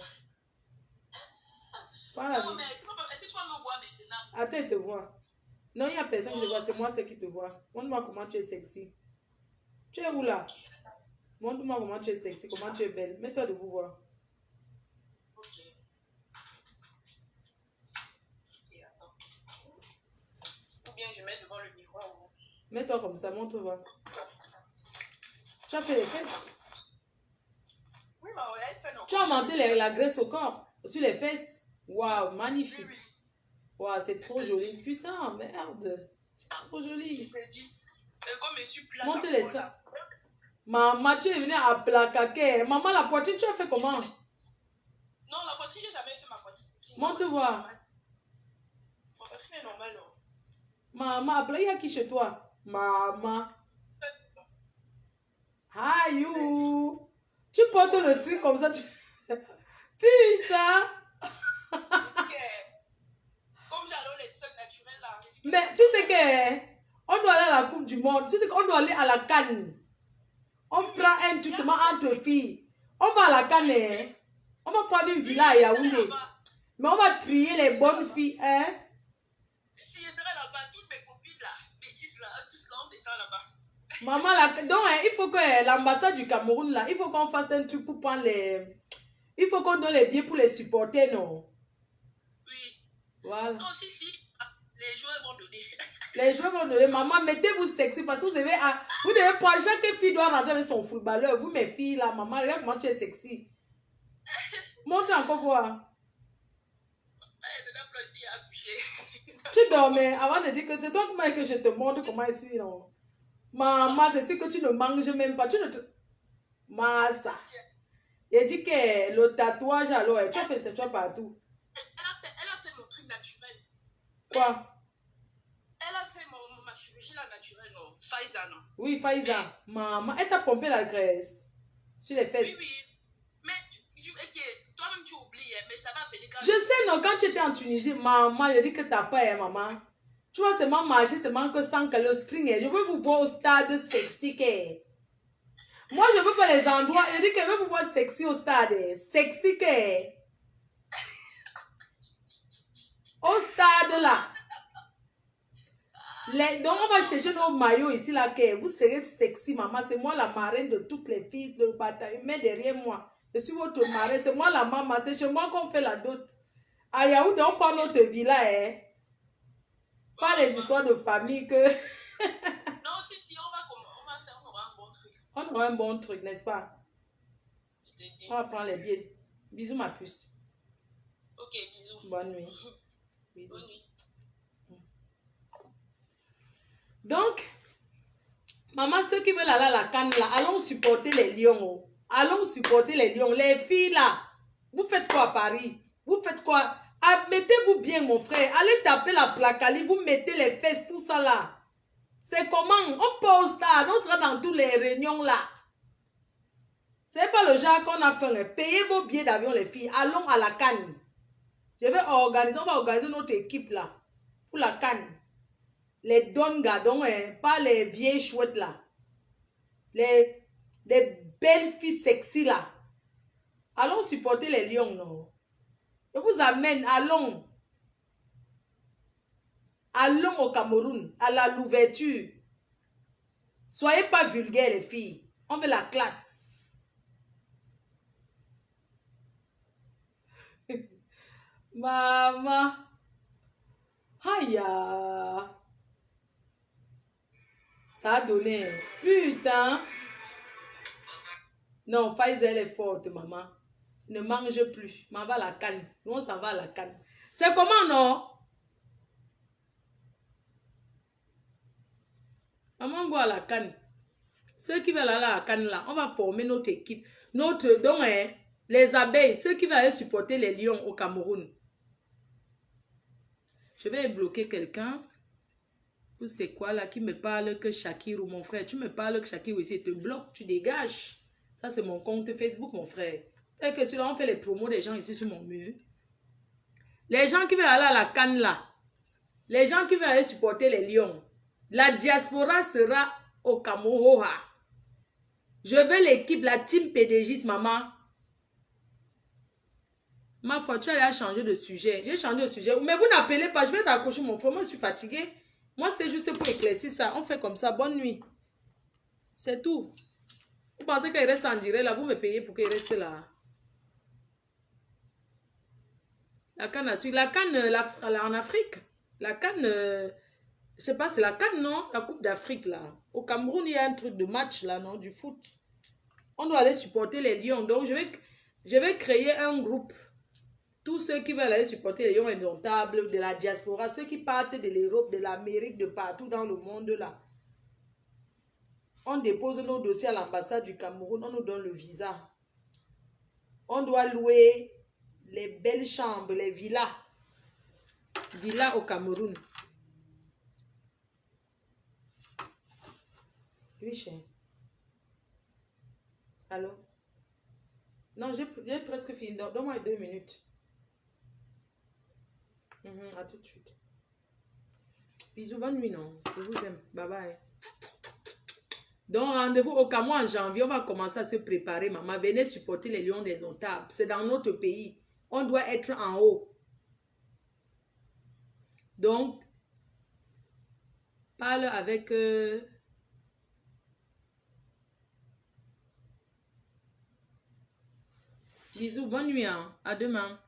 S3: Voilà.
S2: Non, mais est-ce que tu vas me voir maintenant?
S3: Attends, il te voit. Non, il n'y a personne qui te voit, c'est moi qui te vois. Montre-moi comment tu es sexy. Tu es où là? Montre-moi comment tu es sexy, comment tu es belle. Mets-toi debout voir.
S2: Ok. Ok, attends. Ou bien je mets devant le miroir.
S3: Mets-toi comme ça, montre-moi. Tu as fait les fesses?
S2: Oui, mais elle fait non.
S3: Tu as monté la graisse au corps, sur les fesses. Waouh, magnifique.
S2: Oui.
S3: Waouh, c'est trop joli. Putain, merde. C'est trop joli.
S2: Je dis, comme je suis plate.
S3: Montre les seins. Maman, tu es venue à plaquer. Maman, la poitrine, tu as fait comment?
S2: Non, la poitrine, j'ai jamais fait ma poitrine.
S3: Montre voir.
S2: Ma poitrine est normale, non?
S3: Maman, après, il y a qui chez toi? Maman. Hi, you. Tu portes le string comme ça. Putain.
S2: Comme j'adore les seins naturels là.
S3: Mais tu sais que on doit aller à la Coupe du Monde. Tu sais qu'on doit aller à la Cannes. On prend un truc seulement entre filles. On va à la Cannes. Hein? On va prendre une villa à Yaoundé. Mais on va trier les bonnes filles. Hein?
S2: Si je serais là-bas, toutes mes copines là, bêtises là, tous là, on descend là-bas.
S3: Maman, là, donc hein, il faut que l'ambassade du Cameroun là, il faut qu'on fasse un truc pour prendre les... Il faut qu'on donne les billets pour les supporter, non?
S2: Oui.
S3: Voilà.
S2: Non, si, les joueurs vont donner.
S3: Les joueurs vont donner. Maman, mettez-vous sexy parce que vous devez prendre. Chaque fille doit rentrer avec son footballeur. Vous, mes filles, là, maman, regarde comment tu es sexy. Montre encore voir. Tu dormais avant de dire que c'est toi que je te montre comment je suis, non? Maman, c'est sûr que tu ne manges même pas. Tu ne te... Massa. Il dit que le tatouage, alors, tu as fait le tatouage partout.
S2: Elle a fait mon truc naturel.
S3: Quoi?
S2: Elle a fait ma chirurgie là naturelle, non? Faiza, non?
S3: Oui, Faiza. Maman, elle t'a pompé la graisse sur les fesses.
S2: Oui, oui. Mais toi-même tu oublies, mais je t'avais appelé quand...
S3: Je sais, non, quand tu étais en Tunisie, maman, je dis que t'as pas, hein, maman. Tu vois, c'est moi marcher, c'est moi que sans que le string, je veux vous voir au stade sexy, que. Moi, je veux pas les endroits, je dis que je veux vous voir sexy au stade, sexy, que. Au stade, là. Donc, on va chercher nos maillots ici, là, que vous serez sexy, maman. C'est moi la marraine de toutes les filles, le bataillon, mais derrière moi. Je suis votre marraine, c'est moi la maman, c'est chez moi qu'on fait la dot. À Yaoundé, on prend notre villa, hein. Pas les histoires de famille que...
S2: Non, si, on aura un bon truc.
S3: On aura un bon truc, n'est-ce pas? On va prendre les billets. Bisous, ma puce.
S2: Ok, bisous.
S3: Bonne nuit. Bisous.
S2: Bonne nuit.
S3: Donc, maman, ceux qui veulent aller à la Cannes, là, allons supporter les lions. Oh. Allons supporter les lions. Les filles, là, vous faites quoi à Paris? Vous faites quoi? Ah, mettez-vous bien, mon frère. Allez taper la placali, vous mettez les fesses, tout ça, là. C'est comment? On peut au stade, on sera dans toutes les réunions, là. C'est pas le genre qu'on a fait. Payez vos billets d'avion, les filles. Allons à la Cannes. On va organiser notre équipe, là, pour la Cannes. Les donnes gardons, hein, pas les vieilles chouettes là. Les belles filles sexy là. Allons supporter les lions, non? Je vous amène, allons. Allons au Cameroun, à l'ouverture. Soyez pas vulgaires, les filles. On veut la classe. Maman. Aïe. Ça a donné. Putain. Non, Pfizer est forte, maman. Ne mange plus. Maman va à la canne. Nous, on s'en va à la canne. C'est comment, non? Maman va à la canne. Ceux qui veulent aller à la canne, là, on va former notre équipe. Donc, les abeilles, ceux qui veulent aller supporter les lions au Cameroun. Je vais bloquer quelqu'un. Vous c'est quoi là qui me parle que Shakir ou mon frère? Tu me parles que Shakir ici te bloque, tu dégages. Ça c'est mon compte Facebook, mon frère. Et que celui-là, on fait les promos des gens ici sur mon mur. Les gens qui veulent aller à la canne là. Les gens qui veulent aller supporter les lions. La diaspora sera au Cameroun. Je veux l'équipe, la team PDGiste, maman. Ma foi, tu as changé de sujet. J'ai changé de sujet. Mais vous n'appelez pas. Je vais t'accrocher mon frère. Moi, je suis fatiguée. Moi, c'était juste pour éclaircir ça. On fait comme ça. Bonne nuit. C'est tout. Vous pensez qu'il reste en direct là. Vous me payez pour qu'il reste là. La canne à suivre. La canne en Afrique. La canne, je sais pas, c'est la canne, non? La Coupe d'Afrique là. Au Cameroun, il y a un truc de match là, non? Du foot. On doit aller supporter les lions. Donc, je vais créer un groupe. Tous ceux qui veulent aller supporter les lions indomptables de la diaspora, ceux qui partent de l'Europe, de l'Amérique, de partout dans le monde là. On dépose nos dossiers à l'ambassade du Cameroun, on nous donne le visa. On doit louer les belles chambres, les villas. Villas au Cameroun. Oui, cher. Allô? Non, j'ai presque fini. Donne-moi 2 minutes. À tout de suite. Bisous, bonne nuit, non? Je vous aime. Bye bye. Donc, rendez-vous au Cameroun en janvier. On va commencer à se préparer, maman. Venez supporter les lions des indomptables. C'est dans notre pays. On doit être en haut. Donc, parle avec... Bisous, bonne nuit. Hein. À demain.